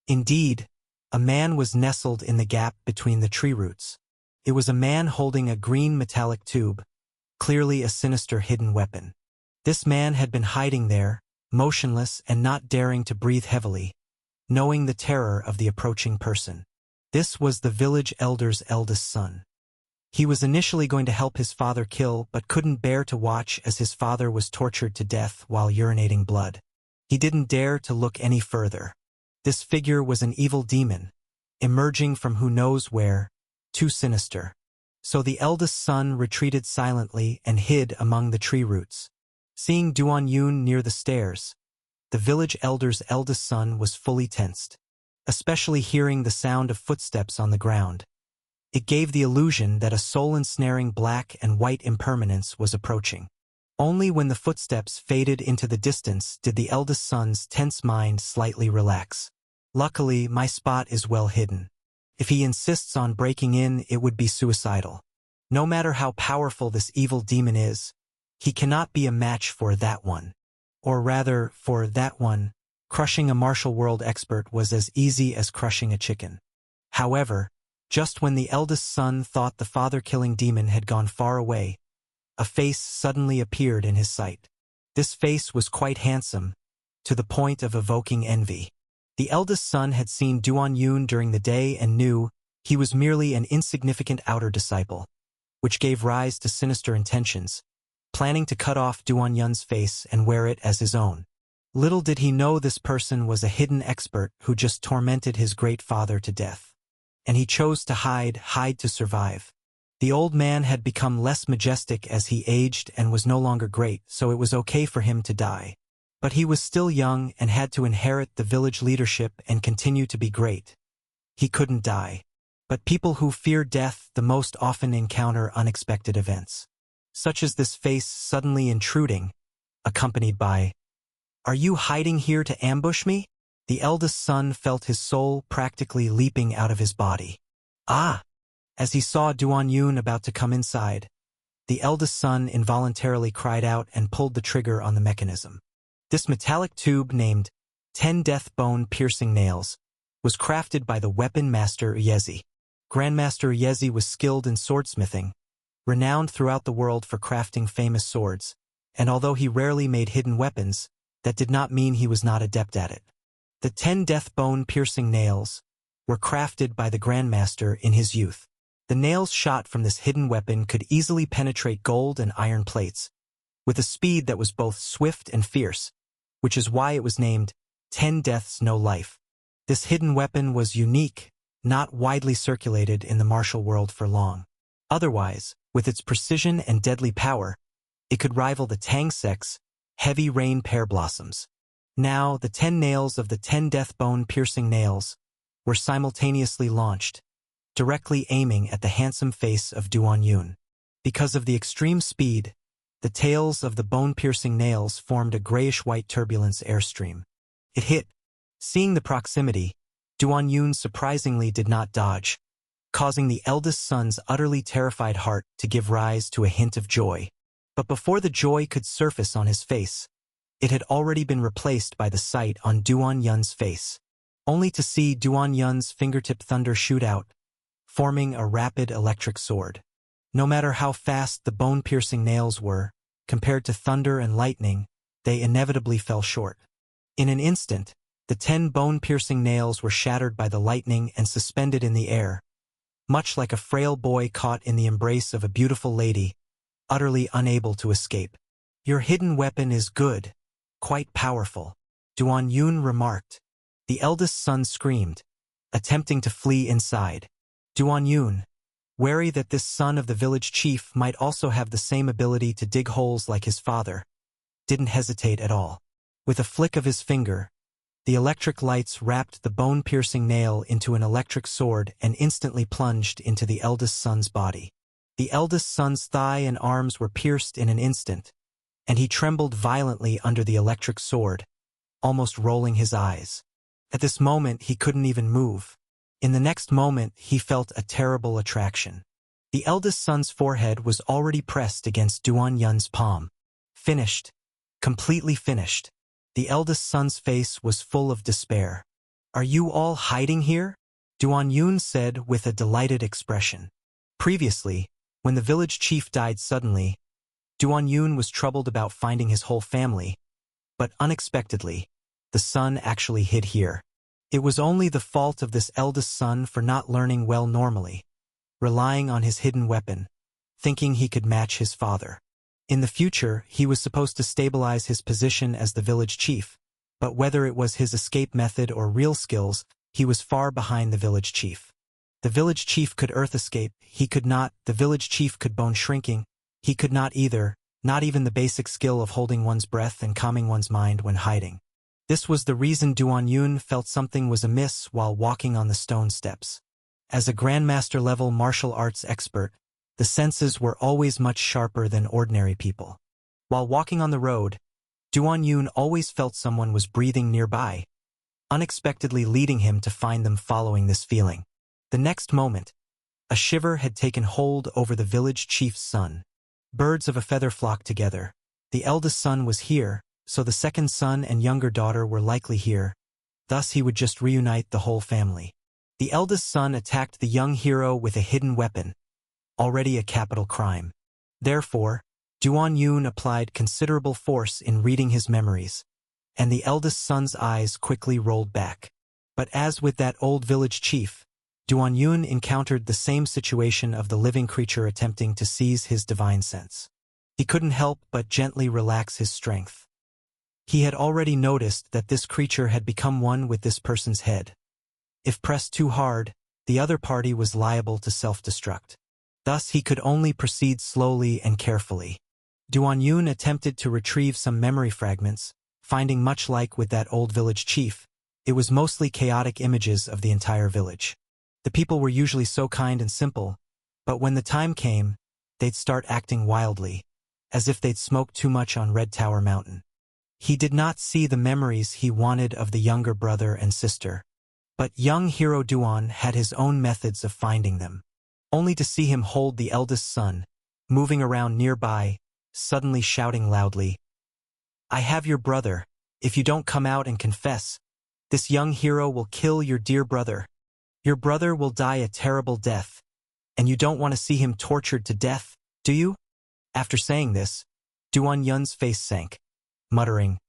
Indeed, a man was nestled in the gap between the tree roots. It was a man holding a green metallic tube, clearly a sinister hidden weapon. This man had been hiding there, motionless and not daring to breathe heavily, knowing the terror of the approaching person. This was the village elder's eldest son. He was initially going to help his father kill, but couldn't bear to watch as his father was tortured to death while urinating blood. He didn't dare to look any further. This figure was an evil demon, emerging from who knows where, too sinister. So the eldest son retreated silently and hid among the tree roots. Seeing Duan Yun near the stairs, the village elder's eldest son was fully tensed, especially hearing the sound of footsteps on the ground. It gave the illusion that a soul-ensnaring black and white impermanence was approaching. Only when the footsteps faded into the distance did the eldest son's tense mind slightly relax. "Luckily, my spot is well hidden. If he insists on breaking in, it would be suicidal. No matter how powerful this evil demon is, he cannot be a match for that one. Or rather, for that one, crushing a martial world expert was as easy as crushing a chicken." However, just when the eldest son thought the father-killing demon had gone far away, a face suddenly appeared in his sight. This face was quite handsome, to the point of evoking envy. The eldest son had seen Duan Yun during the day and knew he was merely an insignificant outer disciple, which gave rise to sinister intentions, planning to cut off Duan Yun's face and wear it as his own. Little did he know this person was a hidden expert who just tormented his great father to death. And he chose to hide to survive. The old man had become less majestic as he aged and was no longer great, so it was okay for him to die. But he was still young and had to inherit the village leadership and continue to be great. He couldn't die. But people who fear death the most often encounter unexpected events, such as this face suddenly intruding, accompanied by, "Are you hiding here to ambush me?" The eldest son felt his soul practically leaping out of his body. "Ah!" As he saw Duan Yun about to come inside, the eldest son involuntarily cried out and pulled the trigger on the mechanism. This metallic tube, named 10 Death Bone Piercing Nails, was crafted by the weapon master Yezi. Grandmaster Yezi was skilled in swordsmithing, renowned throughout the world for crafting famous swords, and although he rarely made hidden weapons, that did not mean he was not adept at it. The 10 Death Bone Piercing Nails were crafted by the Grandmaster in his youth. The nails shot from this hidden weapon could easily penetrate gold and iron plates, with a speed that was both swift and fierce, which is why it was named 10 Deaths No Life. This hidden weapon was unique, not widely circulated in the martial world for long. Otherwise, with its precision and deadly power, it could rival the Tang Sek's Heavy Rain Pear Blossoms. Now, the 10 nails of the 10 Death Bone Piercing Nails were simultaneously launched, directly aiming at the handsome face of Duan Yun. Because of the extreme speed, the tails of the bone-piercing nails formed a grayish-white turbulence airstream. It hit. Seeing the proximity, Duan Yun surprisingly did not dodge, causing the eldest son's utterly terrified heart to give rise to a hint of joy. But before the joy could surface on his face, it had already been replaced by the sight on Duan Yun's face, only to see Duan Yun's fingertip thunder shoot out, forming a rapid electric sword. No matter how fast the bone-piercing nails were, compared to thunder and lightning, they inevitably fell short. In an instant, the 10 bone-piercing nails were shattered by the lightning and suspended in the air, much like a frail boy caught in the embrace of a beautiful lady, utterly unable to escape. "Your hidden weapon is good, quite powerful," Duan Yun remarked. The eldest son screamed, attempting to flee inside. Duan Yun, wary that this son of the village chief might also have the same ability to dig holes like his father, didn't hesitate at all. With a flick of his finger, The electric lights wrapped the bone-piercing nail into an electric sword and instantly plunged into the eldest son's body. The eldest son's thigh and arms were pierced in an instant, and he trembled violently under the electric sword, almost rolling his eyes. At this moment he couldn't even move. In the next moment he felt a terrible attraction. The eldest son's forehead was already pressed against Duan Yun's palm. Finished. Completely finished. The eldest son's face was full of despair. "Are you all hiding here?" Duan Yun said with a delighted expression. Previously, when the village chief died suddenly, Duan Yun was troubled about finding his whole family, but unexpectedly, the son actually hid here. It was only the fault of this eldest son for not learning well normally, relying on his hidden weapon, thinking he could match his father. In the future, he was supposed to stabilize his position as the village chief, but whether it was his escape method or real skills, he was far behind the village chief. The village chief could earth escape, he could not. The village chief could bone shrinking, he could not either, not even the basic skill of holding one's breath and calming one's mind when hiding. This was the reason Duan Yun felt something was amiss while walking on the stone steps. As a grandmaster-level martial arts expert, the senses were always much sharper than ordinary people. While walking on the road, Duan Yun always felt someone was breathing nearby, unexpectedly leading him to find them following this feeling. The next moment, a shiver had taken hold over the village chief's son. Birds of a feather flocked together. The eldest son was here, so the second son and younger daughter were likely here. Thus he would just reunite the whole family. The eldest son attacked the young hero with a hidden weapon, already a capital crime. Therefore, Duan Yun applied considerable force in reading his memories, and the eldest son's eyes quickly rolled back. But as with that old village chief, Duan Yun encountered the same situation of the living creature attempting to seize his divine sense. He couldn't help but gently relax his strength. He had already noticed that this creature had become one with this person's head. If pressed too hard, the other party was liable to self-destruct. Thus he could only proceed slowly and carefully. Duan Yun attempted to retrieve some memory fragments, finding much like with that old village chief, it was mostly chaotic images of the entire village. The people were usually so kind and simple, but when the time came, they'd start acting wildly, as if they'd smoked too much on Red Tower Mountain. He did not see the memories he wanted of the younger brother and sister, but young hero Duan had his own methods of finding them. Only to see him hold the eldest son, moving around nearby, suddenly shouting loudly, "I have your brother. If you don't come out and confess, this young hero will kill your dear brother. Your brother will die a terrible death, and you don't want to see him tortured to death, do you?" After saying this, Duan Yun's face sank, muttering,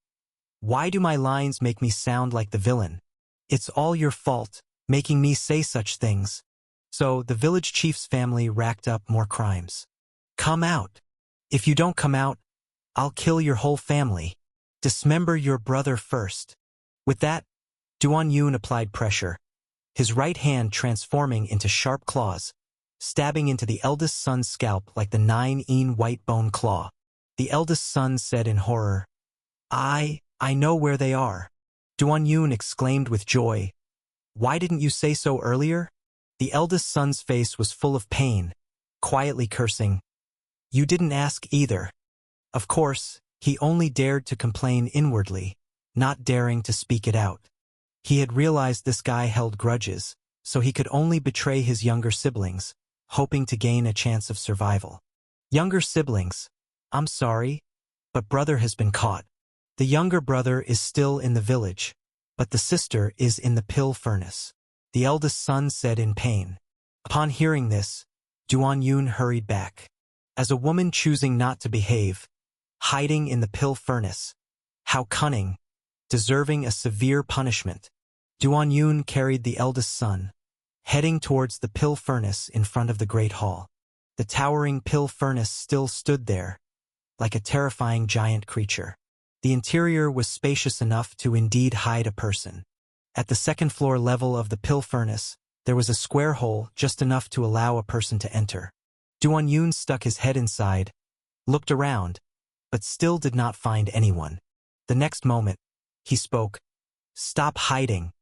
"Why do my lines make me sound like the villain? It's all your fault, making me say such things." So the village chief's family racked up more crimes. "Come out. If you don't come out, I'll kill your whole family. Dismember your brother first." With that, Duan Yun applied pressure, his right hand transforming into sharp claws, stabbing into the eldest son's scalp like the 9-yin white bone claw. The eldest son said in horror, I know where they are." Duan Yun exclaimed with joy, "Why didn't you say so earlier?" The eldest son's face was full of pain, quietly cursing, "You didn't ask either." Of course, he only dared to complain inwardly, not daring to speak it out. He had realized this guy held grudges, so he could only betray his younger siblings, hoping to gain a chance of survival. "Younger siblings, I'm sorry, but brother has been caught. The younger brother is still in the village, but the sister is in the pill furnace," the eldest son said in pain. Upon hearing this, Duan Yun hurried back. As a woman choosing not to behave, hiding in the pill furnace, how cunning, deserving a severe punishment. Duan Yun carried the eldest son, heading towards the pill furnace in front of the great hall. The towering pill furnace still stood there, like a terrifying giant creature. The interior was spacious enough to indeed hide a person. At the second-floor level of the pill furnace, there was a square hole just enough to allow a person to enter. Duan Yun stuck his head inside, looked around, but still did not find anyone. The next moment, he spoke, Stop hiding.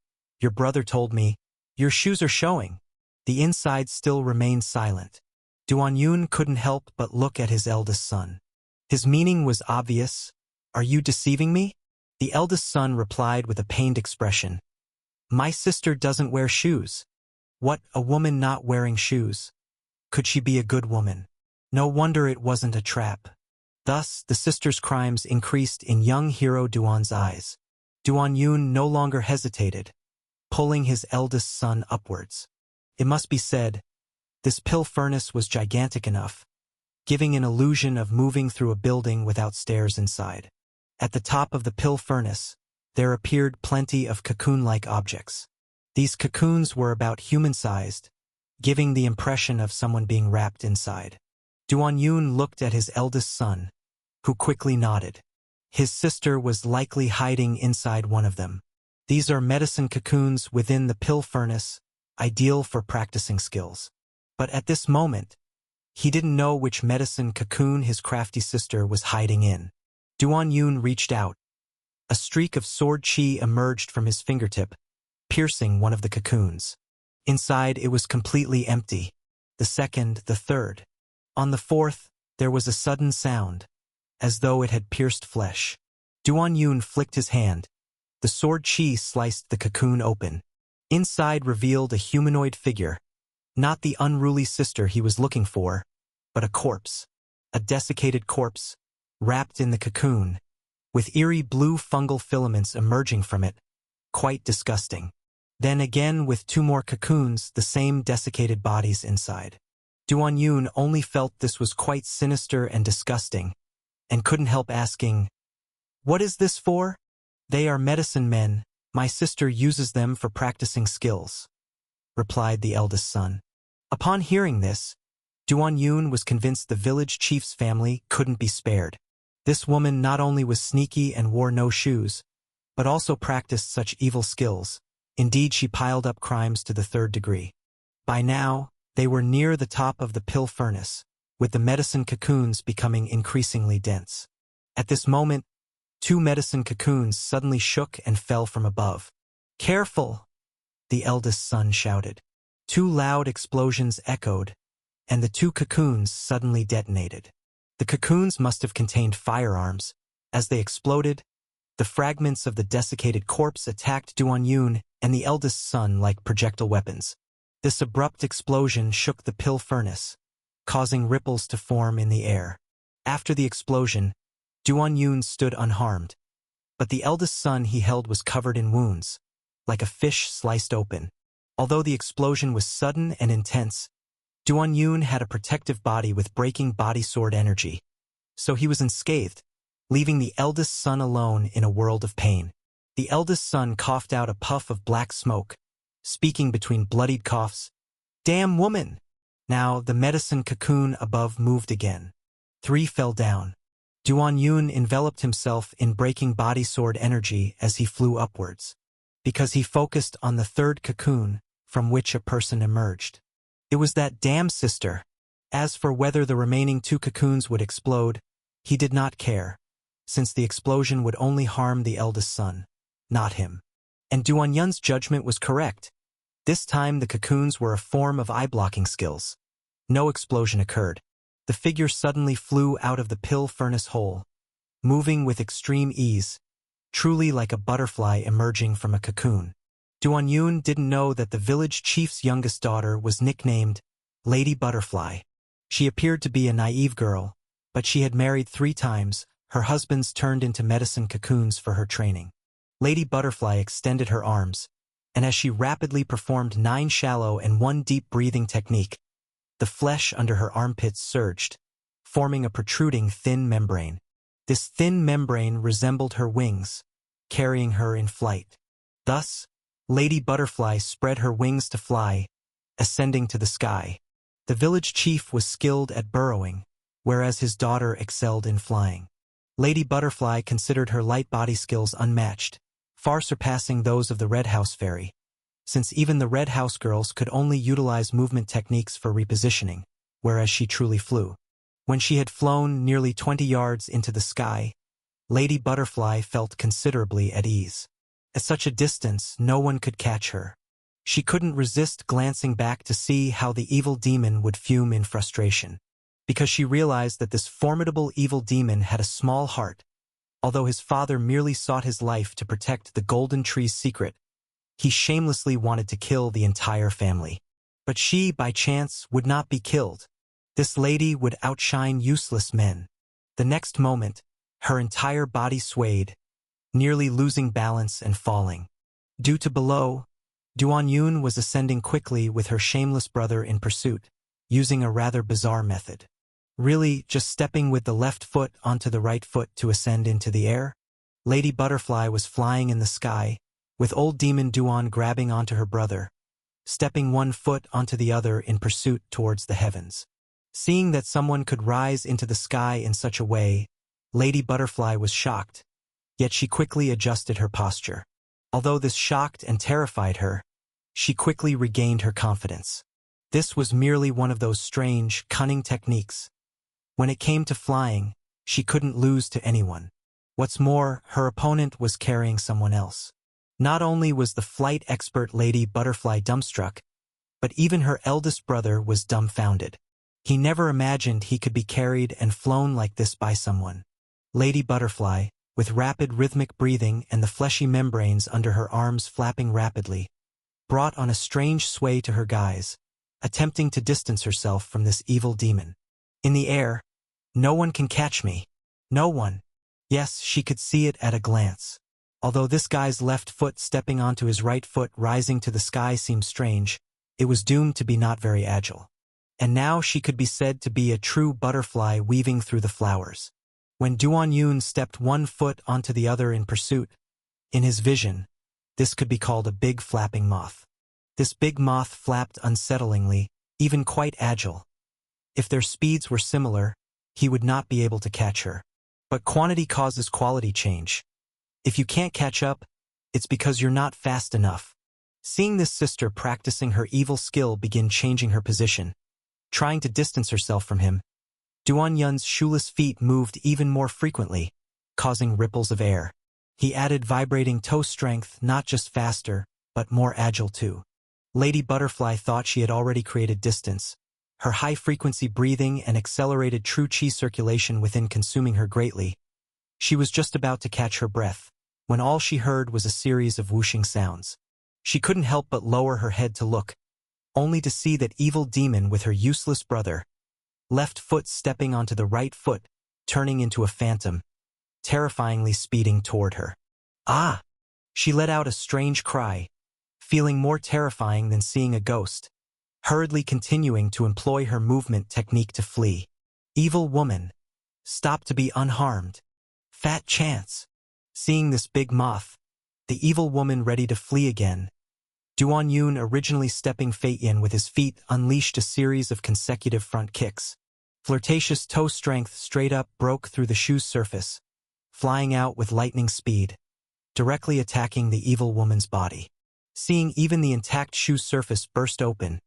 Your brother told me. Your shoes are showing. The inside still remained silent. Duan Yun couldn't help but look at his eldest son. His meaning was obvious. Are you deceiving me? The eldest son replied with a pained expression. My sister doesn't wear shoes. What, a woman not wearing shoes? Could she be a good woman? No wonder it wasn't a trap. Thus, the sister's crimes increased in young hero Duan's eyes. Duan Yun no longer hesitated, pulling his eldest son upwards. It must be said, this pill furnace was gigantic enough, giving an illusion of moving through a building without stairs inside. At the top of the pill furnace, there appeared plenty of cocoon-like objects. These cocoons were about human-sized, giving the impression of someone being wrapped inside. Duan Yun looked at his eldest son, who quickly nodded. His sister was likely hiding inside one of them. These are medicine cocoons within the pill furnace, ideal for practicing skills. But at this moment, he didn't know which medicine cocoon his crafty sister was hiding in. Duan Yun reached out. A streak of sword chi emerged from his fingertip, piercing one of the cocoons. Inside, it was completely empty. The second, the third. On the fourth, there was a sudden sound, as though it had pierced flesh. Duan Yun flicked his hand. The sword chi sliced the cocoon open. Inside revealed a humanoid figure, not the unruly sister he was looking for, but a corpse. A desiccated corpse, wrapped in the cocoon, with eerie blue fungal filaments emerging from it. Quite disgusting. Then again with two more cocoons, the same desiccated bodies inside. Duan Yun only felt this was quite sinister and disgusting, and couldn't help asking, "What is this for?" "They are medicine men. My sister uses them for practicing skills," replied the eldest son. Upon hearing this, Duan Yun was convinced the village chief's family couldn't be spared. This woman not only was sneaky and wore no shoes, but also practiced such evil skills. Indeed, she piled up crimes to the third degree. By now, they were near the top of the pill furnace, with the medicine cocoons becoming increasingly dense. At this moment, two medicine cocoons suddenly shook and fell from above. "Careful!" the eldest son shouted. Two loud explosions echoed, and the two cocoons suddenly detonated. The cocoons must have contained firearms. As they exploded, the fragments of the desiccated corpse attacked Duan Yun and the eldest son like projectile weapons. This abrupt explosion shook the pill furnace, causing ripples to form in the air. After the explosion, Duan Yun stood unharmed, but the eldest son he held was covered in wounds, like a fish sliced open. Although the explosion was sudden and intense, Duan Yun had a protective body with breaking body sword energy, so he was unscathed, leaving the eldest son alone in a world of pain. The eldest son coughed out a puff of black smoke, speaking between bloodied coughs. "Damn woman!" Now the medicine cocoon above moved again. 3 fell down. Duan Yun enveloped himself in breaking body sword energy as he flew upwards, because he focused on the third cocoon from which a person emerged. It was that damn sister. As for whether the remaining 2 cocoons would explode, he did not care, since the explosion would only harm the eldest son, not him. And Duan Yun's judgment was correct. This time the cocoons were a form of eye-blocking skills. No explosion occurred. The figure suddenly flew out of the pill furnace hole, moving with extreme ease, truly like a butterfly emerging from a cocoon. Duan Yun didn't know that the village chief's youngest daughter was nicknamed Lady Butterfly. She appeared to be a naive girl, but she had married 3 times. Her husbands turned into medicine cocoons for her training. Lady Butterfly extended her arms, and as she rapidly performed 9 shallow and 1 deep breathing technique, the flesh under her armpits surged, forming a protruding thin membrane. This thin membrane resembled her wings, carrying her in flight. Thus, Lady Butterfly spread her wings to fly, ascending to the sky. The village chief was skilled at burrowing, whereas his daughter excelled in flying. Lady Butterfly considered her light body skills unmatched, far surpassing those of the Red House Fairy, since even the Red House girls could only utilize movement techniques for repositioning, whereas she truly flew. When she had flown nearly 20 yards into the sky, Lady Butterfly felt considerably at ease. At such a distance, no one could catch her. She couldn't resist glancing back to see how the evil demon would fume in frustration, because she realized that this formidable evil demon had a small heart. Although his father merely sought his life to protect the golden tree's secret, he shamelessly wanted to kill the entire family. But she, by chance, would not be killed. This lady would outshine useless men. The next moment, her entire body swayed, nearly losing balance and falling. Due to below, Duan-Yun was ascending quickly with her shameless brother in pursuit, using a rather bizarre method. Really, just stepping with the left foot onto the right foot to ascend into the air? Lady Butterfly was flying in the sky, with old demon Duan grabbing onto her brother, stepping one foot onto the other in pursuit towards the heavens. Seeing that someone could rise into the sky in such a way, Lady Butterfly was shocked, yet she quickly adjusted her posture. Although this shocked and terrified her, she quickly regained her confidence. This was merely one of those strange, cunning techniques. When it came to flying, she couldn't lose to anyone. What's more, her opponent was carrying someone else. Not only was the flight expert Lady Butterfly dumbstruck, but even her eldest brother was dumbfounded. He never imagined he could be carried and flown like this by someone. Lady Butterfly, with rapid rhythmic breathing and the fleshy membranes under her arms flapping rapidly, brought on a strange sway to her guise, attempting to distance herself from this evil demon. In the air, no one can catch me. No one. Yes, she could see it at a glance. Although this guy's left foot stepping onto his right foot rising to the sky seemed strange, it was doomed to be not very agile. And now she could be said to be a true butterfly weaving through the flowers. When Duan-Yun stepped one foot onto the other in pursuit, in his vision, this could be called a big flapping moth. This big moth flapped unsettlingly, even quite agile. If their speeds were similar, he would not be able to catch her. But quantity causes quality change. If you can't catch up, it's because you're not fast enough. Seeing this sister practicing her evil skill begin changing her position, trying to distance herself from him, Duan-Yun's shoeless feet moved even more frequently, causing ripples of air. He added vibrating toe strength, not just faster, but more agile too. Lady Butterfly thought she had already created distance, her high-frequency breathing and accelerated true qi circulation within consuming her greatly. She was just about to catch her breath, when all she heard was a series of whooshing sounds. She couldn't help but lower her head to look, only to see that evil demon with her useless brother, left foot stepping onto the right foot, turning into a phantom, terrifyingly speeding toward her. Ah! She let out a strange cry, feeling more terrifying than seeing a ghost, hurriedly continuing to employ her movement technique to flee. Evil woman! Stop to be unharmed. Fat chance! Seeing this big moth, the evil woman ready to flee again, Duan-Yun, originally stepping Fei-Yin with his feet, unleashed a series of consecutive front kicks. Flirtatious toe strength straight up broke through the shoe's surface, flying out with lightning speed, directly attacking the evil woman's body. Seeing even the intact shoe surface burst open,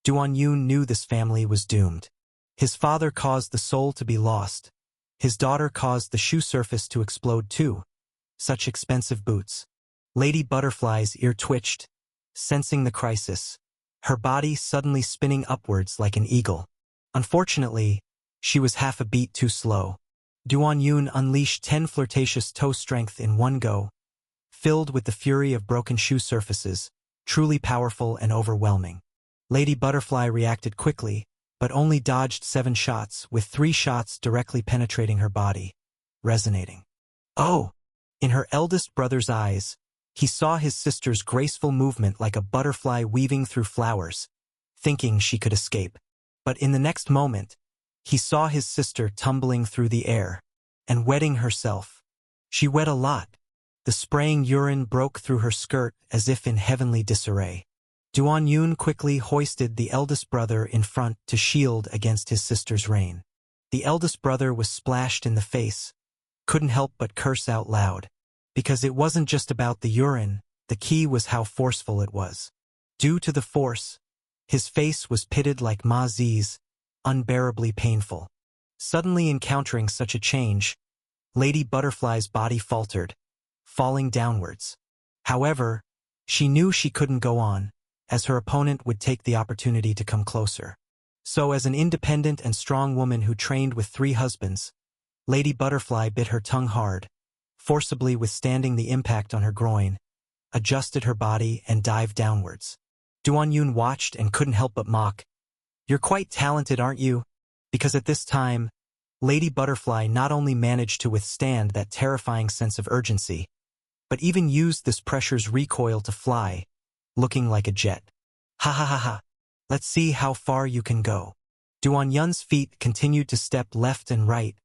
Duan-Yun knew this family was doomed. His father caused the soul to be lost. His daughter caused the shoe surface to explode too. Such expensive boots. Lady Butterfly's ear twitched, sensing the crisis, her body suddenly spinning upwards like an eagle. Unfortunately, she was half a beat too slow. Duan-Yun unleashed 10 flirtatious toe strength in one go, filled with the fury of broken shoe surfaces, truly powerful and overwhelming. Lady Butterfly reacted quickly, but only dodged 7 shots, with 3 shots directly penetrating her body, resonating. Oh! In her eldest brother's eyes, he saw his sister's graceful movement like a butterfly weaving through flowers, thinking she could escape. But in the next moment, he saw his sister tumbling through the air and wetting herself. She wet a lot. The spraying urine broke through her skirt as if in heavenly disarray. Duan-Yun quickly hoisted the eldest brother in front to shield against his sister's rain. The eldest brother was splashed in the face, couldn't help but curse out loud. Because it wasn't just about the urine, the key was how forceful it was. Due to the force, his face was pitted like Ma Zi's, unbearably painful. Suddenly encountering such a change, Lady Butterfly's body faltered, falling downwards. However, she knew she couldn't go on, as her opponent would take the opportunity to come closer. So as an independent and strong woman who trained with 3 husbands, Lady Butterfly bit her tongue hard, forcibly withstanding the impact on her groin, adjusted her body and dived downwards. Duan-Yun watched and couldn't help but mock. "You're quite talented, aren't you?" Because at this time, Lady Butterfly not only managed to withstand that terrifying sense of urgency, but even used this pressure's recoil to fly, looking like a jet. "Ha ha ha ha. Let's see how far you can go." Duan-Yun's feet continued to step left and right,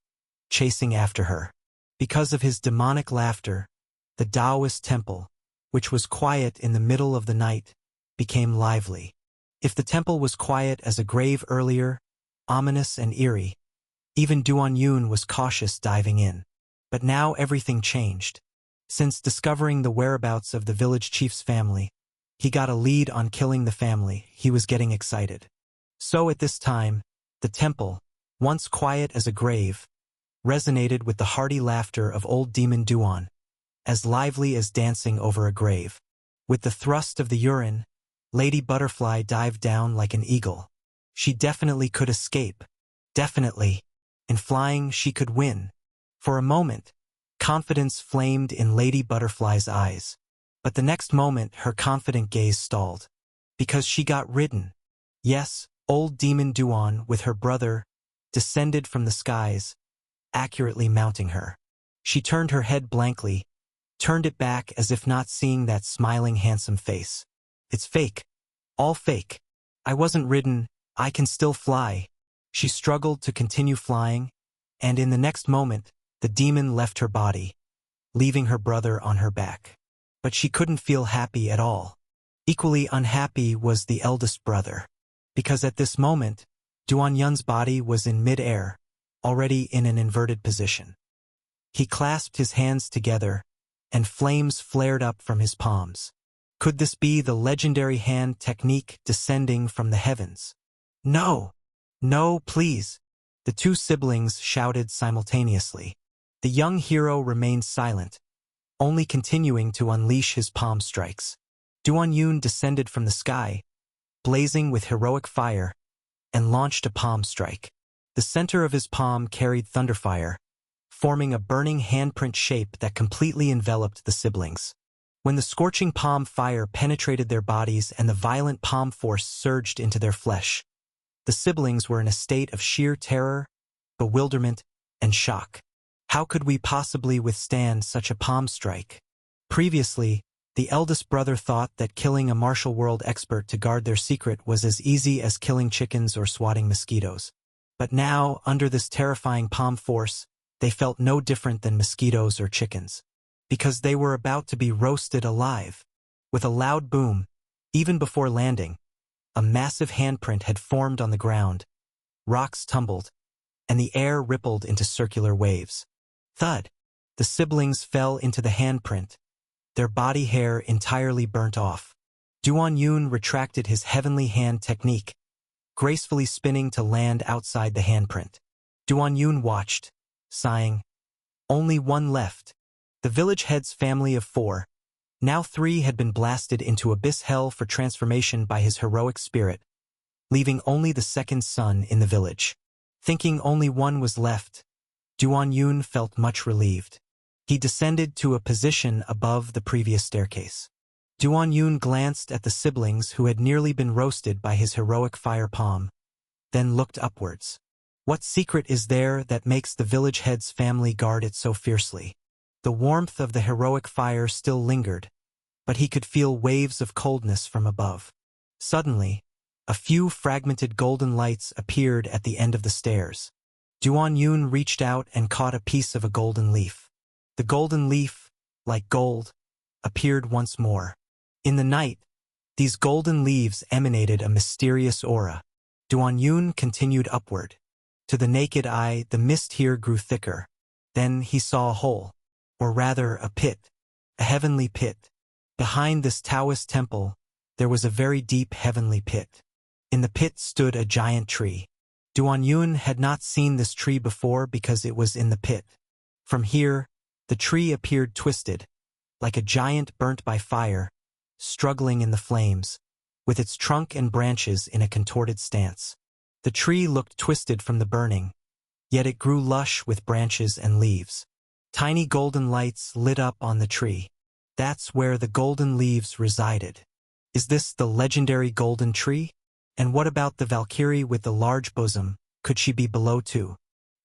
chasing after her. Because of his demonic laughter, the Taoist temple, which was quiet in the middle of the night, became lively. If the temple was quiet as a grave earlier, ominous and eerie, even Duan-Yun was cautious diving in. But now everything changed. Since discovering the whereabouts of the village chief's family, he got a lead on killing the family. He was getting excited. So at this time, the temple, once quiet as a grave, resonated with the hearty laughter of old demon Duan, as lively as dancing over a grave. With the thrust of the urine, Lady Butterfly dived down like an eagle. She definitely could escape. Definitely. In flying, she could win. For a moment, confidence flamed in Lady Butterfly's eyes. But the next moment, her confident gaze stalled. Because she got ridden. Yes, old demon Duan, with her brother, descended from the skies, accurately mounting her. She turned her head blankly, turned it back as if not seeing that smiling handsome face. "It's fake. All fake. I wasn't ridden, I can still fly." She struggled to continue flying, and in the next moment, the demon left her body, leaving her brother on her back. But she couldn't feel happy at all. Equally unhappy was the eldest brother, because at this moment, Duan-Yun's body was in mid-air, already in an inverted position. He clasped his hands together, and flames flared up from his palms. Could this be the legendary hand technique descending from the heavens? "No! No, please!" the 2 siblings shouted simultaneously. The young hero remained silent, only continuing to unleash his palm strikes. Duan-Yun descended from the sky, blazing with heroic fire, and launched a palm strike. The center of his palm carried thunderfire, forming a burning handprint shape that completely enveloped the siblings. When the scorching palm fire penetrated their bodies and the violent palm force surged into their flesh, the siblings were in a state of sheer terror, bewilderment, and shock. How could we possibly withstand such a palm strike? Previously, the eldest brother thought that killing a martial world expert to guard their secret was as easy as killing chickens or swatting mosquitoes. But now, under this terrifying palm force, they felt no different than mosquitoes or chickens, because they were about to be roasted alive. With a loud boom, even before landing, a massive handprint had formed on the ground, rocks tumbled, and the air rippled into circular waves. Thud! The siblings fell into the handprint, their body hair entirely burnt off. Duan-Yun retracted his heavenly hand technique, gracefully spinning to land outside the handprint. Duan-Yun watched, sighing. Only one left. The village head's family of 4. Now 3 had been blasted into abyss hell for transformation by his heroic spirit, leaving only the second son in the village. Thinking only one was left, Duan-Yun felt much relieved. He descended to a position above the previous staircase. Duan-Yun glanced at the siblings who had nearly been roasted by his heroic fire palm, then looked upwards. What secret is there that makes the village head's family guard it so fiercely? The warmth of the heroic fire still lingered, but he could feel waves of coldness from above. Suddenly, a few fragmented golden lights appeared at the end of the stairs. Duan-Yun reached out and caught a piece of a golden leaf. The golden leaf, like gold, appeared once more. In the night, these golden leaves emanated a mysterious aura. Duan-Yun continued upward. To the naked eye, the mist here grew thicker. Then he saw a hole, or rather a pit, a heavenly pit. Behind this Taoist temple, there was a very deep heavenly pit. In the pit stood a giant tree. Duan-Yun had not seen this tree before because it was in the pit. From here, the tree appeared twisted, like a giant burnt by fire, struggling in the flames, with its trunk and branches in a contorted stance. The tree looked twisted from the burning, yet it grew lush with branches and leaves. Tiny golden lights lit up on the tree. That's where the golden leaves resided. Is this the legendary golden tree? And what about the Valkyrie with the large bosom? Could she be below too?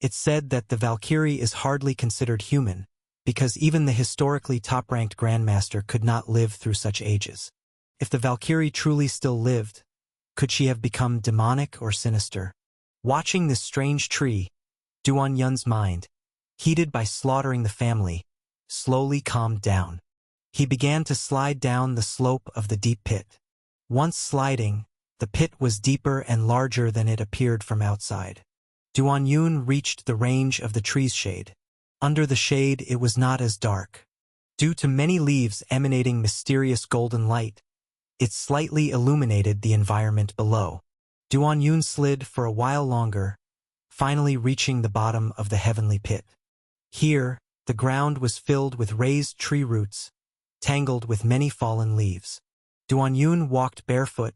It's said that the Valkyrie is hardly considered human, because even the historically top-ranked Grandmaster could not live through such ages. If the Valkyrie truly still lived, could she have become demonic or sinister? Watching this strange tree, Duan Yun's mind, heated by slaughtering the family, slowly calmed down. He began to slide down the slope of the deep pit. Once sliding, the pit was deeper and larger than it appeared from outside. Duan Yun reached the range of the tree's shade. Under the shade it was not as dark. Due to many leaves emanating mysterious golden light, it slightly illuminated the environment below. Duan Yun slid for a while longer, finally reaching the bottom of the heavenly pit. Here, the ground was filled with raised tree roots, tangled with many fallen leaves. Duan Yun walked barefoot,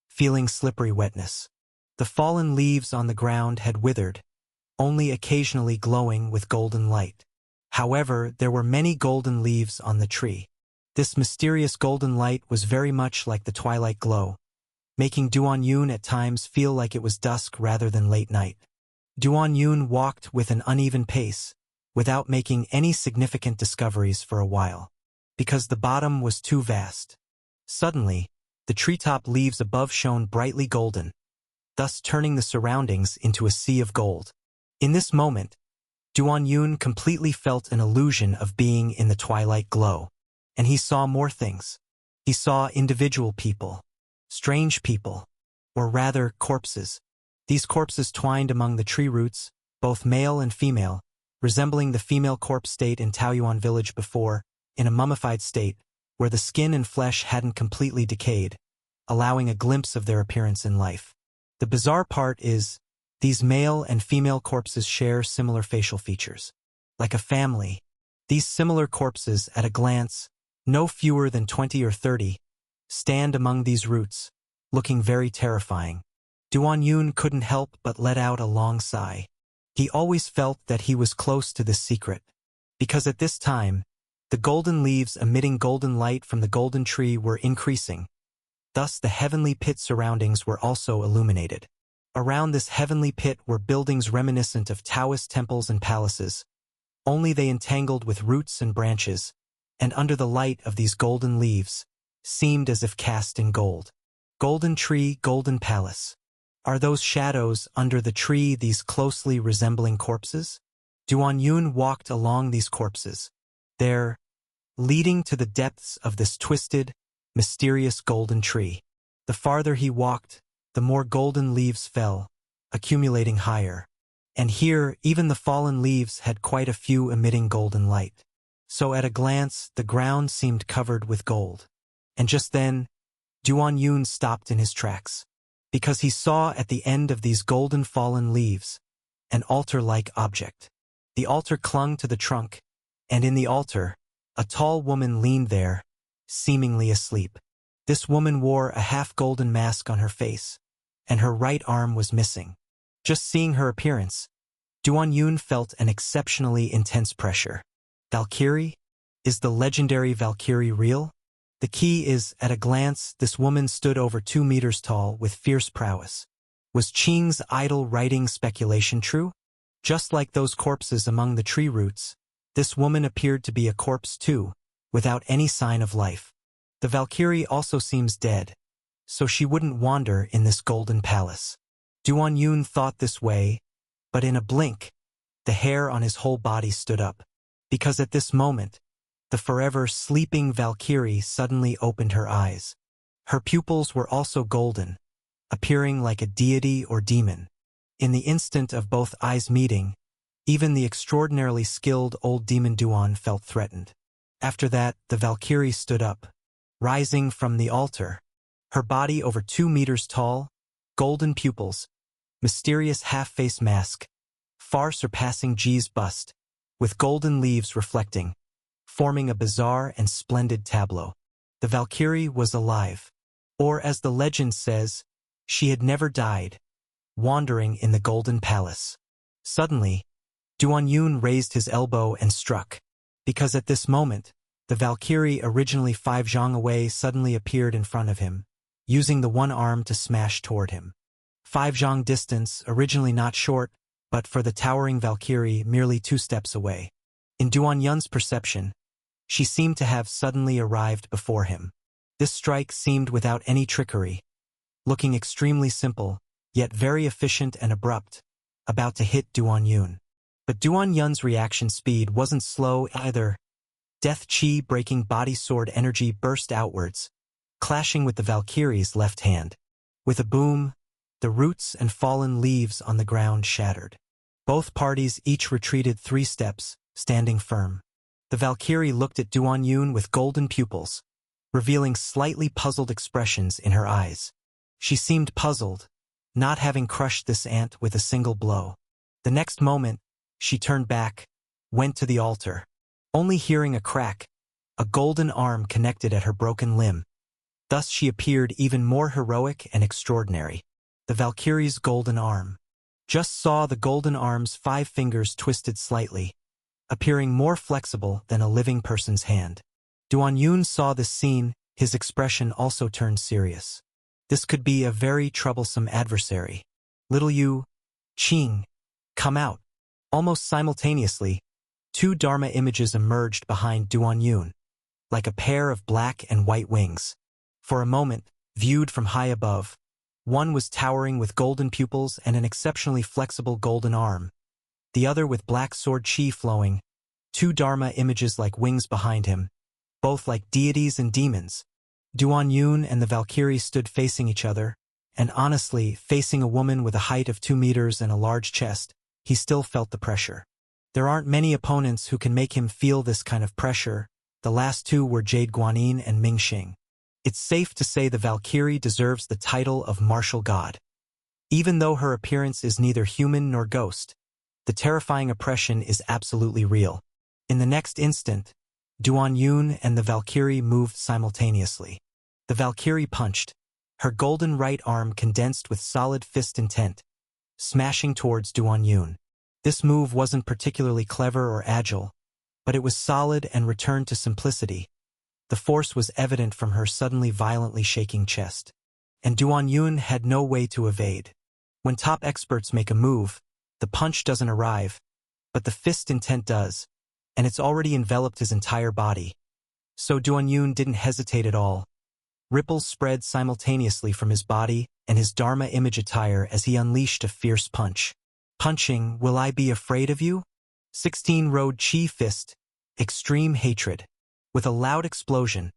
feeling slippery wetness. The fallen leaves on the ground had withered, only occasionally glowing with golden light. However, there were many golden leaves on the tree. This mysterious golden light was very much like the twilight glow, making Duan Yun at times feel like it was dusk rather than late night. Duan Yun walked with an uneven pace, without making any significant discoveries for a while, because the bottom was too vast. Suddenly, the treetop leaves above shone brightly golden, thus turning the surroundings into a sea of gold. In this moment, Duan Yun completely felt an illusion of being in the twilight glow, and he saw more things. He saw individual people, strange people, or rather corpses. These corpses twined among the tree roots, both male and female, resembling the female corpse state in Taoyuan village before, in a mummified state, where the skin and flesh hadn't completely decayed, allowing a glimpse of their appearance in life. The bizarre part is, these male and female corpses share similar facial features. Like a family, these similar corpses, at a glance, no fewer than 20 or 30, stand among these roots, looking very terrifying. Duan Yun couldn't help but let out a long sigh. He always felt that he was close to this secret, because at this time, the golden leaves emitting golden light from the golden tree were increasing. Thus the heavenly pit surroundings were also illuminated. Around this heavenly pit were buildings reminiscent of Taoist temples and palaces, only they entangled with roots and branches, and under the light of these golden leaves, seemed as if cast in gold. Golden tree, golden palace. Are those shadows under the tree these closely resembling corpses? Duan Yun walked along these corpses. There, leading to the depths of this twisted, mysterious golden tree. The farther he walked, the more golden leaves fell, accumulating higher. And here, even the fallen leaves had quite a few emitting golden light. So at a glance, the ground seemed covered with gold. And just then, Duan Yun stopped in his tracks, because he saw at the end of these golden fallen leaves an altar-like object. The altar clung to the trunk, and in the altar, a tall woman leaned there, seemingly asleep. This woman wore a half-golden mask on her face, and her right arm was missing. Just seeing her appearance, Duan Yun felt an exceptionally intense pressure. Valkyrie? Is the legendary Valkyrie real? The key is, at a glance, this woman stood over 2 meters tall with fierce prowess. Was Qing's idle writing speculation true? Just like those corpses among the tree roots, this woman appeared to be a corpse too, without any sign of life. The Valkyrie also seems dead, so she wouldn't wander in this golden palace. Duan Yun thought this way, but in a blink, the hair on his whole body stood up, because at this moment, the forever sleeping Valkyrie suddenly opened her eyes. Her pupils were also golden, appearing like a deity or demon. In the instant of both eyes meeting, even the extraordinarily skilled old demon Duan felt threatened. After that, the Valkyrie stood up, rising from the altar, her body over 2 meters tall, golden pupils, mysterious half-face mask, far surpassing Ji's bust, with golden leaves reflecting. forming a bizarre and splendid tableau. The Valkyrie was alive. Or as the legend says, she had never died, wandering in the Golden Palace. Suddenly, Duan Yun raised his elbow and struck. Because at this moment, the Valkyrie originally 5 zhang away suddenly appeared in front of him, using the one arm to smash toward him. 5 zhang distance, originally not short, but for the towering Valkyrie merely 2 steps away. In Duan Yun's perception, she seemed to have suddenly arrived before him. This strike seemed without any trickery, looking extremely simple, yet very efficient and abrupt, about to hit Duan Yun. But Duan Yun's reaction speed wasn't slow either. Death Chi breaking body sword energy burst outwards, clashing with the Valkyrie's left hand. With a boom, the roots and fallen leaves on the ground shattered. Both parties each retreated 3 steps, standing firm. The Valkyrie looked at Duan Yun with golden pupils, revealing slightly puzzled expressions in her eyes. She seemed puzzled, not having crushed this ant with a single blow. The next moment, she turned back, went to the altar. Only hearing a crack, a golden arm connected at her broken limb. Thus she appeared even more heroic and extraordinary. The Valkyrie's golden arm. Just saw the golden arm's 5 fingers twisted slightly, appearing more flexible than a living person's hand. Duan Yun saw this scene, his expression also turned serious. This could be a very troublesome adversary. Little Yu, Qing, come out. Almost simultaneously, 2 Dharma images emerged behind Duan Yun, like a pair of black and white wings. For a moment, viewed from high above, one was towering with golden pupils and an exceptionally flexible golden arm, the other with black sword chi flowing, 2 Dharma images like wings behind him, both like deities and demons. Duan Yun and the Valkyrie stood facing each other, and honestly, facing a woman with a height of 2 meters and a large chest, he still felt the pressure. There aren't many opponents who can make him feel this kind of pressure. The last 2 were Jade Guanyin and Ming Xing. It's safe to say the Valkyrie deserves the title of martial god. Even though her appearance is neither human nor ghost, the terrifying oppression is absolutely real. In the next instant, Duan Yun and the Valkyrie moved simultaneously. The Valkyrie punched, her golden right arm condensed with solid fist intent, smashing towards Duan Yun. This move wasn't particularly clever or agile, but it was solid and returned to simplicity. The force was evident from her suddenly violently shaking chest. And Duan Yun had no way to evade. When top experts make a move, the punch doesn't arrive, but the fist intent does, and it's already enveloped his entire body. So Duan Yun didn't hesitate at all. Ripples spread simultaneously from his body and his Dharma image attire as he unleashed a fierce punch. Punching, will I be afraid of you? 16-road chi fist, extreme hatred. With a loud explosion,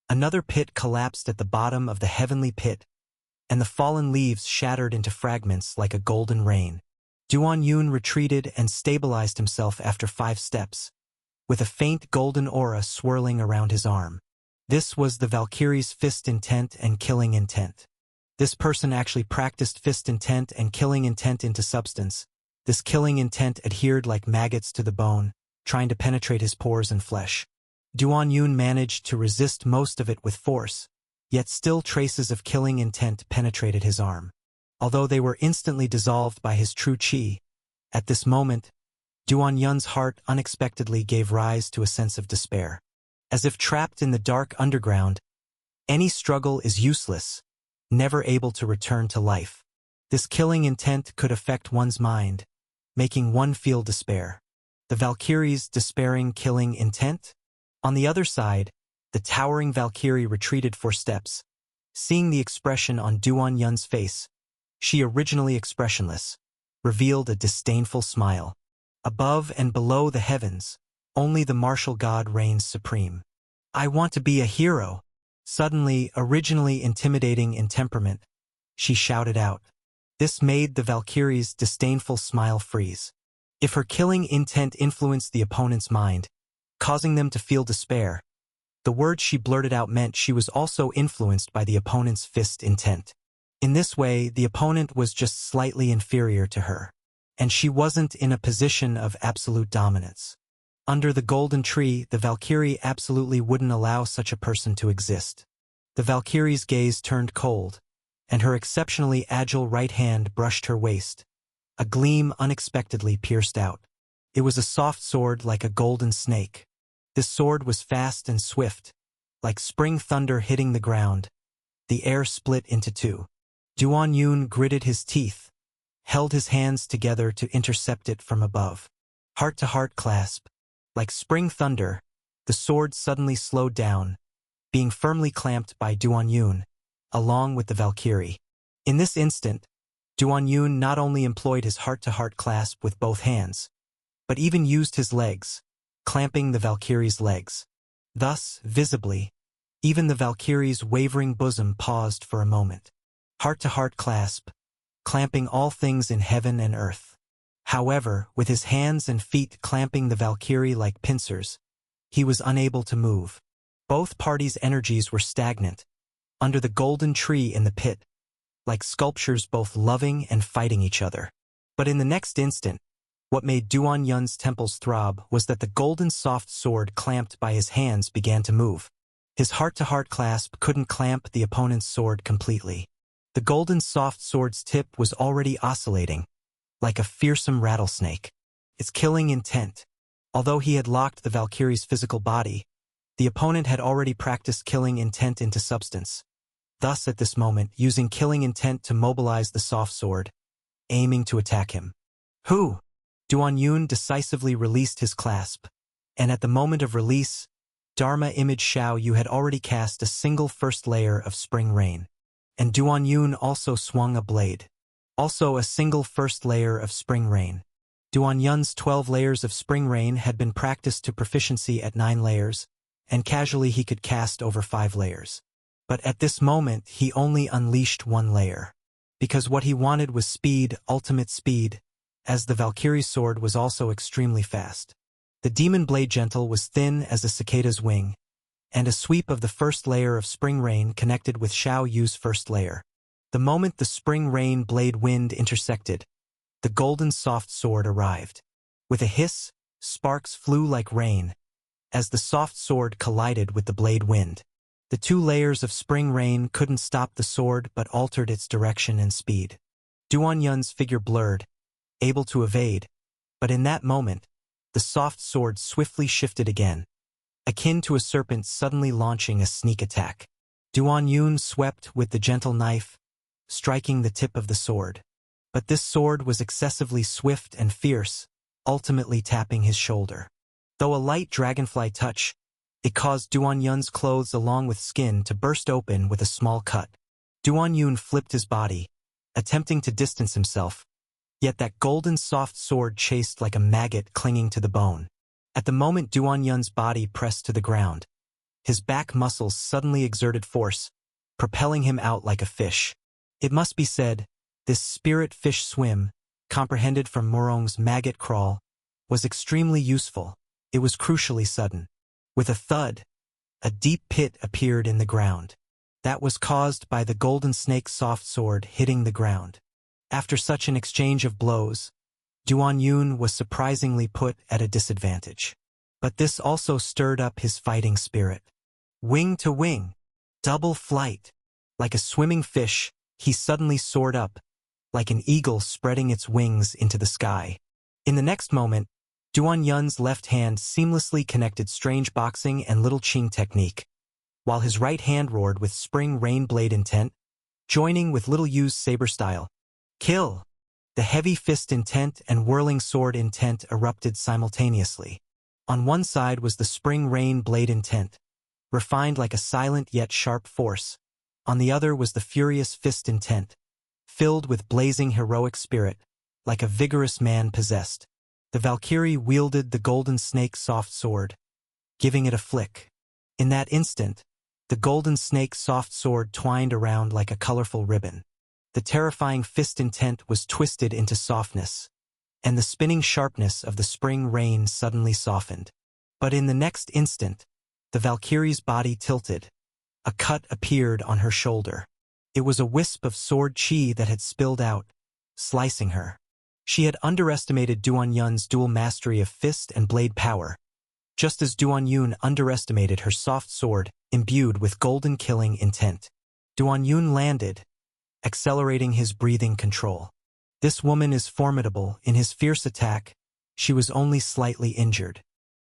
another pit collapsed at the bottom of the heavenly pit, and the fallen leaves shattered into fragments like a golden rain. Duan Yun retreated and stabilized himself after 5 steps, with a faint golden aura swirling around his arm. This was the Valkyrie's fist intent and killing intent. This person actually practiced fist intent and killing intent into substance. This killing intent adhered like maggots to the bone, trying to penetrate his pores and flesh. Duan Yun managed to resist most of it with force, yet still traces of killing intent penetrated his arm. Although they were instantly dissolved by his true chi, at this moment, Duan Yun's heart unexpectedly gave rise to a sense of despair. As if trapped in the dark underground, any struggle is useless, never able to return to life. This killing intent could affect one's mind, making one feel despair. The Valkyrie's despairing killing intent? On the other side, the towering Valkyrie retreated 4 steps. Seeing the expression on Duan Yun's face, she originally expressionless, revealed a disdainful smile. Above and below the heavens, only the martial god reigns supreme. I want to be a hero. Suddenly, originally intimidating in temperament, she shouted out. This made the Valkyrie's disdainful smile freeze. If her killing intent influenced the opponent's mind, causing them to feel despair, the words she blurted out meant she was also influenced by the opponent's fist intent. In this way, the opponent was just slightly inferior to her, and she wasn't in a position of absolute dominance. Under the golden tree, the Valkyrie absolutely wouldn't allow such a person to exist. The Valkyrie's gaze turned cold, and her exceptionally agile right hand brushed her waist. A gleam unexpectedly pierced out. It was a soft sword like a golden snake. This sword was fast and swift, like spring thunder hitting the ground. The air split into two. Duan Yun gritted his teeth, held his hands together to intercept it from above. Heart-to-heart clasp. Like spring thunder, the sword suddenly slowed down, being firmly clamped by Duan Yun, along with the Valkyrie. In this instant, Duan Yun not only employed his heart-to-heart clasp with both hands, but even used his legs, clamping the Valkyrie's legs. Thus, visibly, even the Valkyrie's wavering bosom paused for a moment. Heart-to-heart clasp, clamping all things in heaven and earth. However, with his hands and feet clamping the Valkyrie like pincers, he was unable to move. Both parties' energies were stagnant, under the golden tree in the pit, like sculptures both loving and fighting each other. But in the next instant, what made Duan Yun's temples throb was that the golden soft sword clamped by his hands began to move. His heart-to-heart clasp couldn't clamp the opponent's sword completely. The golden soft sword's tip was already oscillating, like a fearsome rattlesnake. Its killing intent. Although he had locked the Valkyrie's physical body, the opponent had already practiced killing intent into substance. Thus, at this moment, using killing intent to mobilize the soft sword, aiming to attack him. Who? Duan Yun decisively released his clasp, and at the moment of release, Dharma Image Xiao Yu had already cast a single first layer of Spring Rain. And Duan Yun also swung a blade. Also a single first layer of Spring Rain. Duan Yun's 12 layers of Spring Rain had been practiced to proficiency at 9 layers, and casually he could cast over 5 layers. But at this moment he only unleashed 1 layer. Because what he wanted was speed, ultimate speed, as the Valkyrie's sword was also extremely fast. The Demon Blade Gentle was thin as a cicada's wing, and a sweep of the first layer of Spring Rain connected with Xiao Yu's first layer. The moment the Spring Rain blade wind intersected, the golden soft sword arrived. With a hiss, sparks flew like rain, as the soft sword collided with the blade wind. The 2 layers of Spring Rain couldn't stop the sword but altered its direction and speed. Duan Yun's figure blurred, able to evade, but in that moment, the soft sword swiftly shifted again, akin to a serpent suddenly launching a sneak attack. Duan Yun swept with the gentle knife, striking the tip of the sword. But this sword was excessively swift and fierce, ultimately tapping his shoulder. Though a light dragonfly touch, it caused Duan Yun's clothes along with skin to burst open with a small cut. Duan Yun flipped his body, attempting to distance himself, yet that golden soft sword chased like a maggot clinging to the bone. At the moment Duan Yun's body pressed to the ground, his back muscles suddenly exerted force, propelling him out like a fish. It must be said, this spirit fish swim, comprehended from Murong's maggot crawl, was extremely useful. It was crucially sudden. With a thud, a deep pit appeared in the ground. That was caused by the golden snake's soft sword hitting the ground. After such an exchange of blows, Duan Yun was surprisingly put at a disadvantage. But this also stirred up his fighting spirit. Wing to wing, double flight. Like a swimming fish, he suddenly soared up, like an eagle spreading its wings into the sky. In the next moment, Duan Yun's left hand seamlessly connected strange boxing and little Qing technique, while his right hand roared with Spring Rain blade intent, joining with little Yu's saber style. Kill! The heavy fist intent and whirling sword intent erupted simultaneously. On one side was the Spring Rain blade intent, refined like a silent yet sharp force. On the other was the furious fist intent, filled with blazing heroic spirit, like a vigorous man possessed. The Valkyrie wielded the golden snake soft sword, giving it a flick. In that instant, the golden snake soft sword twined around like a colorful ribbon. The terrifying fist intent was twisted into softness, and the spinning sharpness of the Spring Rain suddenly softened. But in the next instant, the Valkyrie's body tilted. A cut appeared on her shoulder. It was a wisp of sword chi that had spilled out, slicing her. She had underestimated Duan Yun's dual mastery of fist and blade power, just as Duan Yun underestimated her soft sword, imbued with golden killing intent. Duan Yun landed, accelerating his breathing control. This woman is formidable. In his fierce attack, she was only slightly injured.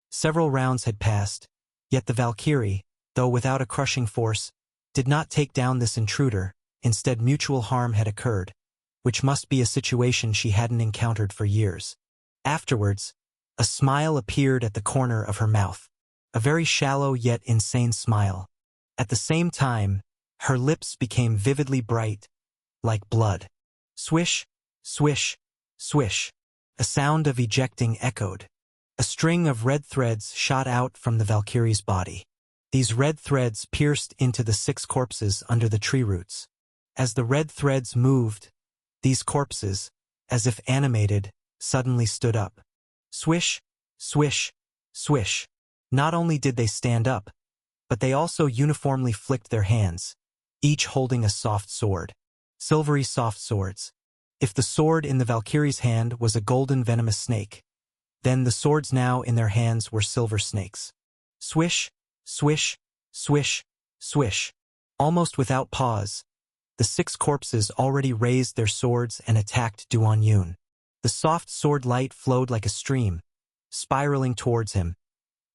Several rounds had passed, yet the Valkyrie, though without a crushing force, did not take down this intruder. Instead, mutual harm had occurred, which must be a situation she hadn't encountered for years. Afterwards, a smile appeared at the corner of her mouth, a very shallow yet insane smile. At the same time, her lips became vividly bright, like blood. Swish, swish, swish. A sound of ejecting echoed. A string of red threads shot out from the Valkyrie's body. These red threads pierced into the 6 corpses under the tree roots. As the red threads moved, these corpses, as if animated, suddenly stood up. Swish, swish, swish. Not only did they stand up, but they also uniformly flicked their hands, each holding a soft sword. Silvery soft swords. If the sword in the Valkyrie's hand was a golden venomous snake, then the swords now in their hands were silver snakes. Swish, swish, swish, swish. Almost without pause, the 6 corpses already raised their swords and attacked Duan Yun. The soft sword light flowed like a stream, spiraling towards him,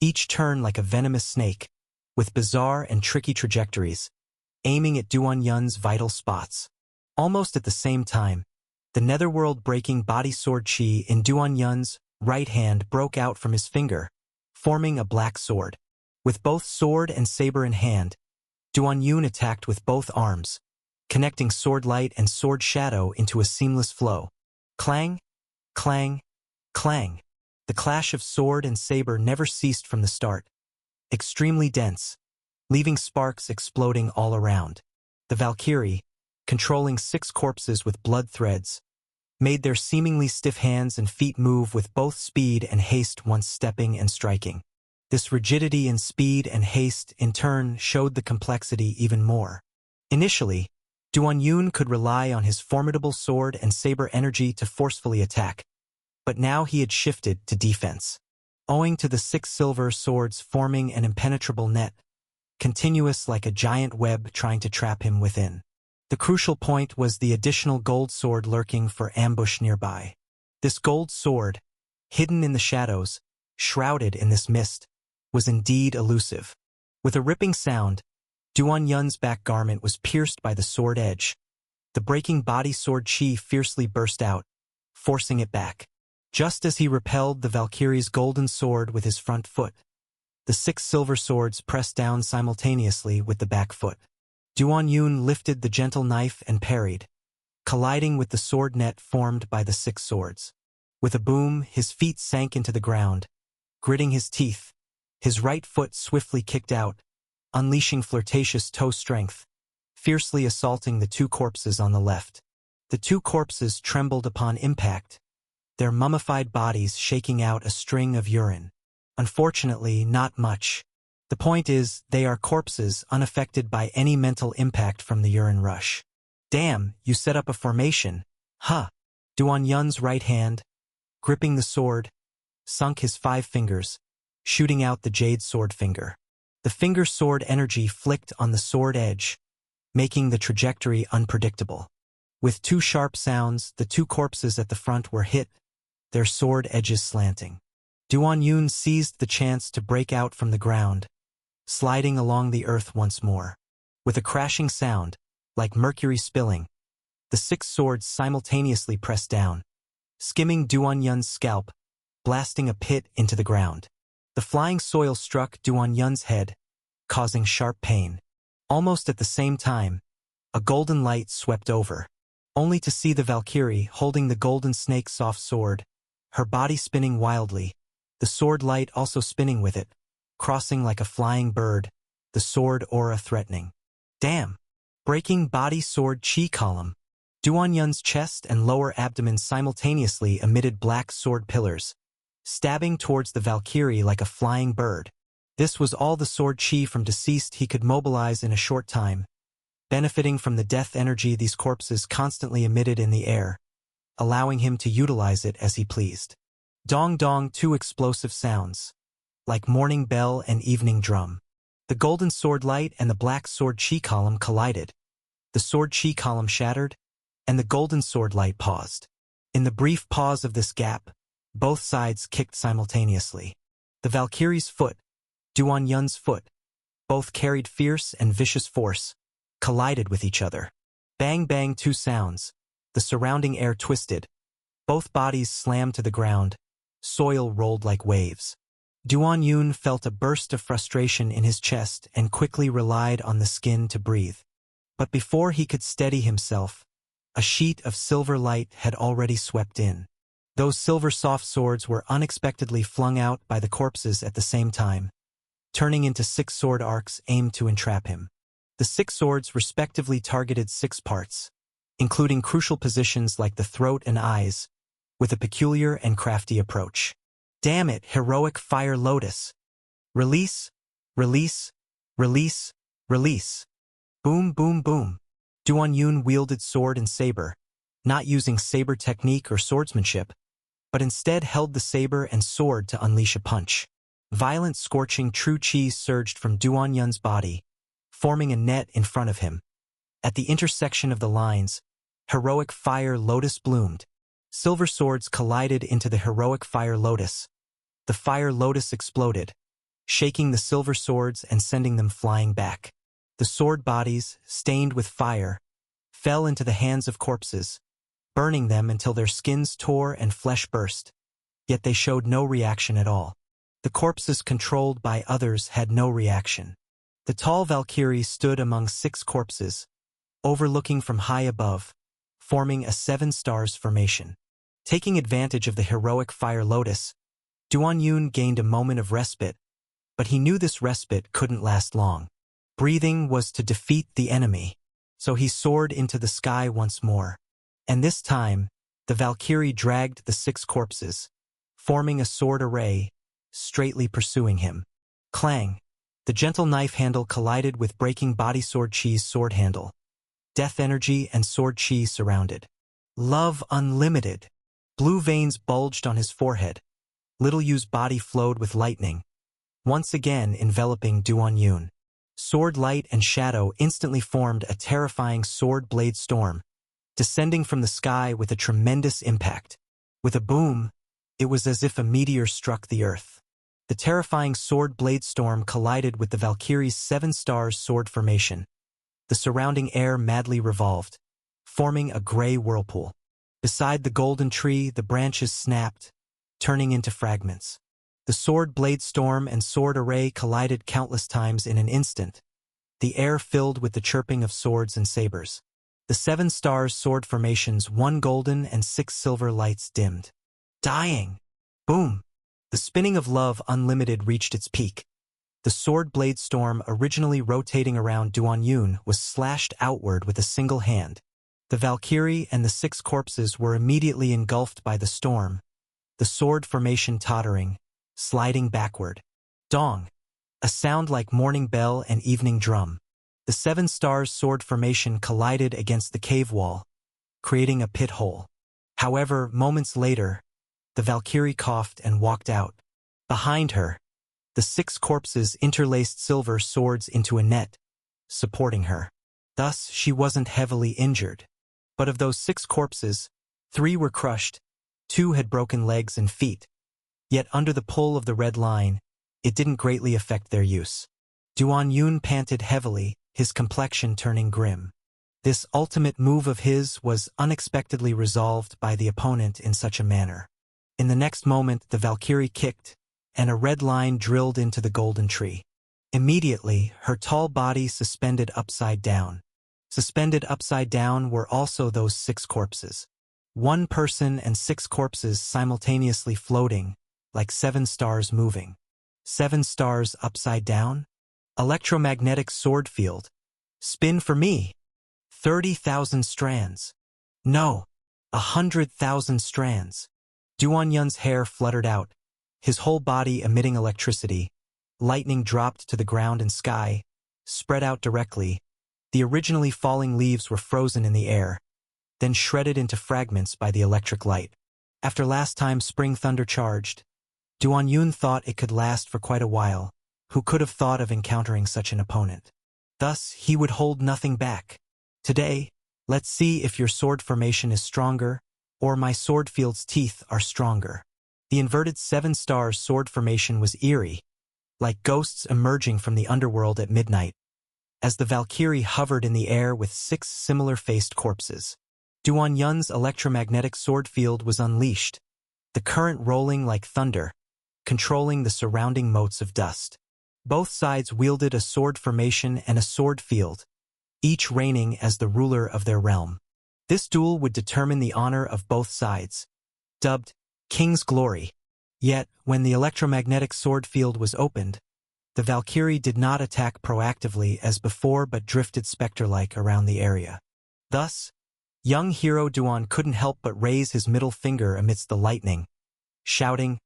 each turn like a venomous snake, with bizarre and tricky trajectories, aiming at Duan Yun's vital spots. Almost at the same time, the netherworld-breaking body sword chi in Duan Yun's right hand broke out from his finger, forming a black sword. With both sword and saber in hand, Duan Yun attacked with both arms, connecting sword light and sword shadow into a seamless flow. Clang, clang, clang. The clash of sword and saber never ceased from the start, extremely dense, leaving sparks exploding all around. The Valkyrie, controlling 6 corpses with blood threads, made their seemingly stiff hands and feet move with both speed and haste once stepping and striking. This rigidity in speed and haste in turn showed the complexity even more. Initially, Duan Yun could rely on his formidable sword and saber energy to forcefully attack, but now he had shifted to defense. Owing to the 6 silver swords forming an impenetrable net, continuous like a giant web trying to trap him within. The crucial point was the additional gold sword lurking for ambush nearby. This gold sword, hidden in the shadows, shrouded in this mist, was indeed elusive. With a ripping sound, Duan Yun's back garment was pierced by the sword edge. The breaking body sword chi fiercely burst out, forcing it back. Just as he repelled the Valkyrie's golden sword with his front foot, the 6 silver swords pressed down simultaneously with the back foot. Duan Yun lifted the gentle knife and parried, colliding with the sword net formed by the 6 swords. With a boom, his feet sank into the ground. Gritting his teeth, his right foot swiftly kicked out, unleashing flirtatious toe strength, fiercely assaulting the 2 corpses on the left. The 2 corpses trembled upon impact, their mummified bodies shaking out a string of urine. Unfortunately, not much. The point is, they are corpses unaffected by any mental impact from the urine rush. Damn, you set up a formation, huh? Duan Yun's right hand, gripping the sword, sunk his 5 fingers, shooting out the jade sword finger. The finger sword energy flicked on the sword edge, making the trajectory unpredictable. With 2 sharp sounds, the 2 corpses at the front were hit, their sword edges slanting. Duan Yun seized the chance to break out from the ground, sliding along the earth once more. With a crashing sound, like mercury spilling, the 6 swords simultaneously pressed down, skimming Duan Yun's scalp, blasting a pit into the ground. The flying soil struck Duan Yun's head, causing sharp pain. Almost at the same time, a golden light swept over, only to see the Valkyrie holding the golden snake soft sword, her body spinning wildly, the sword light also spinning with it, crossing like a flying bird, the sword aura threatening. Damn! Breaking body sword chi column. Duan Yun's chest and lower abdomen simultaneously emitted black sword pillars, stabbing towards the Valkyrie like a flying bird. This was all the sword chi from deceased he could mobilize in a short time, benefiting from the death energy these corpses constantly emitted in the air, allowing him to utilize it as he pleased. Dong dong, 2 explosive sounds. like morning bell and evening drum. The golden sword light and the black sword chi column collided. The sword chi column shattered, and the golden sword light paused. In the brief pause of this gap, both sides kicked simultaneously. The Valkyrie's foot, Duan Yun's foot, both carried fierce and vicious force, collided with each other. Bang bang, two sounds. The surrounding air twisted. Both bodies slammed to the ground. Soil rolled like waves. Duan Yun felt a burst of frustration in his chest and quickly relied on the skin to breathe. But before he could steady himself, a sheet of silver light had already swept in. Those silver soft swords were unexpectedly flung out by the corpses at the same time, turning into 6 sword arcs aimed to entrap him. The 6 swords respectively targeted 6 parts, including crucial positions like the throat and eyes, with a peculiar and crafty approach. Damn it, heroic fire lotus. Release, release, release, release. Boom, boom, boom. Duan Yun wielded sword and saber, not using saber technique or swordsmanship, but instead held the saber and sword to unleash a punch. Violent, scorching true chi surged from Duan Yun's body, forming a net in front of him. At the intersection of the lines, heroic fire lotus bloomed. Silver swords collided into the heroic fire lotus. The fire lotus exploded, shaking the silver swords and sending them flying back. The sword bodies, stained with fire, fell into the hands of corpses, burning them until their skins tore and flesh burst. Yet they showed no reaction at all. The corpses controlled by others had no reaction. The tall Valkyrie stood among 6 corpses, overlooking from high above, forming a 7 stars formation. Taking advantage of the heroic fire lotus, Duan Yun gained a moment of respite, but he knew this respite couldn't last long. Breathing was to defeat the enemy, so he soared into the sky once more. And this time, the Valkyrie dragged the 6 corpses, forming a sword array, straightly pursuing him. Clang! The gentle knife handle collided with breaking body sword chi's sword handle. Death energy and sword chi surrounded. Love unlimited. Blue veins bulged on his forehead. Little Yu's body flowed with lightning, once again enveloping Duan Yun. Sword light and shadow instantly formed a terrifying sword blade storm, descending from the sky with a tremendous impact. With a boom, it was as if a meteor struck the earth. The terrifying sword blade storm collided with the Valkyrie's 7 stars sword formation. The surrounding air madly revolved, forming a gray whirlpool. Beside the golden tree, the branches snapped, turning into fragments. The sword blade storm and sword array collided countless times in an instant, the air filled with the chirping of swords and sabers. The 7 stars sword formations, 1 golden and 6 silver lights dimmed. Dying! Boom! The spinning of love unlimited reached its peak. The sword blade storm, originally rotating around Duan Yun, was slashed outward with a single hand. The Valkyrie and the 6 corpses were immediately engulfed by the storm, the sword formation tottering, sliding backward. Dong! A sound like morning bell and evening drum. The 7 stars sword formation collided against the cave wall, creating a pit hole. However, moments later, the Valkyrie coughed and walked out. Behind her, the 6 corpses interlaced silver swords into a net, supporting her. Thus, she wasn't heavily injured. But of those 6 corpses, 3 were crushed, 2 had broken legs and feet. Yet under the pull of the red line, it didn't greatly affect their use. Duan Yun panted heavily, his complexion turning grim. This ultimate move of his was unexpectedly resolved by the opponent in such a manner. In the next moment, the Valkyrie kicked, and a red line drilled into the golden tree. Immediately, her tall body suspended upside down. Suspended upside down were also those 6 corpses. 1 person and 6 corpses simultaneously floating, like 7 stars moving. 7 stars upside down? Electromagnetic sword field. Spin for me. 30,000 strands. No, 100,000 strands. Duan Yun's hair fluttered out, his whole body emitting electricity. Lightning dropped to the ground and sky, spread out directly. The originally falling leaves were frozen in the air, then shredded into fragments by the electric light. After last time spring thunder charged, Duan Yun thought it could last for quite a while. Who could have thought of encountering such an opponent? Thus, he would hold nothing back. Today, let's see if your sword formation is stronger, or my sword field's teeth are stronger. The inverted 7-star sword formation was eerie, like ghosts emerging from the underworld at midnight, as the Valkyrie hovered in the air with 6 similar-faced corpses. Duan Yun's electromagnetic sword field was unleashed, the current rolling like thunder, controlling the surrounding motes of dust. Both sides wielded a sword formation and a sword field, each reigning as the ruler of their realm. This duel would determine the honor of both sides, dubbed King's Glory. Yet, when the electromagnetic sword field was opened, the Valkyrie did not attack proactively as before but drifted specter-like around the area. Thus, young hero Duan couldn't help but raise his middle finger amidst the lightning, shouting,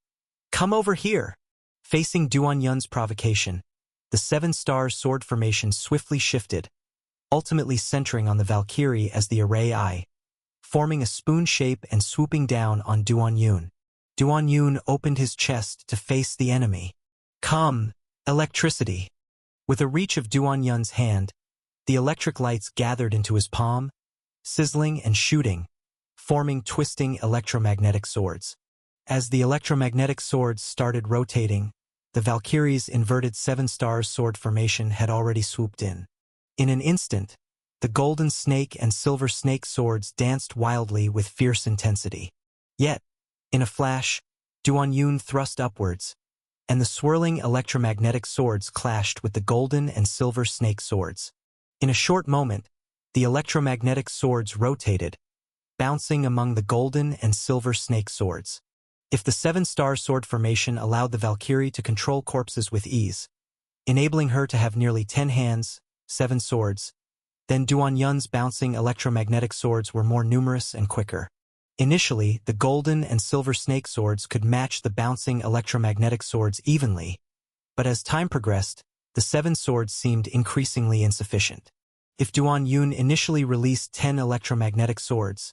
"Come over here!" Facing Duan Yun's provocation, the 7-star sword formation swiftly shifted, ultimately centering on the Valkyrie as the array eye, forming a spoon shape and swooping down on Duan Yun. Duan Yun opened his chest to face the enemy. Come, electricity! With a reach of Duan Yun's hand, the electric lights gathered into his palm, sizzling and shooting, forming twisting electromagnetic swords. As the electromagnetic swords started rotating, the Valkyrie's inverted 7-star sword formation had already swooped in. In an instant, the golden snake and silver snake swords danced wildly with fierce intensity. Yet, in a flash, Duan Yun thrust upwards, and the swirling electromagnetic swords clashed with the golden and silver snake swords. In a short moment, the electromagnetic swords rotated, bouncing among the golden and silver snake swords. If the 7-star sword formation allowed the Valkyrie to control corpses with ease, enabling her to have nearly 10 hands, 7 swords, then Duan Yun's bouncing electromagnetic swords were more numerous and quicker. Initially, the golden and silver snake swords could match the bouncing electromagnetic swords evenly, but as time progressed, the 7 swords seemed increasingly insufficient. If Duan Yun initially released 10 electromagnetic swords,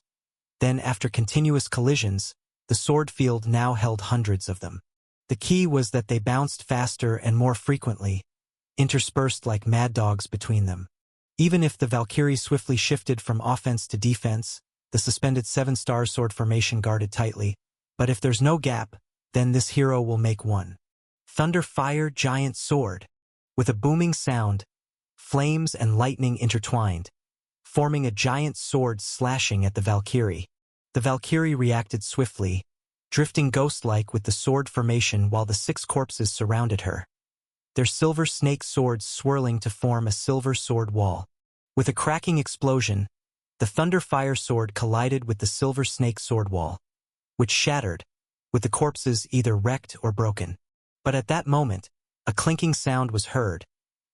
then after continuous collisions, the sword field now held hundreds of them. The key was that they bounced faster and more frequently, interspersed like mad dogs between them. Even if the Valkyrie swiftly shifted from offense to defense, the suspended 7-star sword formation guarded tightly. But if there's no gap, then this hero will make one. Thunder Fire Giant Sword. With a booming sound, flames and lightning intertwined, forming a giant sword slashing at the Valkyrie. The Valkyrie reacted swiftly, drifting ghost-like with the sword formation while the 6 corpses surrounded her, their silver snake swords swirling to form a silver sword wall. With a cracking explosion, the Thunder Fire sword collided with the silver snake sword wall, which shattered, with the corpses either wrecked or broken. But at that moment, a clinking sound was heard,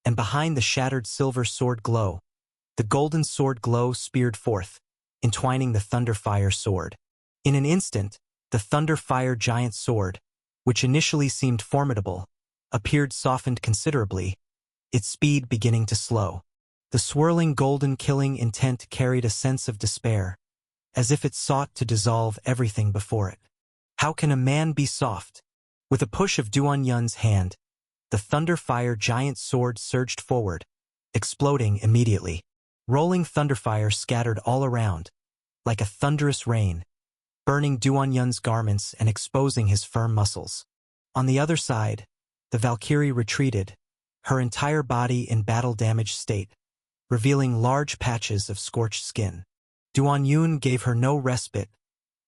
and behind the shattered silver sword glow, the golden sword glow speared forth, entwining the Thunder Fire sword. In an instant, the Thunder Fire Giant Sword, which initially seemed formidable, appeared softened considerably, its speed beginning to slow. The swirling golden killing intent carried a sense of despair, as if it sought to dissolve everything before it. How can a man be soft? With a push of Duan Yun's hand, the Thunder Fire Giant Sword surged forward, exploding immediately. Rolling thunderfire scattered all around, like a thunderous rain, burning Duan Yun's garments and exposing his firm muscles. On the other side, the Valkyrie retreated, her entire body in battle-damaged state, revealing large patches of scorched skin. Duan Yun gave her no respite,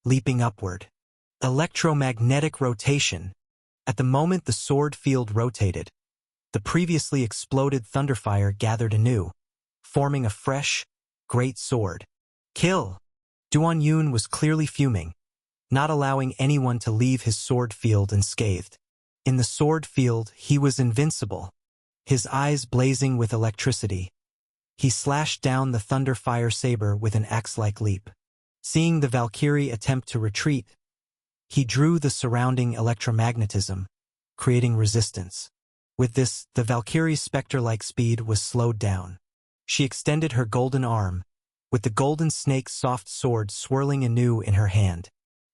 leaping upward. Electromagnetic rotation. At the moment the sword field rotated, the previously exploded thunderfire gathered anew, forming a fresh, great sword. Kill! Duan Yun was clearly fuming, not allowing anyone to leave his sword field unscathed. In the sword field, he was invincible, his eyes blazing with electricity. He slashed down the thunder fire saber with an axe-like leap. Seeing the Valkyrie attempt to retreat, he drew the surrounding electromagnetism, creating resistance. With this, the Valkyrie's specter-like speed was slowed down. She extended her golden arm, with the golden snake's soft sword swirling anew in her hand.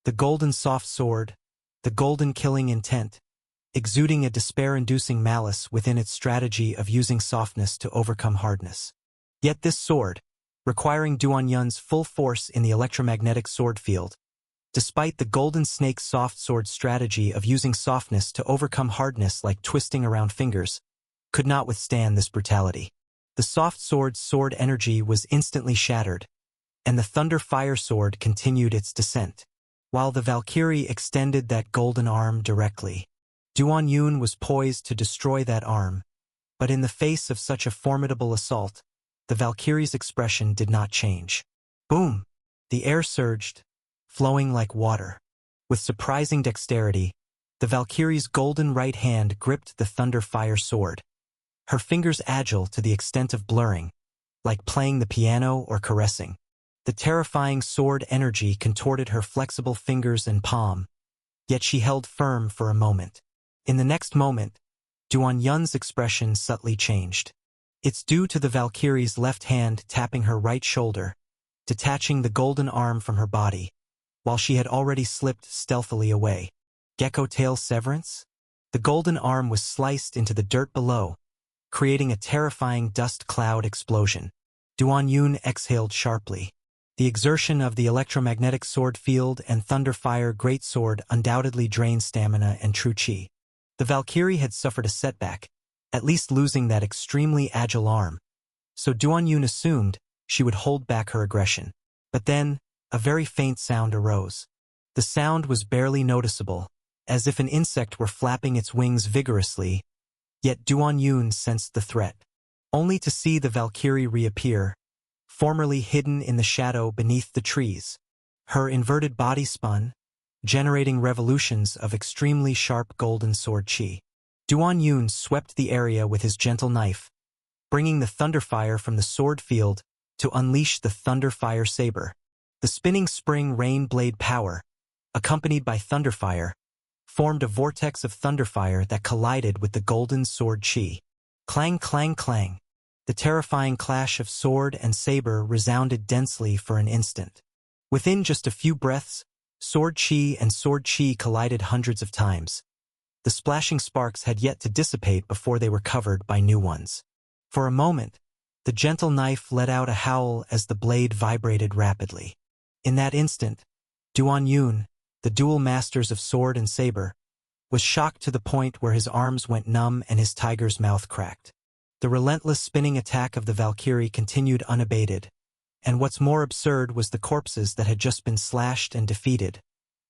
The golden soft sword, the golden killing intent, exuding a despair-inducing malice within its strategy of using softness to overcome hardness. Yet this sword, requiring Duan Yun's full force in the electromagnetic sword field, despite the golden snake's soft sword strategy of using softness to overcome hardness like twisting around fingers, could not withstand this brutality. The soft sword's sword energy was instantly shattered, and the thunder fire sword continued its descent. While the Valkyrie extended that golden arm directly, Duan Yun was poised to destroy that arm, but in the face of such a formidable assault, the Valkyrie's expression did not change. Boom! The air surged, flowing like water. With surprising dexterity, the Valkyrie's golden right hand gripped the thunder fire sword, her fingers agile to the extent of blurring, like playing the piano or caressing. The terrifying sword energy contorted her flexible fingers and palm, yet she held firm for a moment. In the next moment, Duan Yun's expression subtly changed. It's due to the Valkyrie's left hand tapping her right shoulder, detaching the golden arm from her body, while she had already slipped stealthily away. Gecko tail severance? The golden arm was sliced into the dirt below, creating a terrifying dust cloud explosion. Duan Yun exhaled sharply. The exertion of the electromagnetic sword field and thunderfire greatsword undoubtedly drained stamina and true chi. The Valkyrie had suffered a setback, at least losing that extremely agile arm, so Duan Yun assumed she would hold back her aggression. But then, a very faint sound arose. The sound was barely noticeable, as if an insect were flapping its wings vigorously, yet Duan Yun sensed the threat, only to see the Valkyrie reappear, formerly hidden in the shadow beneath the trees. Her inverted body spun, generating revolutions of extremely sharp golden sword chi. Duan Yun swept the area with his gentle knife, bringing the thunderfire from the sword field to unleash the thunderfire saber. The spinning spring rain blade power, accompanied by thunderfire, formed a vortex of thunderfire that collided with the golden sword chi. Clang, clang, clang. The terrifying clash of sword and saber resounded densely for an instant. Within just a few breaths, sword chi and sword chi collided hundreds of times. The splashing sparks had yet to dissipate before they were covered by new ones. For a moment, the gentle knife let out a howl as the blade vibrated rapidly. In that instant, Duan Yun, the dual masters of sword and saber, was shocked to the point where his arms went numb and his tiger's mouth cracked. The relentless spinning attack of the Valkyrie continued unabated, and what's more absurd was the corpses that had just been slashed and defeated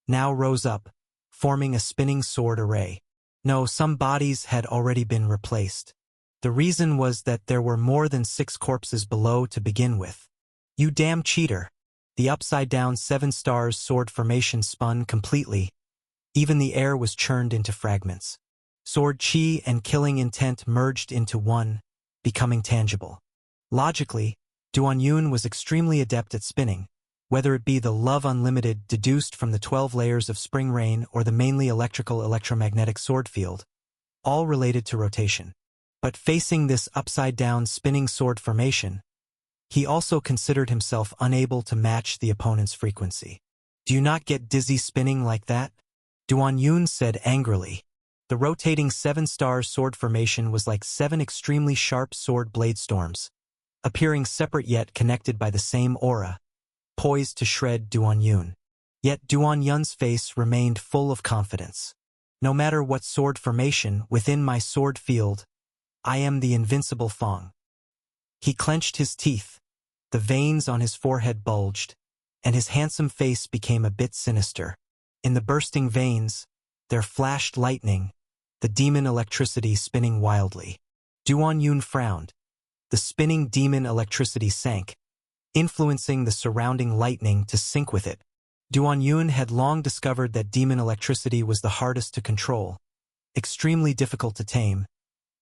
now rose up, forming a spinning sword array. No, some bodies had already been replaced. The reason was that there were more than 6 corpses below to begin with. You damn cheater! The upside-down 7 stars sword formation spun completely. Even the air was churned into fragments. Sword chi and killing intent merged into one, becoming tangible. Logically, Duan Yun was extremely adept at spinning, whether it be the love unlimited deduced from the 12 layers of spring rain or the mainly electrical electromagnetic sword field, all related to rotation. But facing this upside-down spinning sword formation, he also considered himself unable to match the opponent's frequency. Do you not get dizzy spinning like that? Duan Yun said angrily. The rotating 7-star sword formation was like 7 extremely sharp sword blade storms, appearing separate yet connected by the same aura, poised to shred Duan Yun. Yet Duan Yun's face remained full of confidence. No matter what sword formation within my sword field, I am the invincible Fong. He clenched his teeth, the veins on his forehead bulged, and his handsome face became a bit sinister. In the bursting veins, there flashed lightning, the demon electricity spinning wildly. Duan Yun frowned. The spinning demon electricity sank, influencing the surrounding lightning to sync with it. Duan Yun had long discovered that demon electricity was the hardest to control, extremely difficult to tame,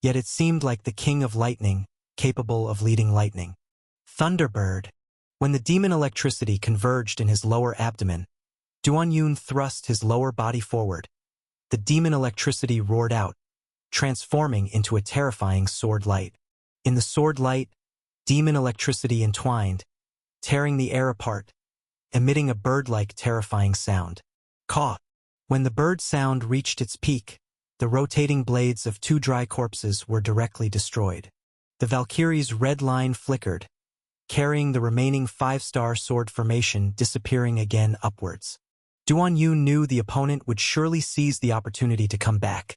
yet it seemed like the king of lightning, capable of leading lightning. Thunderbird. When the demon electricity converged in his lower abdomen, Duan Yun thrust his lower body forward. The demon electricity roared out, transforming into a terrifying sword light. In the sword light, demon electricity entwined, tearing the air apart, emitting a bird-like terrifying sound. Caw! When the bird sound reached its peak, the rotating blades of two dry corpses were directly destroyed. The Valkyrie's red line flickered, carrying the remaining 5-star sword formation disappearing again upwards. Duan Yun knew the opponent would surely seize the opportunity to come back,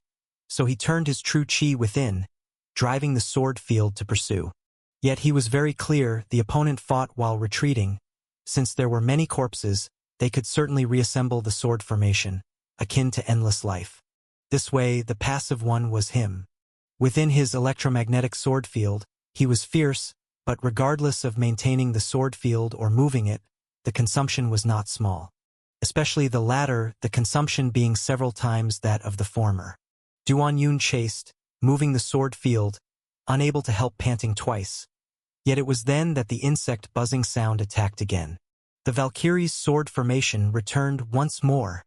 so he turned his true chi within, driving the sword field to pursue. Yet he was very clear the opponent fought while retreating. Since there were many corpses, they could certainly reassemble the sword formation, akin to endless life. This way, the passive one was him. Within his electromagnetic sword field, he was fierce, but regardless of maintaining the sword field or moving it, the consumption was not small. Especially the latter, the consumption being several times that of the former. Duan Yun chased, moving the sword field, unable to help panting twice. Yet it was then that the insect buzzing sound attacked again. The Valkyrie's sword formation returned once more,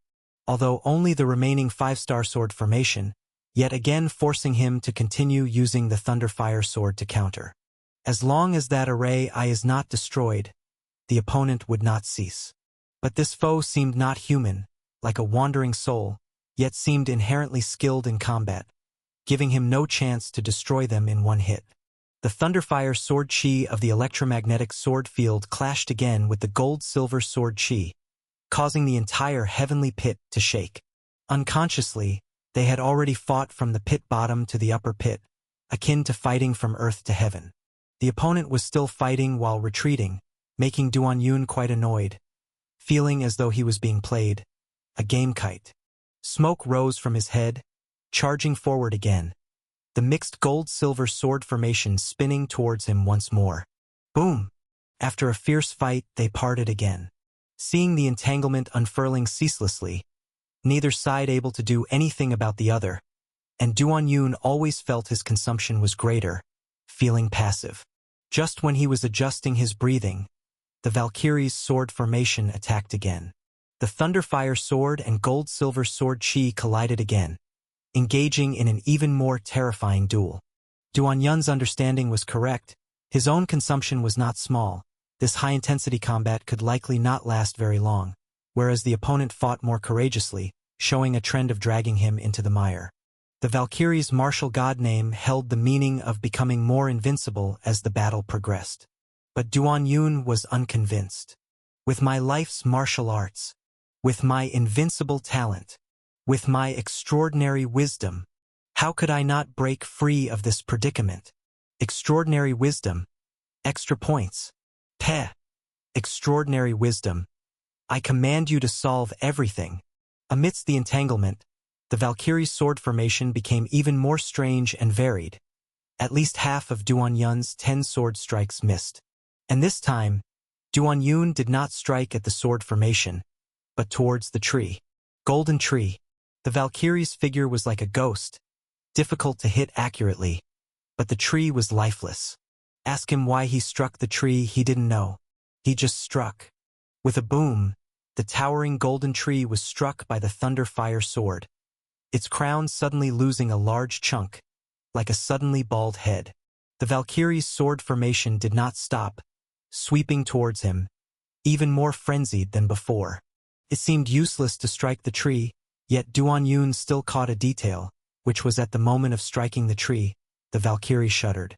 although only the remaining 5-star sword formation, yet again forcing him to continue using the Thunderfire sword to counter. As long as that array eye is not destroyed, the opponent would not cease. But this foe seemed not human, like a wandering soul, yet seemed inherently skilled in combat, giving him no chance to destroy them in one hit. The Thunderfire sword chi of the electromagnetic sword field clashed again with the gold-silver sword chi, causing the entire heavenly pit to shake. Unconsciously, they had already fought from the pit bottom to the upper pit, akin to fighting from earth to heaven. The opponent was still fighting while retreating, making Duan Yun quite annoyed, feeling as though he was being played a game kite. Smoke rose from his head, charging forward again, the mixed gold-silver sword formation spinning towards him once more. Boom! After a fierce fight, they parted again. Seeing the entanglement unfurling ceaselessly, neither side able to do anything about the other, and Duan Yun always felt his consumption was greater, feeling passive. Just when he was adjusting his breathing, the Valkyrie's sword formation attacked again. The Thunderfire sword and gold-silver sword chi collided again, engaging in an even more terrifying duel. Duan Yun's understanding was correct. His own consumption was not small. This high-intensity combat could likely not last very long, whereas the opponent fought more courageously, showing a trend of dragging him into the mire. The Valkyrie's martial god name held the meaning of becoming more invincible as the battle progressed. But Duan Yun was unconvinced. With my life's martial arts, with my invincible talent, with my extraordinary wisdom, how could I not break free of this predicament? Extraordinary wisdom. Extra points. Peh. Extraordinary wisdom. I command you to solve everything. Amidst the entanglement, the Valkyrie's sword formation became even more strange and varied. At least half of Duan Yun's 10 sword strikes missed. And this time, Duan Yun did not strike at the sword formation, but towards the tree. Golden tree. The Valkyrie's figure was like a ghost, difficult to hit accurately, but the tree was lifeless. Ask him why he struck the tree, he didn't know. He just struck. With a boom, the towering golden tree was struck by the Thunderfire sword, its crown suddenly losing a large chunk, like a suddenly bald head. The Valkyrie's sword formation did not stop, sweeping towards him, even more frenzied than before. It seemed useless to strike the tree, yet Duan Yun still caught a detail, which was at the moment of striking the tree, the Valkyrie shuddered.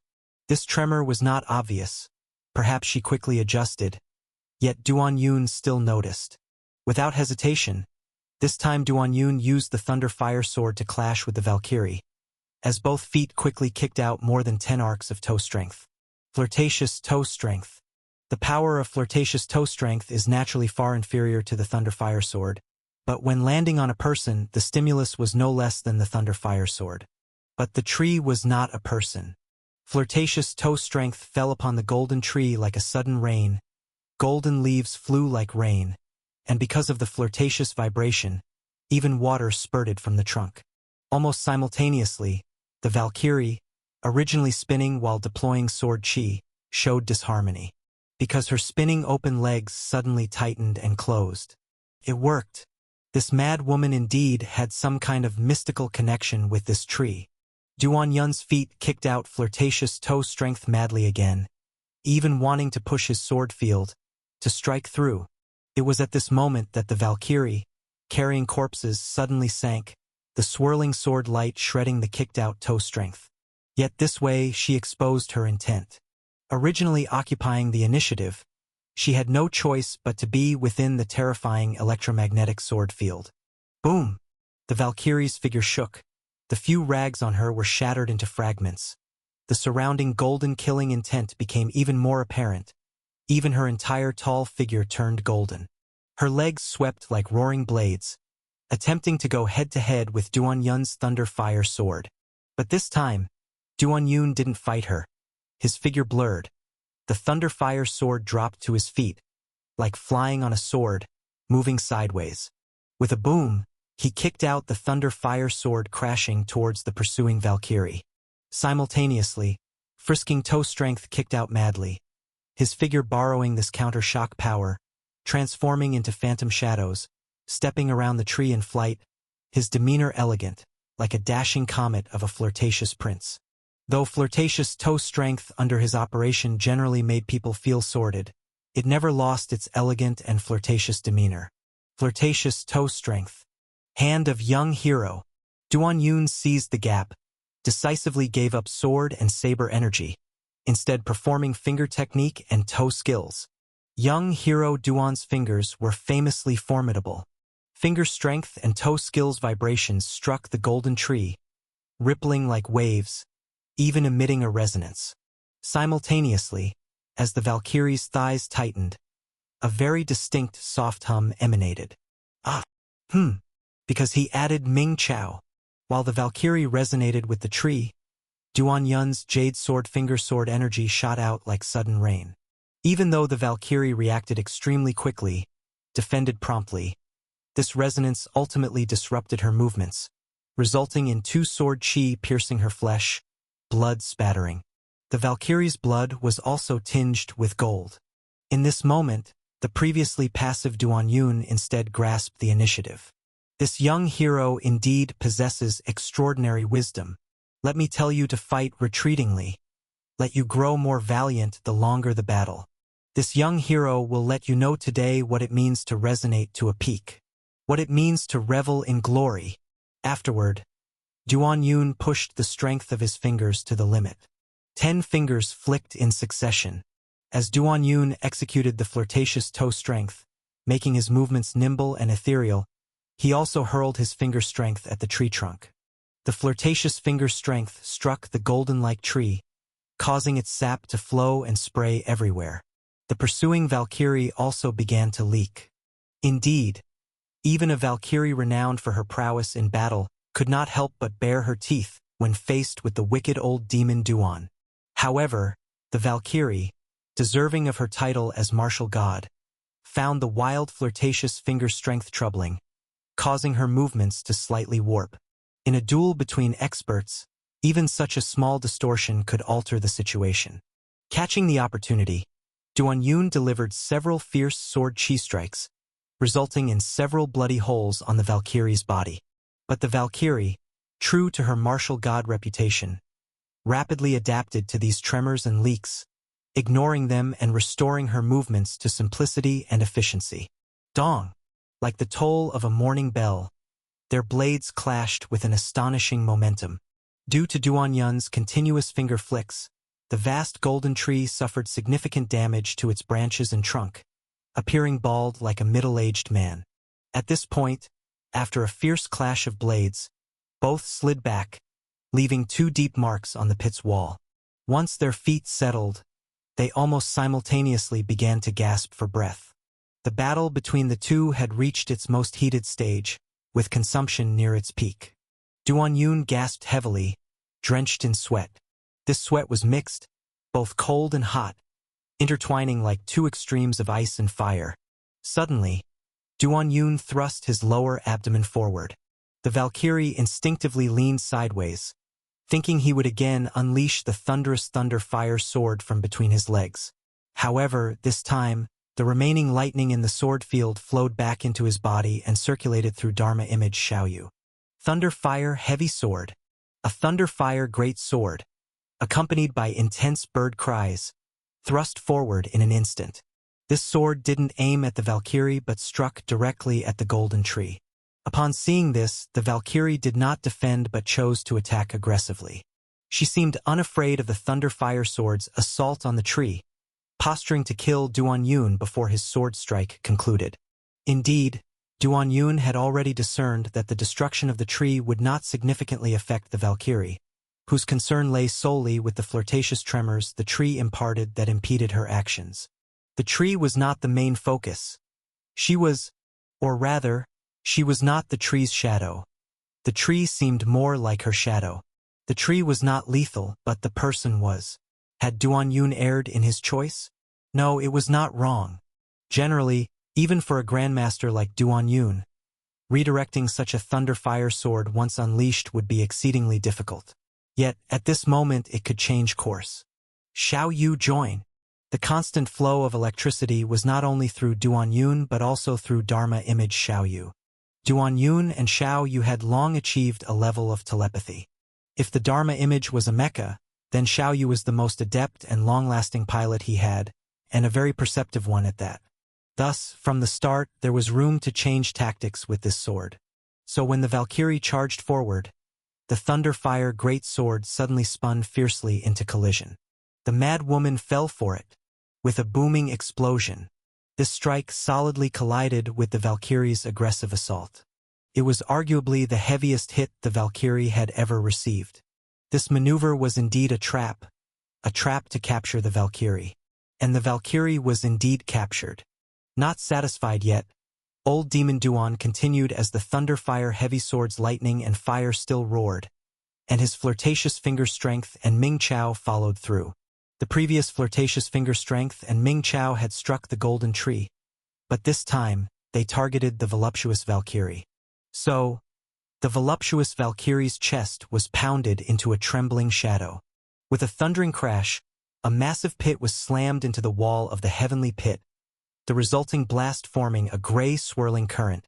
This tremor was not obvious. Perhaps she quickly adjusted. Yet Duan Yun still noticed. Without hesitation, this time Duan Yun used the Thunderfire sword to clash with the Valkyrie, as both feet quickly kicked out more than 10 arcs of toe strength. Flirtatious toe strength. The power of flirtatious toe strength is naturally far inferior to the Thunderfire sword, but when landing on a person, the stimulus was no less than the Thunderfire sword. But the tree was not a person. Flirtatious toe strength fell upon the golden tree like a sudden rain. Golden leaves flew like rain, and because of the flirtatious vibration, even water spurted from the trunk. Almost simultaneously, the Valkyrie, originally spinning while deploying sword chi, showed disharmony, because her spinning open legs suddenly tightened and closed. It worked. This mad woman indeed had some kind of mystical connection with this tree. Duan Yun's feet kicked out flirtatious toe strength madly again, even wanting to push his sword field, to strike through. It was at this moment that the Valkyrie, carrying corpses, suddenly sank, the swirling sword light shredding the kicked-out toe strength. Yet this way she exposed her intent. Originally occupying the initiative, she had no choice but to be within the terrifying electromagnetic sword field. Boom! The Valkyrie's figure shook. The few rags on her were shattered into fragments. The surrounding golden killing intent became even more apparent. Even her entire tall figure turned golden. Her legs swept like roaring blades, attempting to go head-to-head with Duan Yun's thunder fire sword. But this time, Duan Yun didn't fight her. His figure blurred. The thunder fire sword dropped to his feet, like flying on a sword, moving sideways. With a boom, he kicked out the thunder fire sword, crashing towards the pursuing Valkyrie. Simultaneously, frisking toe strength kicked out madly, his figure borrowing this counter-shock power, transforming into phantom shadows, stepping around the tree in flight, his demeanor elegant, like a dashing comet of a flirtatious prince. Though flirtatious toe strength under his operation generally made people feel sordid, it never lost its elegant and flirtatious demeanor. Flirtatious toe strength. Hand of young hero. Duan Yun seized the gap, decisively gave up sword and saber energy, instead performing finger technique and toe skills. Young hero Duan's fingers were famously formidable. Finger strength and toe skills vibrations struck the golden tree, rippling like waves, even emitting a resonance. Simultaneously, as the Valkyrie's thighs tightened, a very distinct soft hum emanated. Because he added Ming Chao. While the Valkyrie resonated with the tree, Duan Yun's jade sword finger sword energy shot out like sudden rain. Even though the Valkyrie reacted extremely quickly, defended promptly, this resonance ultimately disrupted her movements, resulting in two sword chi piercing her flesh, blood spattering. The Valkyrie's blood was also tinged with gold. In this moment, the previously passive Duan Yun instead grasped the initiative. This young hero indeed possesses extraordinary wisdom. Let me tell you to fight retreatingly. Let you grow more valiant the longer the battle. This young hero will let you know today what it means to resonate to a peak. What it means to revel in glory. Afterward, Duan Yun pushed the strength of his fingers to the limit. 10 fingers flicked in succession. As Duan Yun executed the flirtatious toe strength, making his movements nimble and ethereal, he also hurled his finger strength at the tree trunk. The flirtatious finger strength struck the golden-like tree, causing its sap to flow and spray everywhere. The pursuing Valkyrie also began to leak. Indeed, even a Valkyrie renowned for her prowess in battle could not help but bare her teeth when faced with the wicked old demon Duan. However, the Valkyrie, deserving of her title as martial god, found the wild flirtatious finger strength troubling, causing her movements to slightly warp. In a duel between experts, even such a small distortion could alter the situation. Catching the opportunity, Duan Yun delivered several fierce sword chi strikes, resulting in several bloody holes on the Valkyrie's body. But the Valkyrie, true to her martial god reputation, rapidly adapted to these tremors and leaks, ignoring them and restoring her movements to simplicity and efficiency. Dong! Like the toll of a morning bell, their blades clashed with an astonishing momentum. Due to Duan Yun's continuous finger flicks, the vast golden tree suffered significant damage to its branches and trunk, appearing bald like a middle-aged man. At this point, after a fierce clash of blades, both slid back, leaving 2 deep marks on the pit's wall. Once their feet settled, they almost simultaneously began to gasp for breath. The battle between the two had reached its most heated stage, with consumption near its peak. Duan Yun gasped heavily, drenched in sweat. This sweat was mixed, both cold and hot, intertwining like 2 extremes of ice and fire. Suddenly, Duan Yun thrust his lower abdomen forward. The Valkyrie instinctively leaned sideways, thinking he would again unleash the thunderous thunder fire sword from between his legs. However, this time, the remaining lightning in the sword field flowed back into his body and circulated through Dharma image Xiaoyu. Thunder fire heavy sword. A thunder fire great sword, accompanied by intense bird cries, thrust forward in an instant. This sword didn't aim at the Valkyrie but struck directly at the golden tree. Upon seeing this, the Valkyrie did not defend but chose to attack aggressively. She seemed unafraid of the Thunder Fire Sword's assault on the tree, posturing to kill Duan Yun before his sword strike concluded. Indeed, Duan Yun had already discerned that the destruction of the tree would not significantly affect the Valkyrie, whose concern lay solely with the flirtatious tremors the tree imparted that impeded her actions. The tree was not the main focus. She was, or rather, she was not the tree's shadow. The tree seemed more like her shadow. The tree was not lethal, but the person was. Had Duan Yun erred in his choice? No, it was not wrong. Generally, even for a grandmaster like Duan Yun, redirecting such a thunder fire sword once unleashed would be exceedingly difficult. Yet, at this moment it could change course. Xiao Yu join. The constant flow of electricity was not only through Duan Yun but also through Dharma image Xiao Yu. Duan Yun and Xiao Yu had long achieved a level of telepathy. If the Dharma image was a mecha, then Xiao Yu was the most adept and long-lasting pilot he had, and a very perceptive one at that. Thus, from the start, there was room to change tactics with this sword. So when the Valkyrie charged forward, the Thunder Fire Great Sword suddenly spun fiercely into collision. The mad woman fell for it, with a booming explosion. This strike solidly collided with the Valkyrie's aggressive assault. It was arguably the heaviest hit the Valkyrie had ever received. This maneuver was indeed a trap to capture the Valkyrie. And the Valkyrie was indeed captured. Not satisfied yet, old Demon Duan continued as the Thunder Fire Heavy Sword's lightning and fire still roared, and his flirtatious finger strength and Ming Chao followed through. The previous flirtatious finger strength and Ming Chao had struck the golden tree, but this time, they targeted the voluptuous Valkyrie. So, the voluptuous Valkyrie's chest was pounded into a trembling shadow. With a thundering crash, a massive pit was slammed into the wall of the heavenly pit, the resulting blast forming a gray swirling current,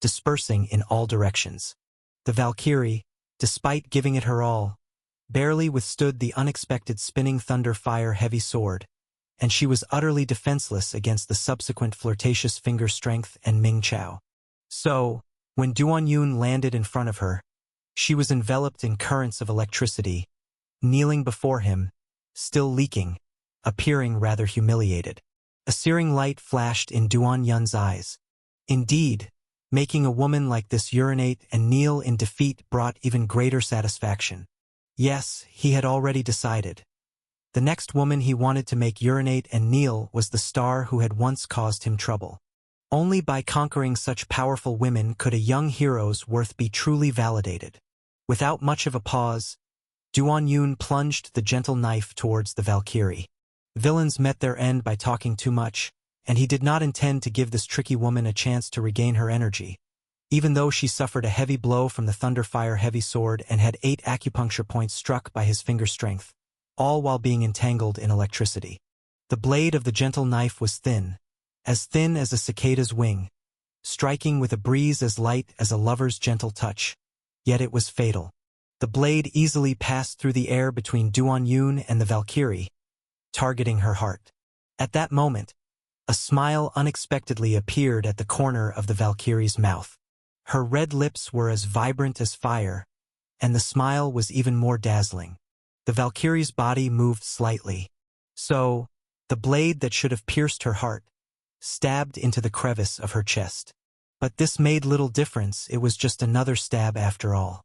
dispersing in all directions. The Valkyrie, despite giving it her all, barely withstood the unexpected spinning Thunder Fire Heavy Sword, and she was utterly defenseless against the subsequent flirtatious finger strength and Ming Chao. So, when Duan Yun landed in front of her, she was enveloped in currents of electricity, kneeling before him, still leaking, appearing rather humiliated. A searing light flashed in Duan Yun's eyes. Indeed, making a woman like this urinate and kneel in defeat brought even greater satisfaction. Yes, he had already decided. The next woman he wanted to make urinate and kneel was the star who had once caused him trouble. Only by conquering such powerful women could a young hero's worth be truly validated. Without much of a pause, Duan Yun plunged the gentle knife towards the Valkyrie. Villains met their end by talking too much, and he did not intend to give this tricky woman a chance to regain her energy. Even though she suffered a heavy blow from the Thunder Fire Heavy Sword and had 8 acupuncture points struck by his finger strength, all while being entangled in electricity. The blade of the gentle knife was thin as a cicada's wing, striking with a breeze as light as a lover's gentle touch. Yet it was fatal. The blade easily passed through the air between Duan Yun and the Valkyrie, targeting her heart. At that moment, a smile unexpectedly appeared at the corner of the Valkyrie's mouth. Her red lips were as vibrant as fire, and the smile was even more dazzling. The Valkyrie's body moved slightly. So, the blade that should have pierced her heart stabbed into the crevice of her chest. But this made little difference, it was just another stab after all.